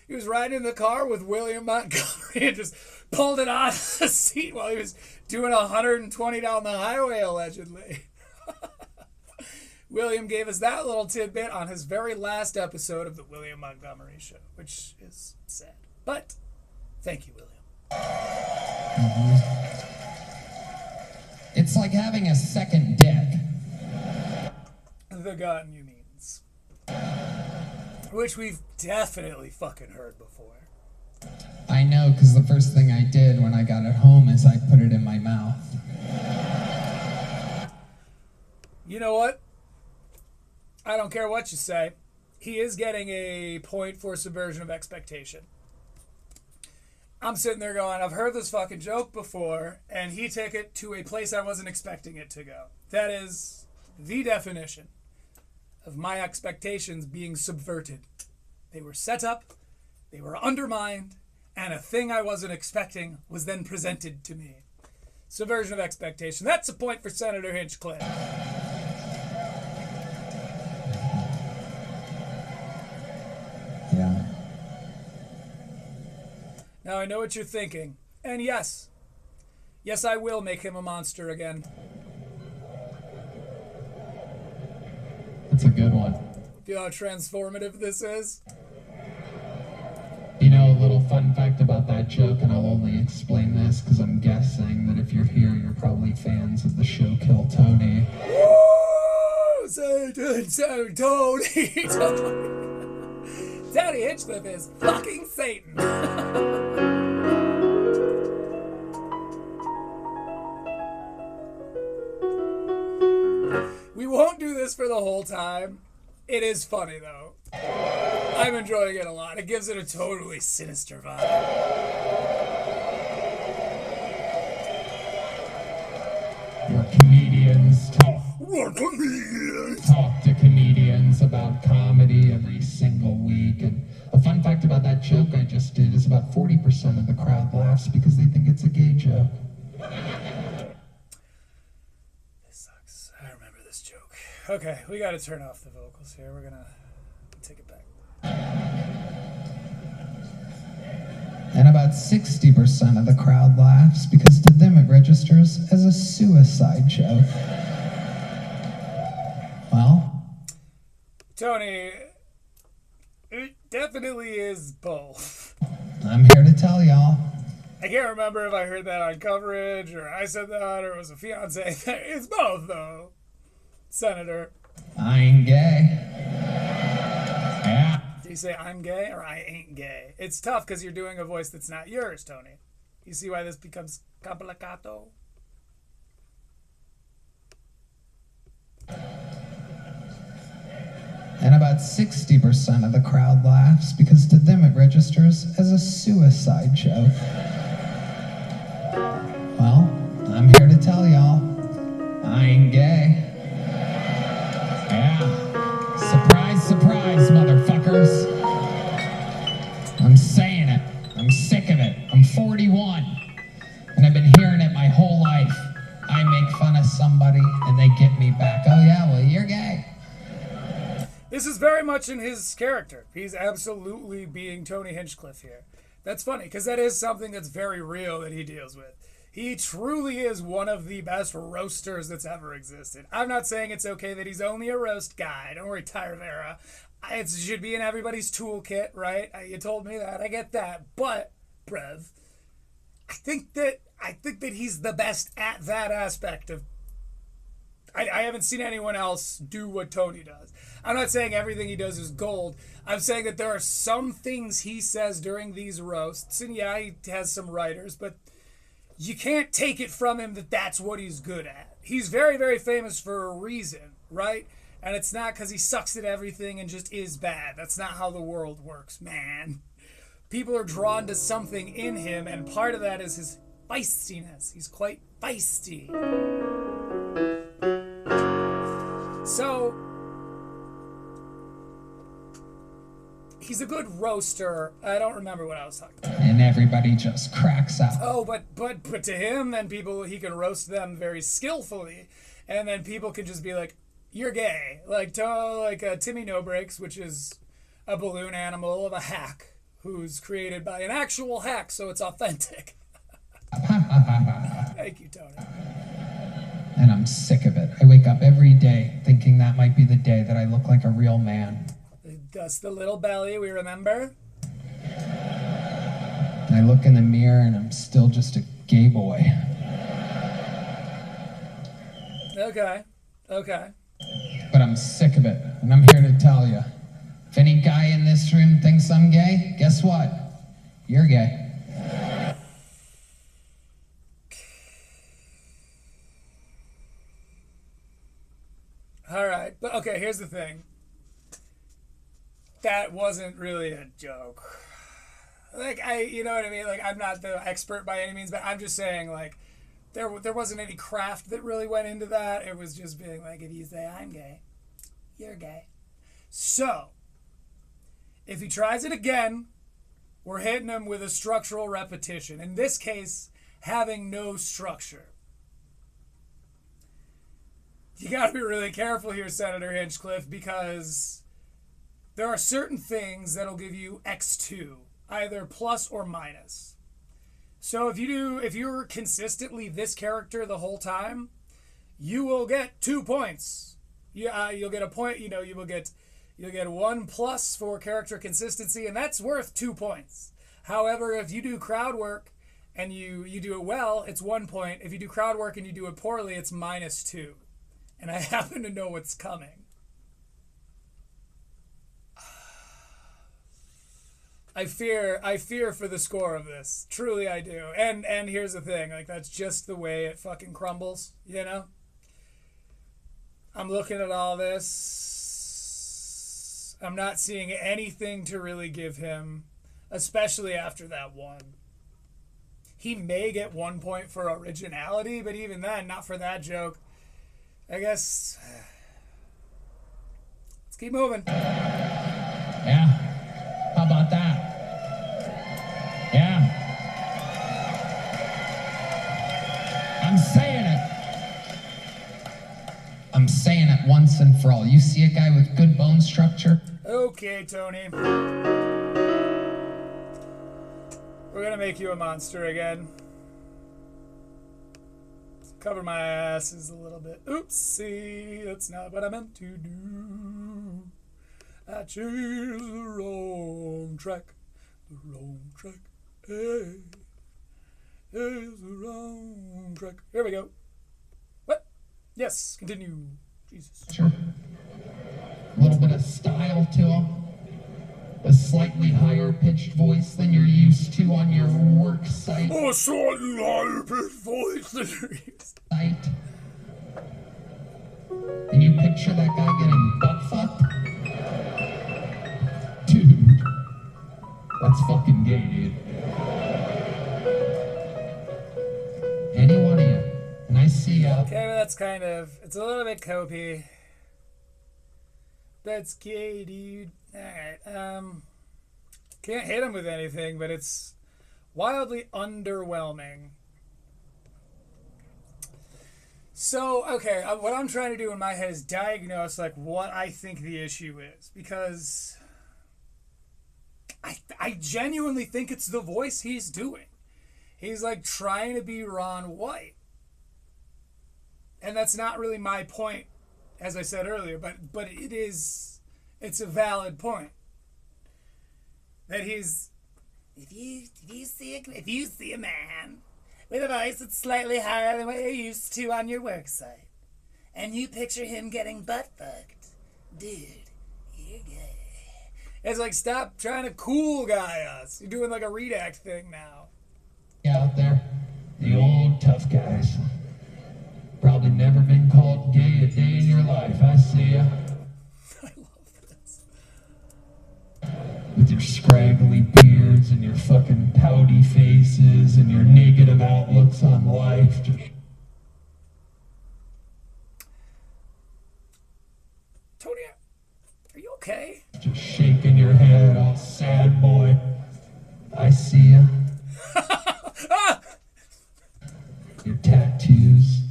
He was riding in the car with William Montgomery and just pulled it on the seat while he was doing 120 down the highway, allegedly. William gave us that little tidbit on his very last episode of the William Montgomery Show, which is sad. But thank you, William. Mm-hmm. It's like having a second dick. The gun, you means. Which we've definitely fucking heard before. I know, because the first thing I did when I got it home is I put it in my mouth. You know what? I don't care what you say. He is getting a point for subversion of expectation. I'm sitting there going, I've heard this fucking joke before, and he took it to a place I wasn't expecting it to go. That is the definition of my expectations being subverted. They were set up, they were undermined, and a thing I wasn't expecting was then presented to me. Subversion of expectation. That's a point for Senator Hinchcliffe. Yeah. Now I know what you're thinking. And yes, I will make him a monster again. That's a good one. Feel how transformative this is? You know, a little fun fact about that joke, and I'll only explain this because I'm guessing that if you're here, you're probably fans of the show Kill Tony. Woo! Satan, Tony! Tony Hinchcliffe is fucking Satan. We won't do this for the whole time. It is funny, though. I'm enjoying it a lot. It gives it a totally sinister vibe. We're comedians. We're comedians. Talk to comedians about comedy every single week. And a fun fact about that joke I just did is about 40% of the crowd laughs because they think it's a gay joke. Okay, we gotta turn off the vocals here. We're gonna take it back. And about 60% of the crowd laughs because to them it registers as a suicide joke. Well? Tony, it definitely is both. I'm here to tell y'all. I can't remember if I heard that on coverage or I said that or it was a fiance. It's both, though. Senator. I ain't gay. Yeah. You say I'm gay or I ain't gay. It's tough because you're doing a voice that's not yours, Tony. You see why this becomes complicato? And about 60% of the crowd laughs because to them it registers as a suicide joke. Well, I'm here to tell y'all, I ain't gay. Yeah. Surprise, surprise, motherfuckers. I'm saying it. I'm sick of it. I'm 41, and I've been hearing it my whole life. I make fun of somebody, and they get me back. Oh yeah, well, you're gay. This is very much in his character. He's absolutely being Tony Hinchcliffe here. That's funny, because that is something that's very real that he deals with. He truly is one of the best roasters that's ever existed. I'm not saying it's okay that he's only a roast guy. Don't worry, Tyra. It should be in everybody's toolkit, right? You told me that. I get that. But, bruv, I think that he's the best at that aspect of... I haven't seen anyone else do what Tony does. I'm not saying everything he does is gold. I'm saying that there are some things he says during these roasts, and yeah, he has some writers, but you can't take it from him that that's what he's good at. He's very, very famous for a reason, right? And it's not because he sucks at everything and just is bad. That's not how the world works, man. People are drawn to something in him, and part of that is his feistiness. He's quite feisty. So, he's a good roaster. I don't remember what I was talking about. And everybody just cracks up. Oh, but to him, then he can roast them very skillfully, and then people can just be like, "You're gay," like Timmy No Breaks, which is a balloon animal of a hack who's created by an actual hack, so it's authentic. Thank you, Tony. And I'm sick of it. I wake up every day thinking that might be the day that I look like a real man. That's the little belly, we remember. And I look in the mirror and I'm still just a gay boy. Okay. But I'm sick of it, and I'm here to tell you. If any guy in this room thinks I'm gay, guess what? You're gay. All right, but okay, here's the thing. That wasn't really a joke. Like, you know what I mean? Like, I'm not the expert by any means, but I'm just saying, like, there wasn't any craft that really went into that. It was just being like, if you say I'm gay, you're gay. So, if he tries it again, we're hitting him with a structural repetition. In this case, having no structure. You gotta be really careful here, Senator Hinchcliffe, because there are certain things that'll give you X2, either plus or minus. So if you're consistently this character the whole time, you will get 2 points. You'll get a point. You'll get 1 plus for character consistency, and that's worth 2 points. However, if you do crowd work and you do it well, it's 1 point. If you do crowd work and you do it poorly, it's -2. And I happen to know what's coming. I fear for the score of this. Truly I do. And here's the thing, like, that's just the way it fucking crumbles, you know? I'm looking at all this. I'm not seeing anything to really give him, especially after that one. He may get 1 point for originality, but even then, not for that joke. I guess. Let's keep moving. Yeah. How about that? Yeah. I'm saying it. I'm saying it once and for all. You see a guy with good bone structure? Okay, Tony. We're gonna make you a monster again. Cover my asses a little bit. Oopsie, that's not what I meant to do. I chose the wrong track. The wrong track. Hey, it's the wrong track. Here we go. What? Yes, continue. Jesus. Sure. A little bit of style to him. A slightly higher pitched voice than you're used to on your work site. Oh, slightly higher pitched voice than you're used to. Site. And you picture that guy getting butt fucked? Dude, that's fucking gay, dude. Any one of you. And I see, Okay, but that's kind of, it's a little bit copy. That's gay, dude. Alright, can't hit him with anything, but it's wildly underwhelming. So, okay, what I'm trying to do in my head is diagnose, like, what I think the issue is. Because I genuinely think it's the voice he's doing. He's, like, trying to be Ron White. And that's not really my point, as I said earlier, but it's a valid point. That he's, if you see a man with a voice that's slightly higher than what you're used to on your work site, and you picture him getting butt fucked, dude, you're gay. It's like, stop trying to cool guy us. You're doing like a redact thing now. out there, the old tough guys. Probably never been called gay a day in your life. I see ya. I love this. With your scraggly beards and your fucking pouty faces and your negative outlooks on life. Tony, are you okay? Just shaking your head, all sad boy. I see ya. Your tattoos.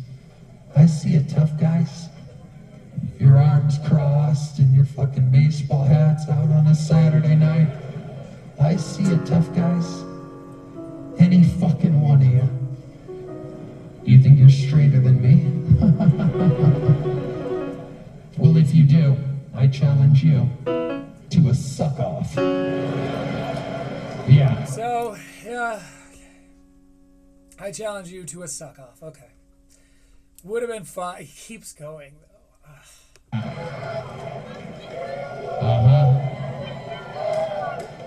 I see ya, tough guys. Your arms crossed and your fucking baseball hats out on a Saturday night. I see ya, tough guys. Any fucking one of you. You think you're straighter than me? Well, if you do, I challenge you to a suck-off. Yeah. So, yeah. I challenge you to a suck-off. Okay. Would have been fun. He keeps going, though.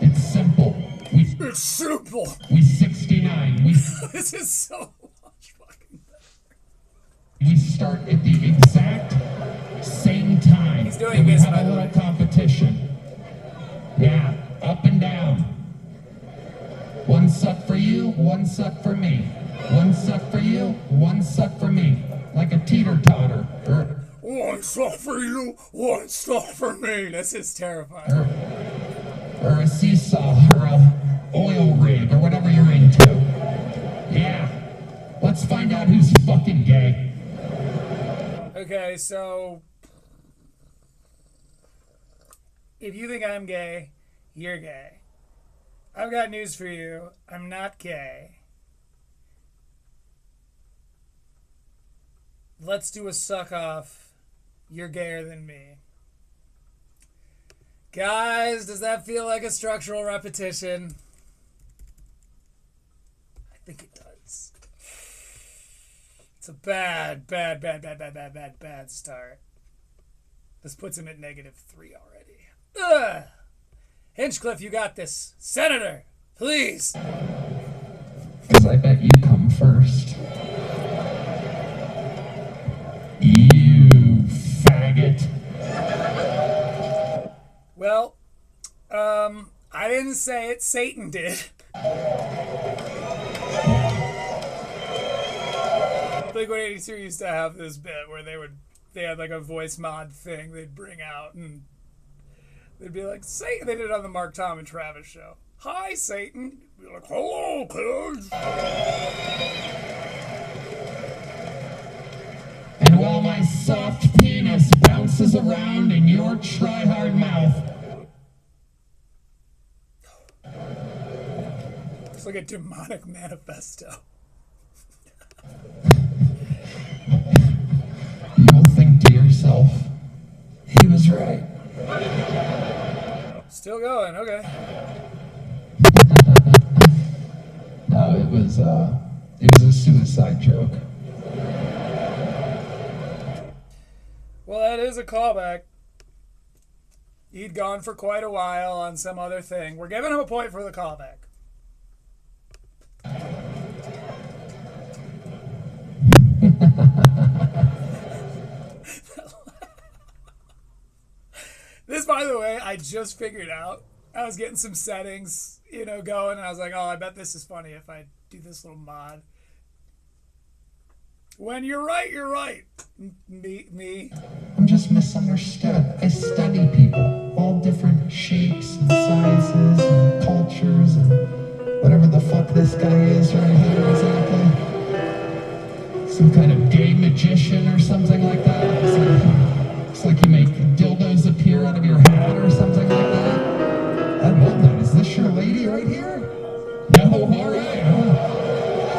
It's simple. It's simple. We 69. This is so much fucking better. We start at the exact same time. He's doing we this, have by a the little way. competition. Yeah, up and down. One suck for you, one suck for me. One suck for you, one suck for me. Like a teeter-totter. One suck for you, one suck for me. This is terrifying. Or a seesaw, or a oil rig, or whatever you're into. Yeah. Let's find out who's fucking gay. Okay, so if you think I'm gay, you're gay. I've got news for you. I'm not gay. Let's do a suck-off. You're gayer than me. Guys, does that feel like a structural repetition? I think it does. It's a bad start. This puts him at -3 already. Ugh! Hinchcliffe, you got this. Senator, please. Because I bet you come first. You faggot. Well, I didn't say it. Satan did. Blink-182 used to have this bit where they had like a voice mod thing they'd bring out and they'd be like, Satan. They did it on the Mark, Tom, and Travis show. Hi, Satan. You'd be like, hello, kids. And while my soft penis bounces around in your try-hard mouth. It's like a demonic manifesto. You will think to yourself, he was right. Still going, okay. No, it was a suicide joke. Well, that is a callback. He'd gone for quite a while on some other thing. We're giving him a point for the callback. This, by the way, I just figured out. I was getting some settings, going, and I was like, oh, I bet this is funny if I do this little mod. When you're right, you're right. Me. I'm just misunderstood. I study people, all different shapes and sizes and cultures and whatever the fuck this guy is right here exactly. Some kind of gay magician or something like that. It's like you make dildos appear out of your hat or something like that. I love that. Is this your lady right here? No, all right.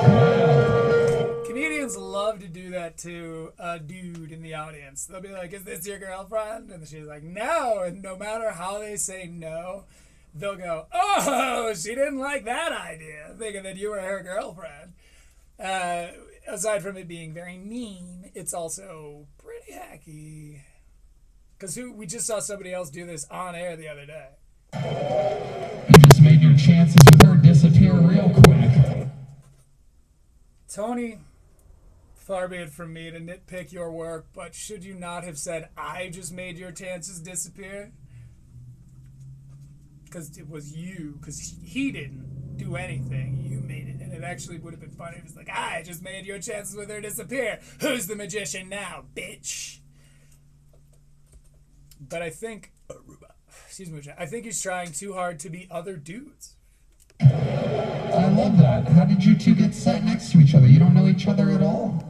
Wow. Comedians love to do that to a dude in the audience. They'll be like, is this your girlfriend? And she's like, no. And no matter how they say no, they'll go, oh, she didn't like that idea, thinking that you were her girlfriend. Aside from it being very mean, it's also pretty hacky. Because we just saw somebody else do this on air the other day. You just made your chances with her disappear real quick. Tony, far be it from me to nitpick your work, but should you not have said, I just made your chances disappear? Because it was you, because he didn't do anything. You made it, and it actually would have been funny if it's like, I just made your chances with her disappear. Who's the magician now, bitch? But I think, I think he's trying too hard to be other dudes. I love that. How did you two get sat next to each other? You don't know each other at all?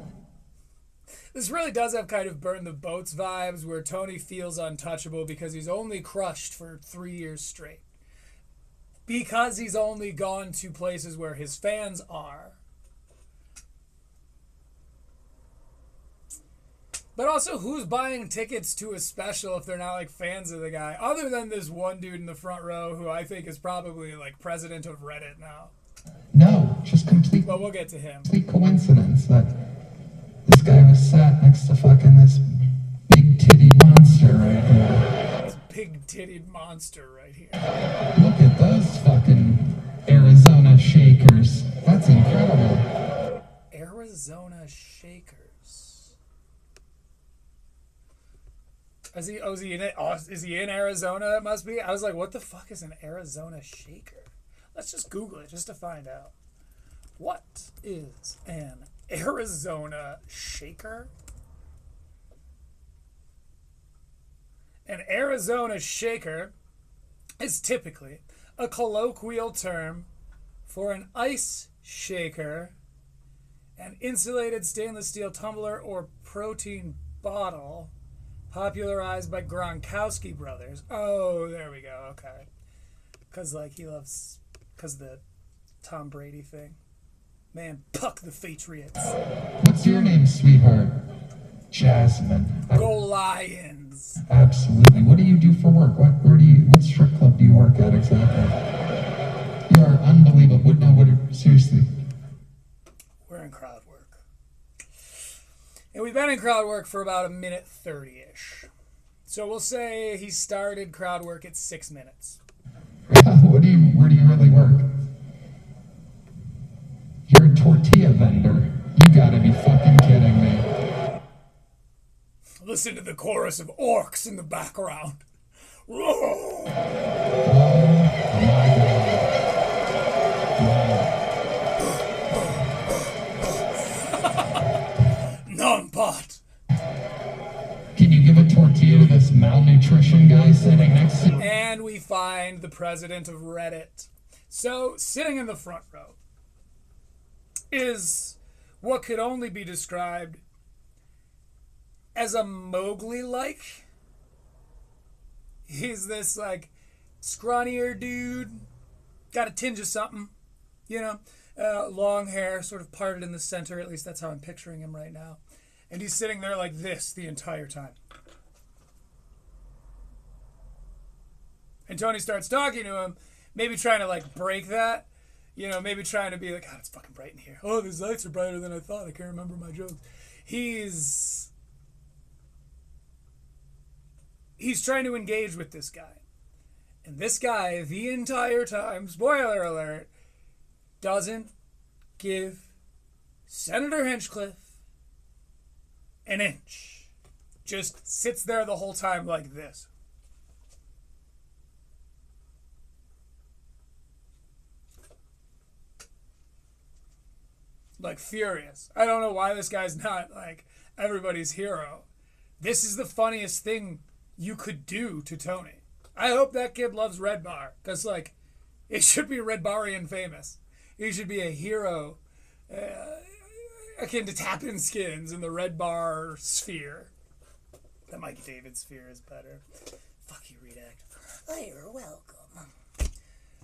This really does have kind of burn the boats vibes, where Tony feels untouchable because he's only crushed for 3 years straight. Because he's only gone to places where his fans are. But also, who's buying tickets to a special if they're not, like, fans of the guy? Other than this one dude in the front row who I think is probably, like, president of Reddit now. No, just complete. But we'll get to him. Complete coincidence that this guy was sat next to fucking this big-titted monster right here. This big-titted monster right here. Look at those fucking Arizona shakers. That's incredible. Arizona shakers. Is he in Arizona? It must be. I was like, what the fuck is an Arizona shaker? Let's just Google it just to find out. What is an Arizona shaker? An Arizona shaker is typically a colloquial term for an ice shaker, an insulated stainless steel tumbler or protein bottle, popularized by Gronkowski brothers. Oh, there we go. Okay. Because, the Tom Brady thing. Man, puck the Patriots. What's your name, sweetheart? Jasmine. Go Lions. Absolutely. What do you do for work? What strip club do you work at exactly? You are unbelievable. Seriously. We're in crowd work. And we've been in crowd work for about a minute 30-ish. So we'll say he started crowd work at 6 minutes. Where do you really work? You're a tortilla vendor. You gotta be fucking kidding me. Listen to the chorus of orcs in the background. Oh my God. Non-pot. Can you give a tortilla to this malnutrition guy sitting next to you? And we find the president of Reddit. So, sitting in the front row is what could only be described as a Mowgli-like. He's this, like, scrawnier dude, got a tinge of something, long hair, sort of parted in the center, at least that's how I'm picturing him right now. And he's sitting there like this the entire time. And Tony starts talking to him, maybe trying to, like, break that. Maybe trying to be like, God, it's fucking bright in here. Oh, these lights are brighter than I thought. I can't remember my jokes. He's he's trying to engage with this guy. And this guy, the entire time, spoiler alert, doesn't give Senator Hinchcliffe an inch. Just sits there the whole time like this. Like furious. I don't know why this guy's not like everybody's hero. This is the funniest thing you could do to Tony. I hope that kid loves Red Bar, because like it should be Red Barian famous. He should be a hero akin to Tappin Skins in the Red Bar sphere. The Mike David sphere is better. Fuck you, Redact. Oh, you're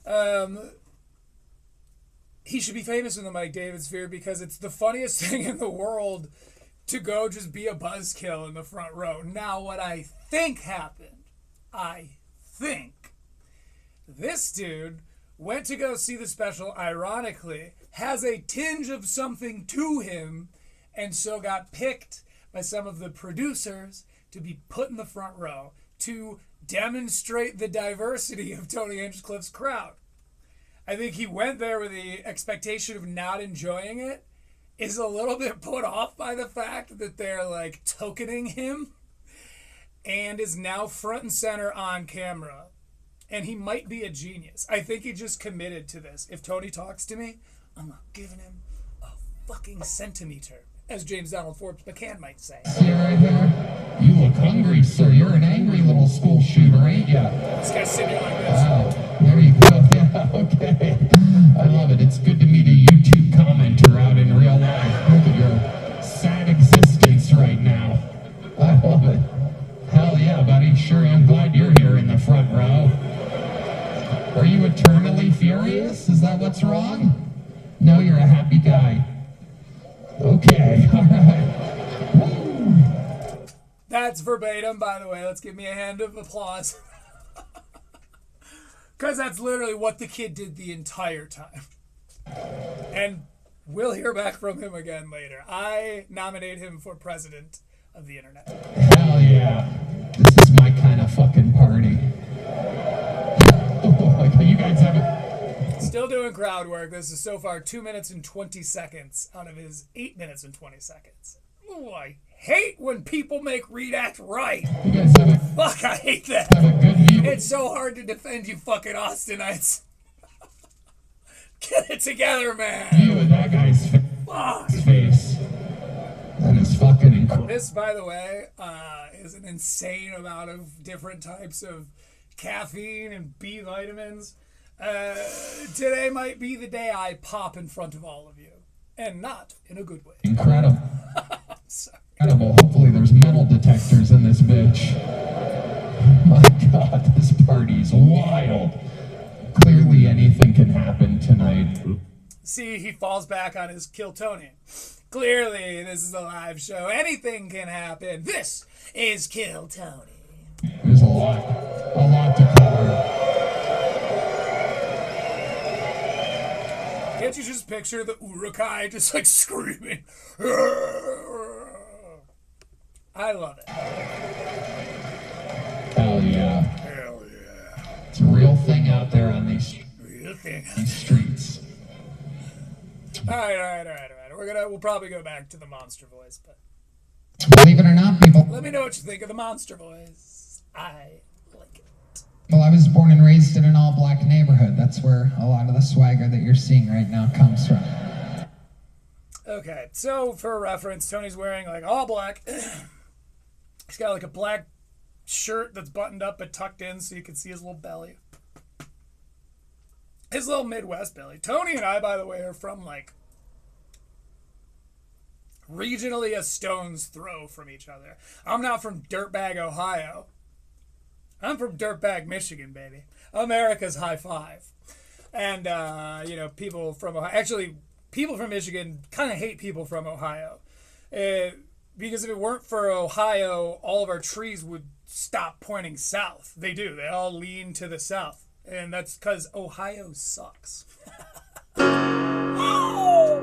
welcome. He should be famous in the Mike David sphere because it's the funniest thing in the world to go just be a buzzkill in the front row. Now, what I think happened, this dude went to go see the special, ironically, has a tinge of something to him, and so got picked by some of the producers to be put in the front row to demonstrate the diversity of Tony Hinchcliffe's crowd. I think he went there with the expectation of not enjoying it, is a little bit put off by the fact that they're like tokening him, and is now front and center on camera. And he might be a genius. I think he just committed to this. If Tony talks to me, I'm not giving him a fucking centimeter, as James Donald Forbes McCann might say. See right there? You look hungry, sir. You're an angry little school shooter, ain't ya? This guy's sitting here like this. Wow. There you go. Yeah, okay. I love it. It's good to meet a YouTube commenter out in real life. Look at your sad existence right now. I love it. Hell yeah, buddy. Sure, I'm glad you're here in the front row. Are you eternally furious? Is that what's wrong? No, you're a happy guy. Okay, all right. Woo. That's verbatim, by the way. Let's give me a hand of applause. Because that's literally what the kid did the entire time. And we'll hear back from him again later. I nominate him for president of the internet. Hell yeah. This is my kind of fucking party. You guys have it. Still doing crowd work. This is so far 2 minutes and 20 seconds out of his 8 minutes and 20 seconds. Ooh, I hate when people make Reed act right. You guys have it. Fuck, I hate that. Have a good view. It's so hard to defend you fucking Austinites. Get it together, man. View of that guy's face. That is fucking incredible. This, by the way, is an insane amount of different types of caffeine and B vitamins. Today might be the day I pop in front of all of you. And not in a good way. Incredible. Sorry. Incredible. Hopefully there's metal detectors in this bitch. My God, this party's wild. Clearly anything can happen tonight. See, he falls back on his Kill Tony. Clearly, this is a live show. Anything can happen. This is Kill Tony. There's a lot to cover. Can't you just picture the Urukai just like screaming? I love it. Hell yeah. Hell yeah. It's a real thing out there on these Real thing. streets. All right. We'll probably go back to the monster voice, but Believe it or not, people. let me know what you think of the monster voice. I like it. Well, I was born and raised in an all-black neighborhood. That's where a lot of the swagger that you're seeing right now comes from. Okay, so for reference, Tony's wearing like all black. He's got like a black shirt that's buttoned up but tucked in so you can see his little belly. His little Midwest belly. Tony and I, by the way, are from like regionally a stone's throw from each other. I'm not from Dirtbag, Ohio. I'm from Dirtbag, Michigan, baby. America's high five. And, people from Ohio. Actually, people from Michigan kind of hate people from Ohio. Because if it weren't for Ohio, all of our trees would stop pointing south. They do. They all lean to the south. And that's because Ohio sucks. Oh!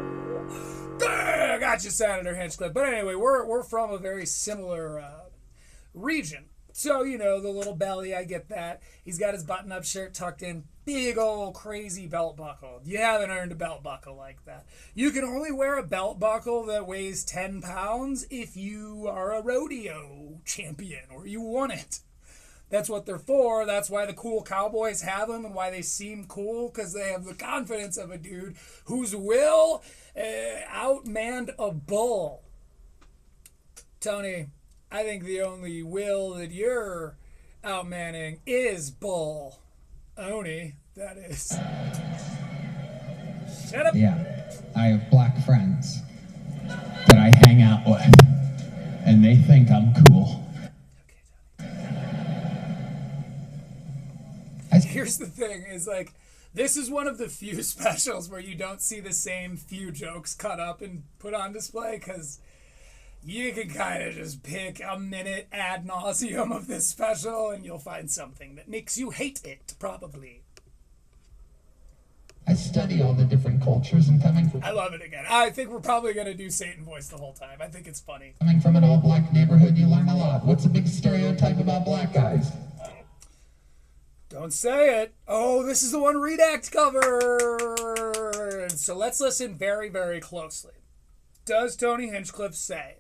Got you, Senator Hinchcliffe. But anyway, we're from a very similar region. So, you know, the little belly, I get that. He's got his button-up shirt tucked in. Big old crazy belt buckle. You haven't earned a belt buckle like that. You can only wear a belt buckle that weighs 10 pounds if you are a rodeo champion or you won it. That's what they're for. That's why the cool cowboys have them and why they seem cool, because they have the confidence of a dude whose will outmanned a bull. Tony, I think the only will that you're outmanning is bull. Oni, that is. Shut up. Yeah, I have black friends that I hang out with, and they think I'm cool. Here's the thing, is like, this is one of the few specials where you don't see the same few jokes cut up and put on display, because you can kind of just pick a minute ad nauseum of this special and you'll find something that makes you hate it, probably. I study all the different cultures, and I love it again. I think we're probably going to do Satan voice the whole time. I think it's funny. Coming from an all-black neighborhood, you learn a lot. What's a big stereotype about black guys? Don't say it. Oh, this is the one Redact covered. So let's listen very, very closely. Does Tony Hinchcliffe say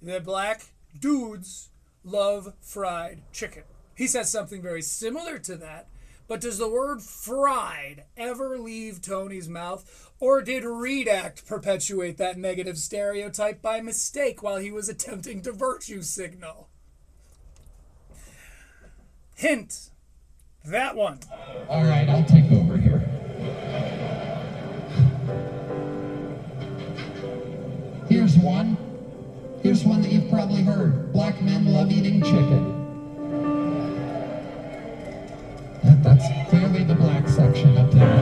that black dudes love fried chicken? He says something very similar to that, but does the word fried ever leave Tony's mouth, or did Redact perpetuate that negative stereotype by mistake while he was attempting to virtue signal? Hint. That one. All right, I'll take over here. Here's one. Here's one that you've probably heard. Black men love eating chicken. That's clearly the black section up there.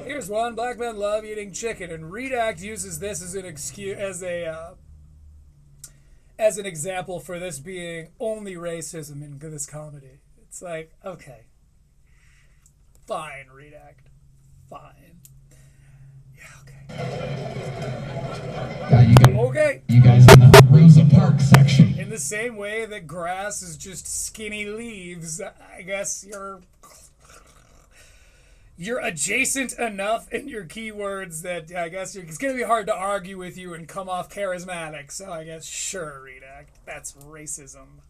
Here's one. Black men love eating chicken, and Redact uses this as an excuse, as an example for this being only racism in this comedy. It's like, okay, fine, Redact, fine. Yeah, okay. You guys in the Rosa Parks section. In the same way that grass is just skinny leaves, I guess you're adjacent enough in your keywords that I guess it's going to be hard to argue with you and come off charismatic. So I guess, sure, Redact, that's racism.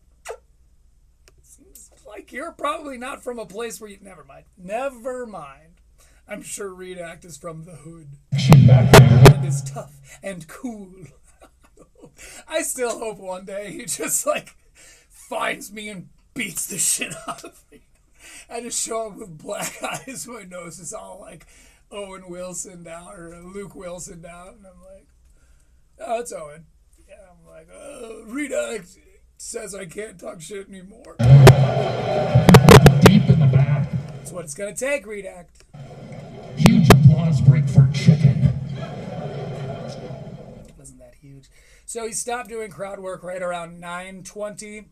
Seems like you're probably not from a place where you... Never mind. I'm sure Redact is from the hood. And is tough and cool. I still hope one day he just, like, finds me and beats the shit out of me. I just show up with black eyes. My nose is all like Owen Wilson down, or Luke Wilson down. And I'm like, oh, it's Owen. Yeah, I'm like, Redact says I can't talk shit anymore. Deep in the back. That's what it's going to take, Redact. Huge applause break for chicken. Wasn't that huge? So he stopped doing crowd work right around 9:20.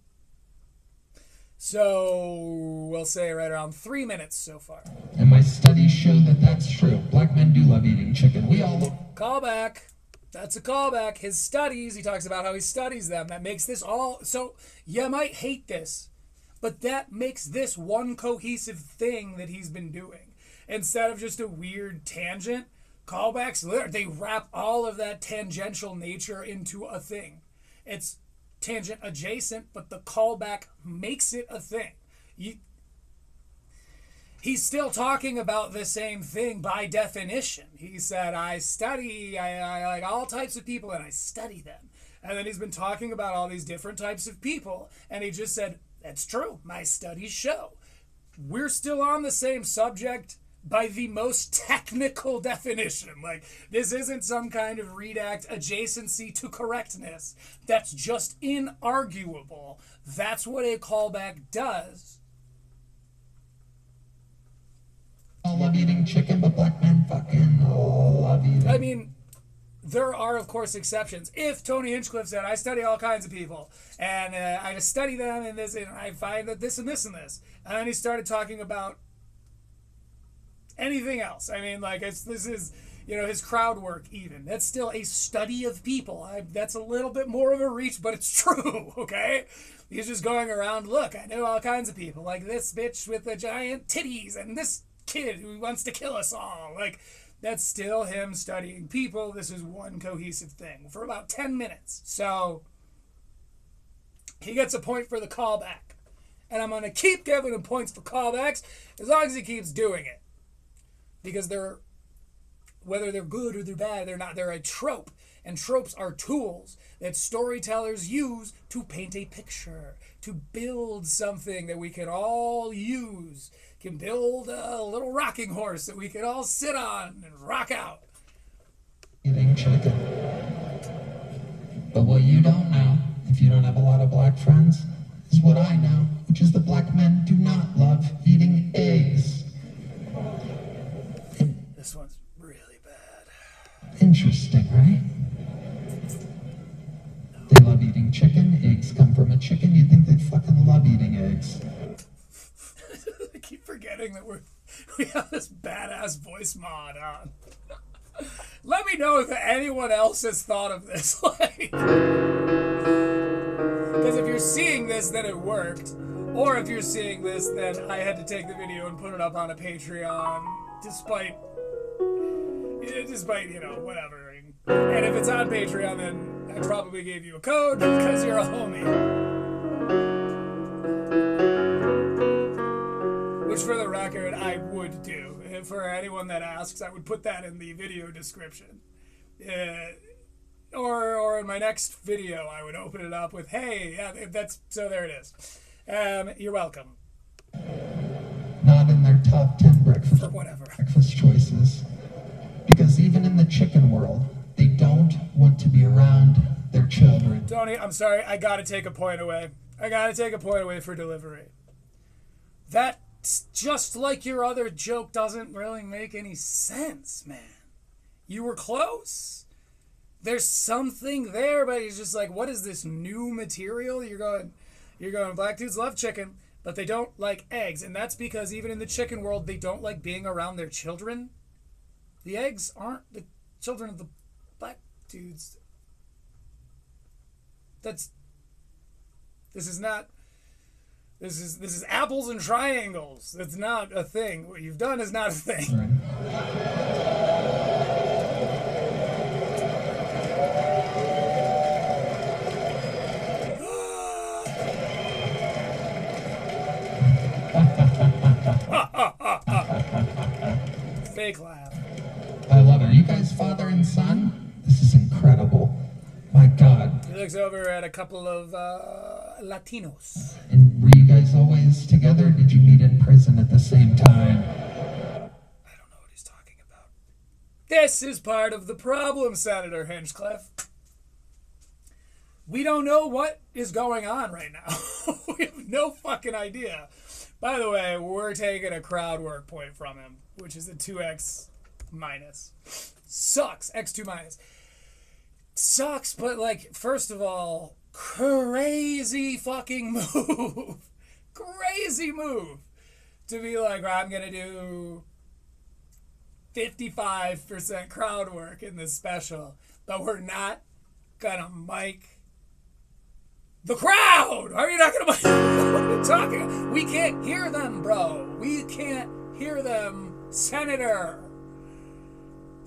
So we'll say right around 3 minutes so far. And my studies show that that's true. Black men do love eating chicken. We all look. Callback. That's a callback. His studies, he talks about how he studies them. That makes this all... So you might hate this, but that makes this one cohesive thing that he's been doing. Instead of just a weird tangent, callbacks, they wrap all of that tangential nature into a thing. It's tangent adjacent, but the callback makes it a thing. He's still talking about the same thing by definition. He said, I like all types of people and I study them. And then he's been talking about all these different types of people. And he just said, that's true. My studies show. We're still on the same subject by the most technical definition. Like, this isn't some kind of Redact adjacency to correctness. That's just inarguable. That's what a callback does. I love eating chicken, but black men fucking love eating. I mean, there are, of course, exceptions. If Tony Hinchcliffe said, I study all kinds of people, and I just study them, and this, and I find that this and this and this, and then he started talking about anything else. I mean, like, this is You know, his crowd work even. That's still a study of people. That's a little bit more of a reach, but it's true, okay? He's just going around, look, I know all kinds of people, like this bitch with the giant titties and this kid who wants to kill us all. Like, that's still him studying people. This is one cohesive thing for about 10 minutes. So, he gets a point for the callback. And I'm going to keep giving him points for callbacks as long as he keeps doing it. Because they're, whether they're good or they're bad, they're a trope. And tropes are tools that storytellers use to paint a picture, to build something that we can all use. Can build a little rocking horse that we can all sit on and rock out. Eating chicken. But what you don't know, if you don't have a lot of black friends, is what I know, which is that black men do not love eating eggs. This one's really bad. Interesting, right? They love eating chicken. Eggs come from a chicken. You'd think they'd fucking love eating eggs. I keep forgetting that we have this badass voice mod on. Let me know if anyone else has thought of this. Like, because if you're seeing this, then it worked. Or if you're seeing this, then I had to take the video and put it up on a Patreon, despite, you know, whatever. And if it's on Patreon, then I probably gave you a code because you're a homie. Which, for the record, I would do. And for anyone that asks, I would put that in the video description. Or in my next video, I would open it up with, hey, yeah, that's, so there it is. You're welcome. Not in their top 10 Whatever. breakfast choices. Because even in the chicken world, they don't want to be around their children. Tony, I'm sorry, I gotta take a point away. I gotta take a point away for delivery. That's just like your other joke doesn't really make any sense, man. You were close. There's something there, but he's just like, what is this new material? You're going, black dudes love chicken, but they don't like eggs. And that's because even in the chicken world, they don't like being around their children. The eggs aren't the children of the black dudes. This is apples and triangles. That's not a thing. What you've done is not a thing. Fake laugh. I love it. Are you guys father and son? This is incredible. My God. He looks over at a couple of Latinos. And were you guys always together? Did you meet in prison at the same time? I don't know what he's talking about. This is part of the problem, Senator Hinchcliffe. We don't know what is going on right now. We have no fucking idea. By the way, we're taking a crowd work point from him, which is a 2x minus. Sucks. X2 minus. Sucks, but like, first of all, crazy fucking move. Crazy move. To be like, well, I'm going to do 55% crowd work in this special, but we're not going to mic the crowd. Are you not going to mic? What are you talking about? We can't hear them, bro. We can't hear them, Senator.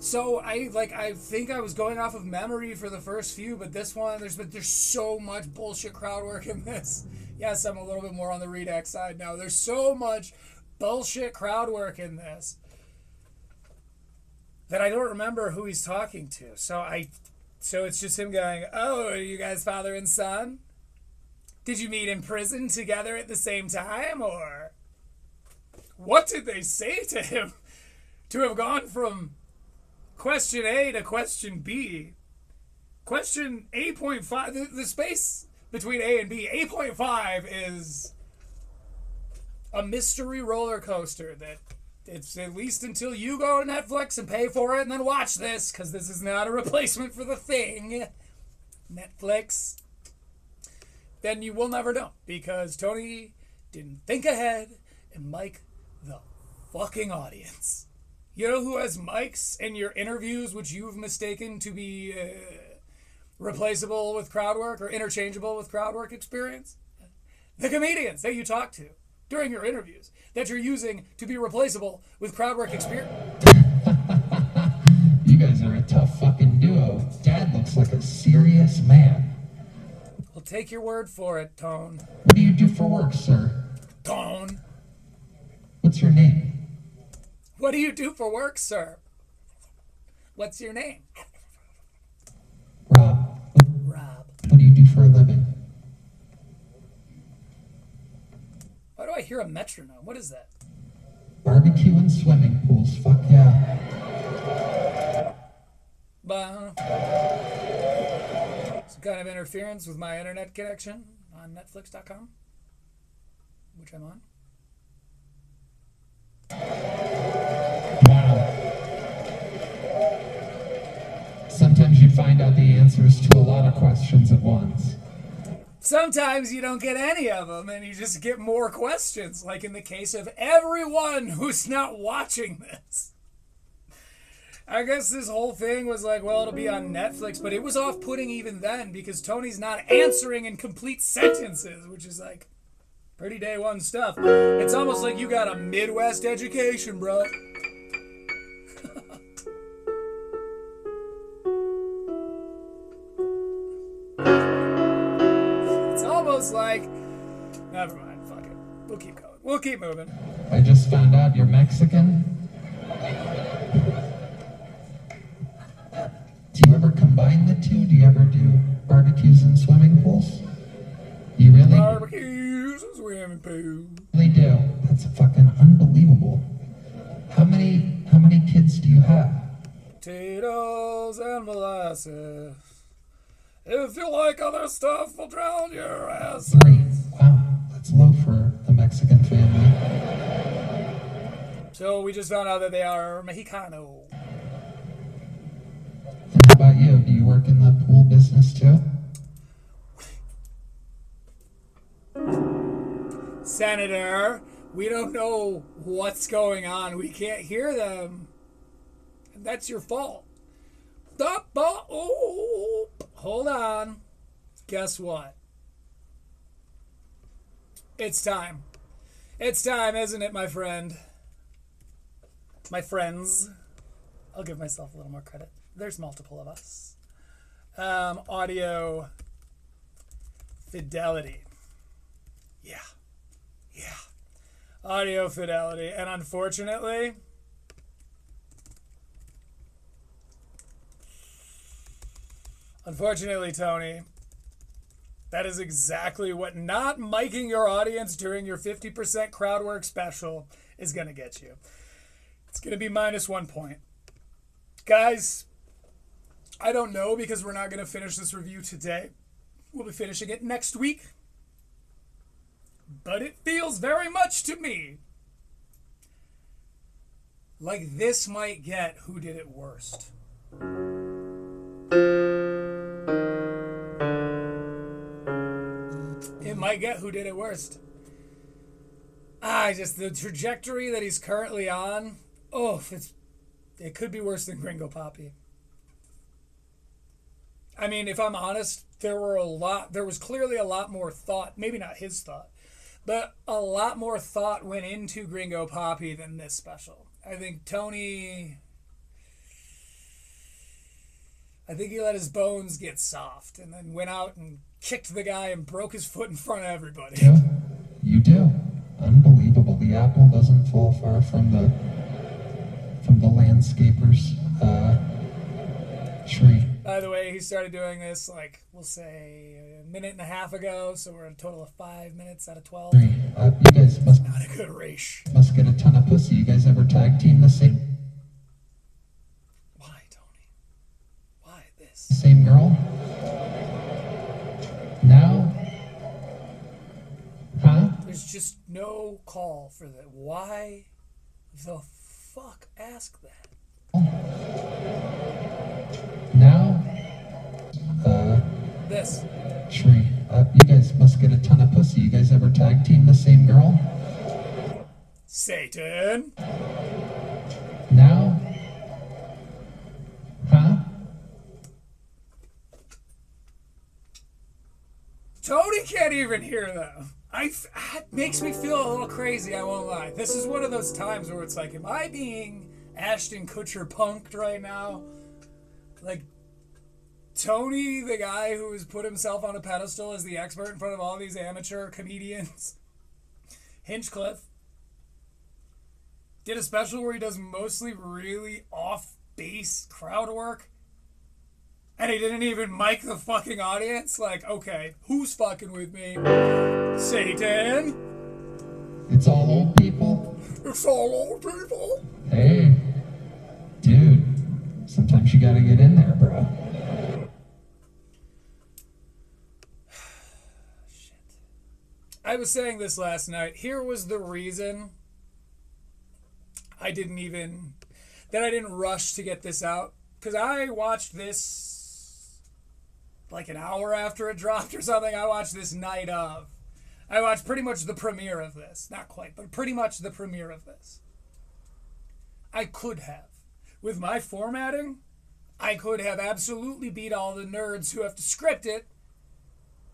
So I think I was going off of memory for the first few, but this one, there's so much bullshit crowd work in this. Yes, I'm a little bit more on the Redax side now. There's so much bullshit crowd work in this that I don't remember who he's talking to. So it's just him going, oh, are you guys father and son? Did you meet in prison together at the same time, or what did they say to him to have gone from question A to question B? Question 8.5, the space between A and B, 8.5 is a mystery roller coaster that it's at least until you go to Netflix and pay for it and then watch this, because this is not a replacement for The Thing. Netflix. Then you will never know, because Tony didn't think ahead and mic the fucking audience. You know who has mics in your interviews which you've mistaken to be replaceable with crowd work or interchangeable with crowd work experience? The comedians that you talk to during your interviews that you're using to be replaceable with crowd work experience. You guys are a tough fucking duo. Dad looks like a serious man. We'll take your word for it, Tone. What do you do for work, sir? Tone. What's your name? What do you do for work, sir? What's your name? Rob. Rob. What do you do for a living? Why do I hear a metronome? What is that? Barbecue and swimming pools. Fuck yeah. Some kind of interference with my internet connection on Netflix.com, which I'm on. Wow. Sometimes you find out the answers to a lot of questions at once. Sometimes you don't get any of them and you just get more questions, like in the case of everyone who's not watching this. I guess this whole thing was like, well, it'll be on Netflix, but it was off-putting even then because Tony's not answering in complete sentences, which is like pretty day one stuff. It's almost like you got a Midwest education, bro. It's almost like, never mind, fuck it. We'll keep going. We'll keep moving. I just found out you're Mexican. Do you ever combine the two? Do you ever do barbecues and swimming pools? You really? Barbecues and swimming pools. Really do. That's fucking unbelievable. How many kids do you have? Potatoes and molasses. If you like other stuff, we'll drown your ass. 3. Wow, that's low for a Mexican family. So we just found out that they are Mexicano. And how about you? Do you work in the pool business too? Senator, we don't know what's going on. We can't hear them. And that's your fault. Hold on. Guess what? It's time. It's time, isn't it, my friend? My friends. I'll give myself a little more credit. There's multiple of us. Audio fidelity. Yeah. Audio fidelity. And unfortunately, Tony, that is exactly what not miking your audience during your 50% crowd work special is going to get you. It's going to be -1 point. Guys, I don't know because we're not going to finish this review today. We'll be finishing it next week. But it feels very much to me like this might get who did it worst. It might get who did it worst. Just the trajectory that he's currently on. It could be worse than Gringo Poppy. I mean, if I'm honest, there was clearly a lot more thought, maybe not his thought, but a lot more thought went into Gringo Poppy than this special. I think Tony, he let his bones get soft and then went out and kicked the guy and broke his foot in front of everybody. Yeah, you do. Unbelievable. The apple doesn't fall far from the landscaper's tree. By the way, he started doing this, like, we'll say a minute and a half ago, so we're at a total of 5 minutes out of 12. You guys must Not a good ratio. Must get a ton of pussy. You guys ever tag team the same? Why, Tony? Why this? Same girl? Now? Huh? There's just no call for that. Why the fuck ask that? Now? This. Tree. You guys must get a ton of pussy. You guys ever tag team the same girl? Satan. Now? can't even hear them. It makes me feel a little crazy, I won't lie. This is one of those times where it's like, am I being Ashton Kutcher punked right now? Like, Tony, the guy who has put himself on a pedestal as the expert in front of all these amateur comedians, Hinchcliffe, did a special where he does mostly really off-base crowd work. And he didn't even mic the fucking audience. Like, okay, who's fucking with me? Satan? It's all old people. It's all old people. Hey, dude, sometimes you gotta get in there, bro. Shit. I was saying this last night. Here was the reason I didn't rush to get this out. Because I watched this like an hour after it dropped or something. I watched this night of. I watched pretty much the premiere of this. Not quite, but pretty much the premiere of this. I could have. With my formatting, I could have absolutely beat all the nerds who have to script it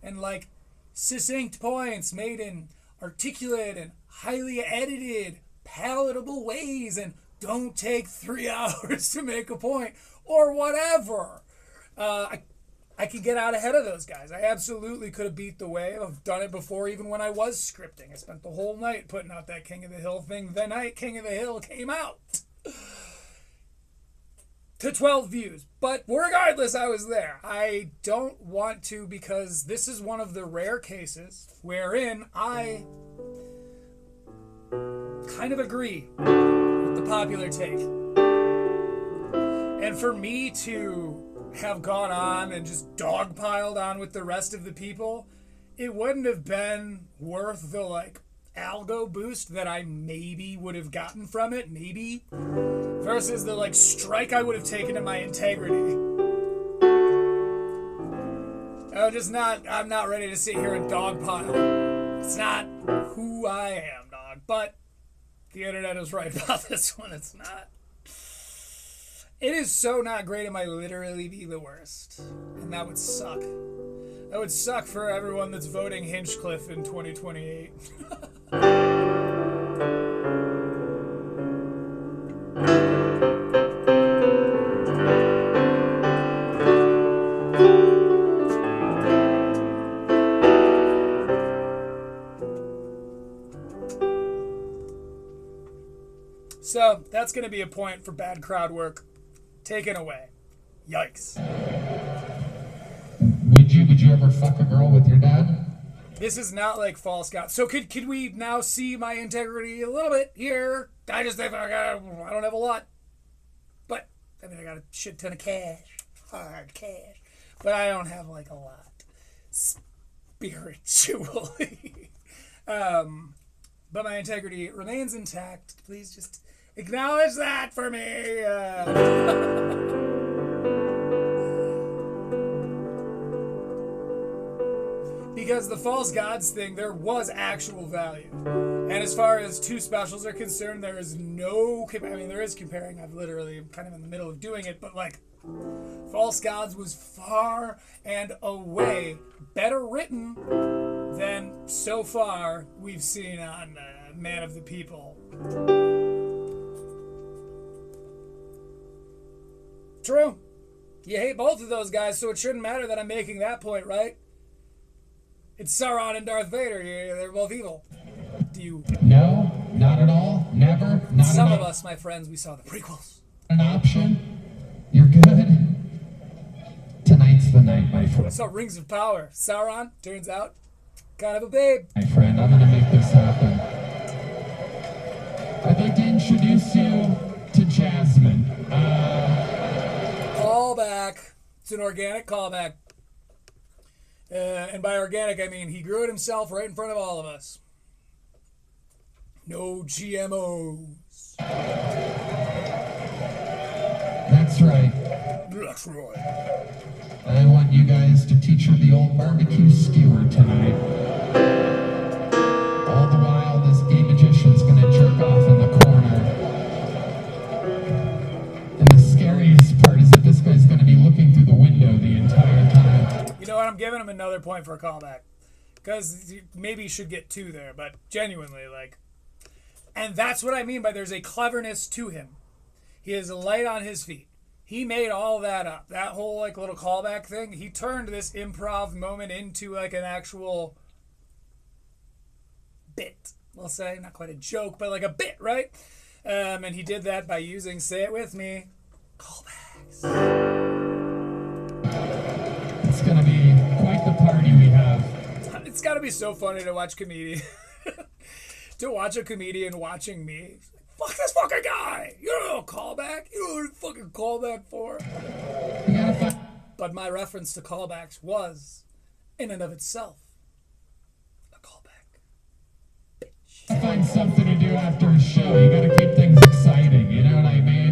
and like succinct points made in articulate and highly edited, palatable ways and don't take 3 hours to make a point or whatever. I could get out ahead of those guys. I absolutely could have beat the wave. I've done it before, even when I was scripting. I spent the whole night putting out that King of the Hill thing. The night King of the Hill came out to 12 views. But regardless, I was there. I don't want to, because this is one of the rare cases wherein I kind of agree with the popular take. And for me to have gone on and just dogpiled on with the rest of the people, it wouldn't have been worth the like algo boost that I maybe would have gotten from it, maybe, versus the like strike I would have taken to my integrity. I'm not ready to sit here and dogpile. It's not who I am, dog. But the internet is right about this one. It's not. It is so not great, it might literally be the worst. And that would suck. That would suck for everyone that's voting Hinchcliffe in 2028. So, that's going to be a point for bad crowd work. Taken away. Yikes. Would you ever fuck a girl with your dad? This is not like false god. So could we now see my integrity a little bit here? I just think I don't have a lot. But, I mean, I got a shit ton of cash. Hard cash. But I don't have like a lot. Spiritually. But my integrity remains intact. Please just acknowledge that for me. Because the false gods thing, there was actual value. And as far as two specials are concerned, there is no... I mean, there is comparing. I'm kind of in the middle of doing it. But, like, false gods was far and away better written than so far we've seen on Man of the People. True. You hate both of those guys, so it shouldn't matter that I'm making that point, right? It's Sauron and Darth Vader. They're both evil. Do you... No, not at all. Never. Not Some of us, my friends, we saw the prequels. An option. You're good. Tonight's the night, my friend. So Rings of Power. Sauron, turns out, kind of a babe. My friend, I'm gonna make this happen. I'd like to introduce you to Jasmine. Callback. It's an organic callback. And by organic, I mean he grew it himself right in front of all of us. No GMOs. That's right. That's right. I want you guys to teach her the old barbecue skewer tonight. All the while, this gay magician's gonna jerk off in the corner. And the scariest part is that this guy's gonna be looking through the window the entire time. You know what? I'm giving him another point for a callback. Because maybe you should get 2 there, but genuinely, like... And that's what I mean by there's a cleverness to him. He is light on his feet. He made all that up. That whole, like, little callback thing, he turned this improv moment into, like, an actual bit, we'll say. Not quite a joke, but like a bit, right? And he did that by using, say it with me, callbacks. It's gonna be quite the party we have. It's gotta be so funny to watch comedian. To watch a comedian watching me. Fuck this fucking guy! You don't know a callback? You don't know what a fucking callback for? But my reference to callbacks was, in and of itself, a callback. Bitch. Find something to do after a show. You gotta keep things exciting, you know what I mean?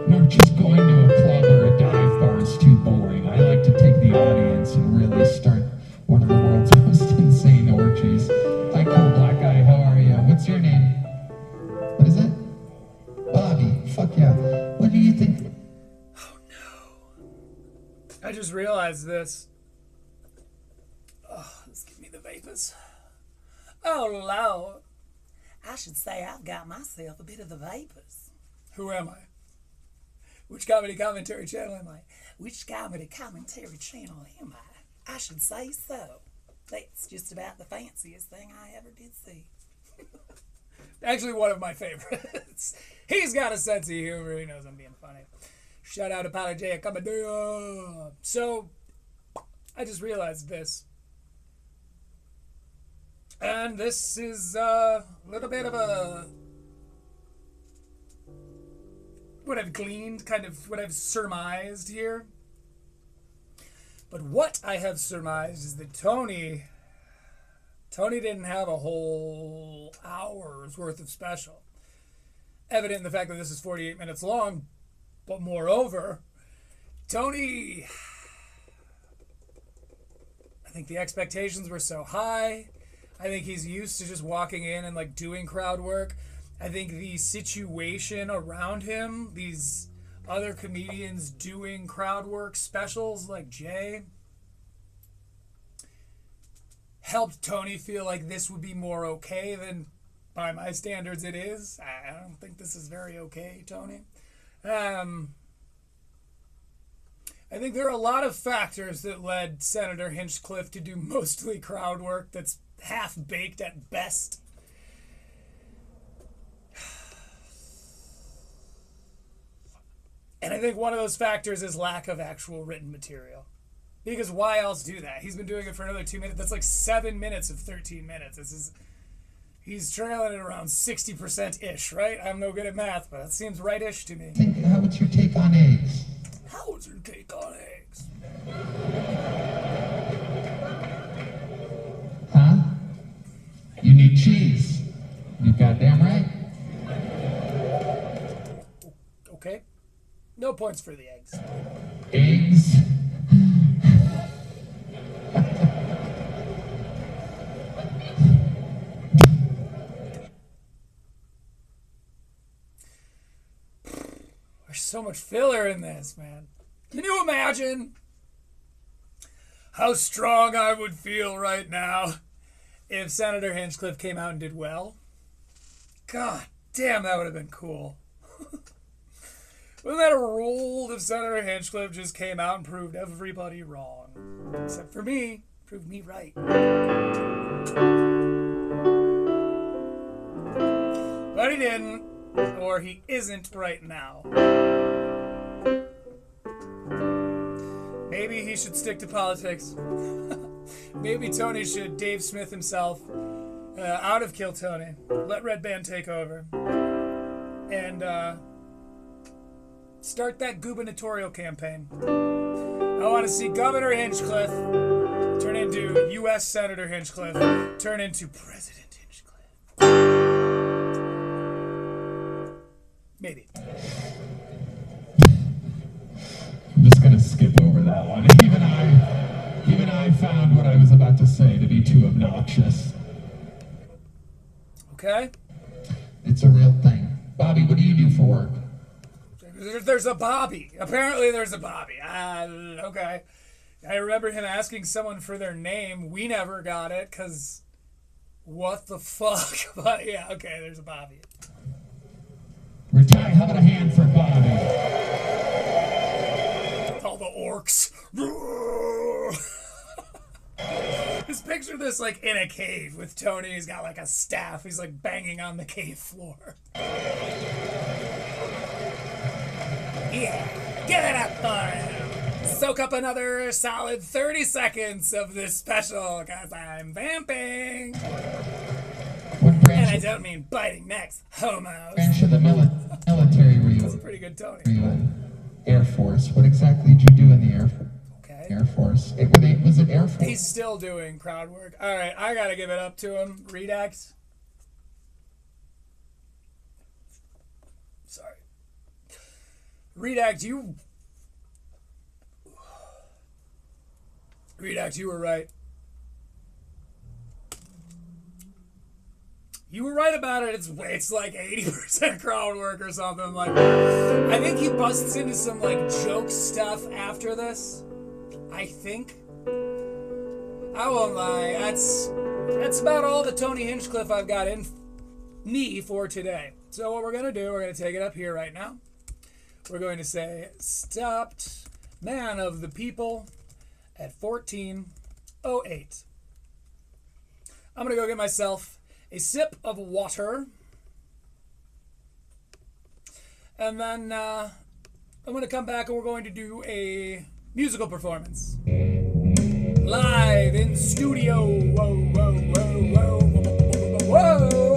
We're just going to a club or a dive bar is too boring. I like to take the audience and really start one of the world's most insane orgies. Hi, cool black guy, how are you? What's your name? What is it? Bobby. Fuck yeah. What do you think? Oh no. I just realized this. Oh, let's give me the vapors. Oh Lord. I should say I've got myself a bit of the vapors. Who am I? Which comedy commentary channel am I? Which comedy commentary channel am I? I should say so. That's just about the fanciest thing I ever did see. Actually, one of my favorites. He's got a sense of humor. He knows I'm being funny. Shout out to Apologia Comedy. So, I just realized this. And this is a little bit of a... what I've gleaned, kind of what I've surmised here. But what I have surmised is that Tony didn't have a whole hour's worth of special. Evident in the fact that this is 48 minutes long, but moreover, Tony, I think the expectations were so high. I think he's used to just walking in and like doing crowd work. I think the situation around him, these other comedians doing crowd work specials like Jay, helped Tony feel like this would be more okay than by my standards it is. I don't think this is very okay, Tony. I think there are a lot of factors that led Senator Hinchcliffe to do mostly crowd work that's half-baked at best. And I think one of those factors is lack of actual written material. Because why else do that? He's been doing it for another 2 minutes. That's like 7 minutes of 13 minutes. He's trailing it around 60%-ish, right? I'm no good at math, but that seems right-ish to me. What's your take on eggs? How's your take on eggs? Huh? You need cheese. You goddamn right. Okay. No points for the eggs. Eggs? There's so much filler in this, man. Can you imagine how strong I would feel right now if Senator Hinchcliffe came out and did well? God damn, that would have been cool. Wasn't that a rule if Senator Hinchcliffe just came out and proved everybody wrong? Except for me, proved me right. But he didn't, or he isn't right now. Maybe he should stick to politics. Maybe Tony should Dave Smith himself out of Kill Tony. Let Red Band take over. And start that gubernatorial campaign. I want to see Governor Hinchcliffe turn into U.S. Senator Hinchcliffe, turn into President Hinchcliffe. Maybe. I'm just gonna skip over that one. Even I found what I was about to say to be too obnoxious. Okay. It's a real thing. Bobby, what do you do for work? There's a Bobby. Apparently there's a Bobby. Okay. I remember him asking someone for their name. We never got it, because what the fuck? But yeah, okay, there's a Bobby. Retire. How about a hand for Bobby? All the orcs. Just picture this like in a cave with Tony. He's got like a staff. He's like banging on the cave floor. Yeah, give it up for him. Soak up another solid 30 seconds of this special, because I'm vamping. What And branch? I don't mean biting necks, homos. Branch of the military were you? That's pretty good, Tony. Were you in? Air Force. What exactly did you do in the Air Force? Okay. Air Force. Was it Air Force? He's still doing crowd work. All right, I gotta give it up to him. Redact. Sorry. Redact, you were right. You were right about it. It's like 80% crowd work or something. Like, I think he busts into some like joke stuff after this. I think. I won't lie. That's about all the Tony Hinchcliffe I've got in me for today. So what we're gonna do, we're gonna take it up here right now. We're going to say stopped man of the people at 14:08. I'm gonna go get myself a sip of water, and then I'm gonna come back and we're going to do a musical performance live in studio. Whoa, whoa, whoa, whoa, whoa, whoa, whoa.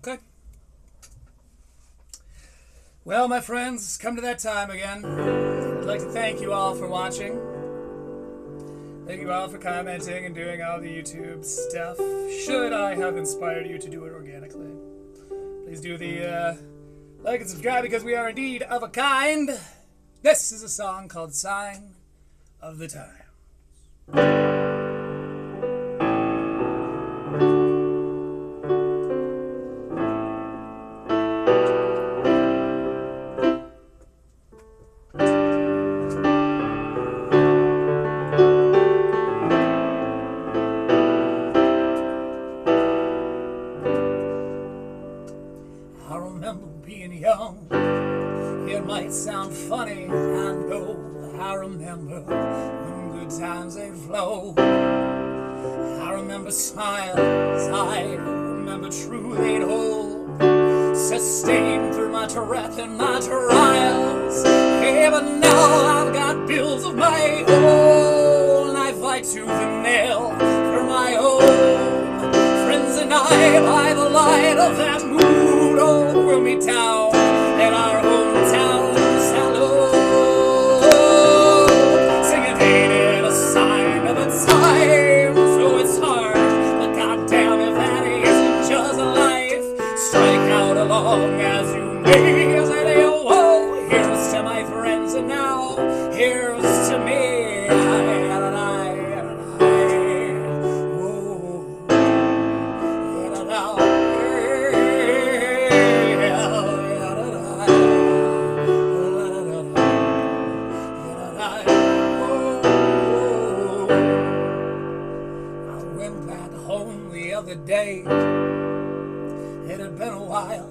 Okay. Well, my friends, come to that time again. I'd like to thank you all for watching. Thank you all for commenting and doing all the YouTube stuff. Should I have inspired you to do it organically, please do the like and subscribe, because we are indeed of a kind. This is a song called Sign of the Times. I remember being young. It might sound funny, I know. I remember when good times they flow. I remember smiles, I remember true they'd hold. Sustained through my Tourette and my trials. Hey, but now I've got bills of my own. I fight tooth and nail for my own. Friends and I, by the light of that moon, oh, we'll meet down in our hometown saloon. Singing ain't a sign of a time, so it's hard, but goddamn if that isn't just life. Strike out along as you may, as I lay, whoa. Here's to my friends, and now here's to me. The day it had been a while.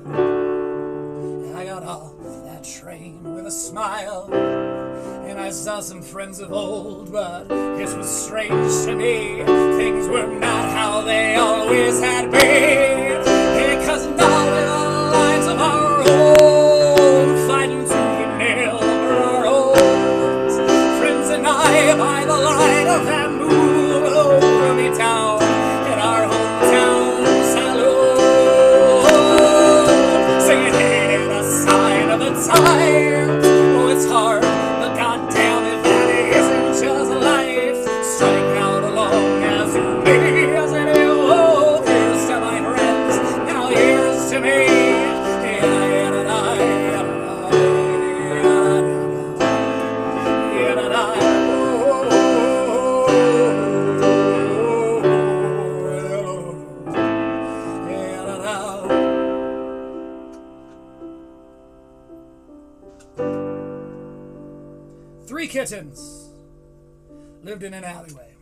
I got off that train with a smile, and I I saw some friends of old, but it was strange to me. Things were not how they always had been. Because now with the lives of our own, fighting to the nail for our own. Friends and I, by the light of that moon, over me down in our hometown saloon, singing, hey, the sign of the times. Oh, it's hard, but goddamn if that isn't just life. Strike out along as you may, as it is. Oh, here's to my friends, now here's to me. Three kittens lived in an alleyway.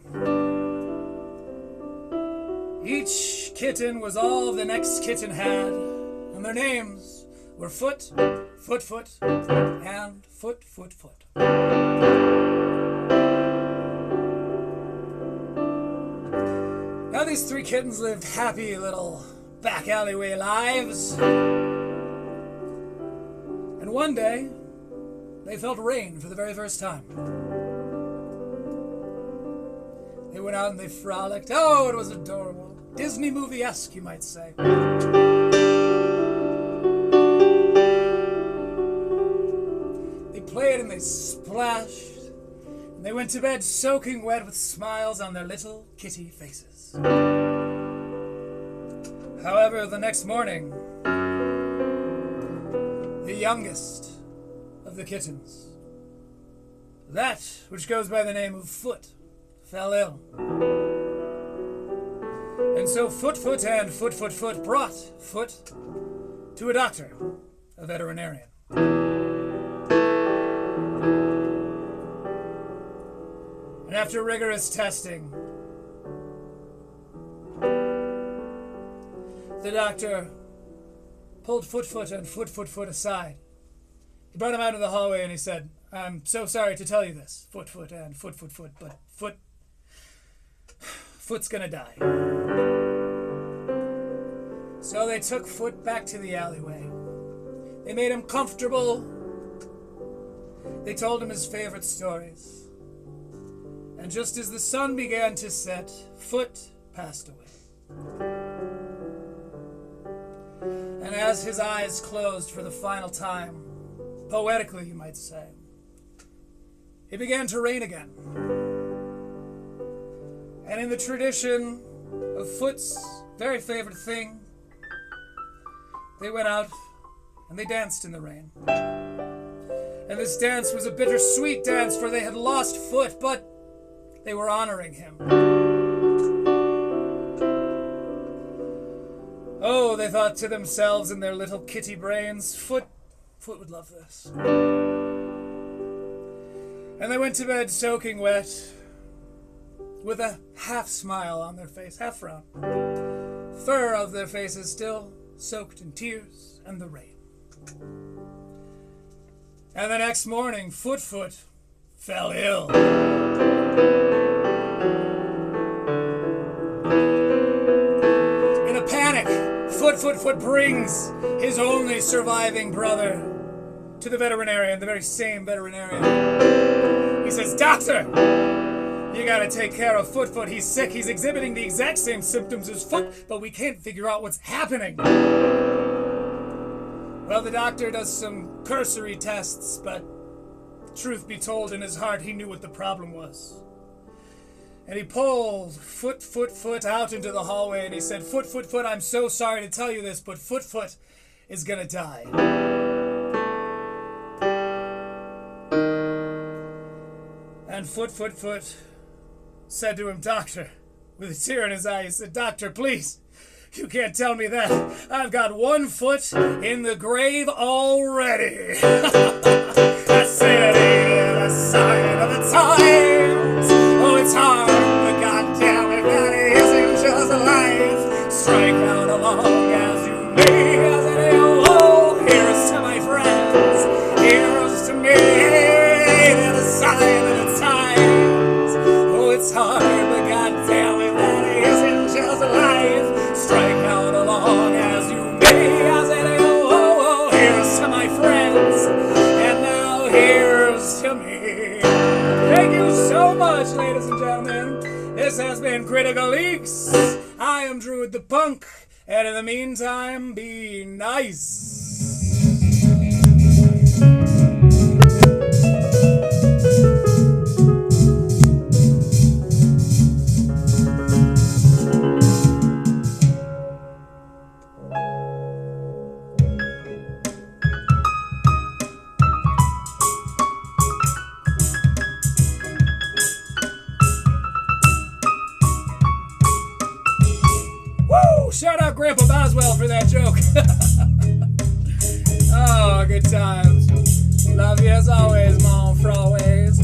Each kitten was all the next kitten had, and their names were Foot, Foot, Foot, and Foot, Foot, Foot. Now these three kittens lived happy little back alleyway lives. And one day, they felt rain for the very first time. They went out and they frolicked. Oh, it was adorable. Disney movie-esque, you might say. They played and they splashed. And they went to bed soaking wet with smiles on their little kitty faces. However, the next morning, the youngest of the kittens, that which goes by the name of Foot, fell ill. And so Foot, Foot, and Foot, Foot, Foot brought Foot to a doctor, a veterinarian. And after rigorous testing, the doctor pulled Foot, Foot, and Foot, Foot, Foot aside. He brought him out of the hallway and he said, I'm so sorry to tell you this, Foot, Foot, and Foot, Foot, Foot, but Foot's gonna die. So they took Foot back to the alleyway. They made him comfortable. They told him his favorite stories. And just as the sun began to set, Foot passed away. And as his eyes closed for the final time, poetically you might say, it began to rain again. And in the tradition of Foot's very favorite thing, they went out and they danced in the rain. And this dance was a bittersweet dance, for they had lost Foot, but they were honoring him. Oh, they thought to themselves in their little kitty brains, Foot would love this. And they went to bed soaking wet, with a half smile on their face, half frown. Fur of their faces still soaked in tears and the rain. And the next morning, Foot fell ill. In a panic, Foot brings his only surviving brother to the veterinarian, the very same veterinarian. He says, Doctor, you gotta take care of Foot. He's sick. He's exhibiting the exact same symptoms as Foot, but we can't figure out what's happening. Well, the doctor does some cursory tests, but truth be told, in his heart, he knew what the problem was. And he pulled Foot out into the hallway, and he said, Foot, I'm so sorry to tell you this, but Foot is gonna die. And Foot said to him, Doctor, with a tear in his eye, he said, Doctor, please, you can't tell me that. I've got 1 foot in the grave already. I said it is a sign of the times. Oh, it's hard, but goddamn it, that isn't just life. Strike out along as you may, as it is. Oh, here's to my friends, here's to me. The sign This has been Critical Leaks. I am Druid the Punk, and in the meantime, be nice. Shout out Grandpa Boswell for that joke. Oh, good times. Love you as always, Mom, for always.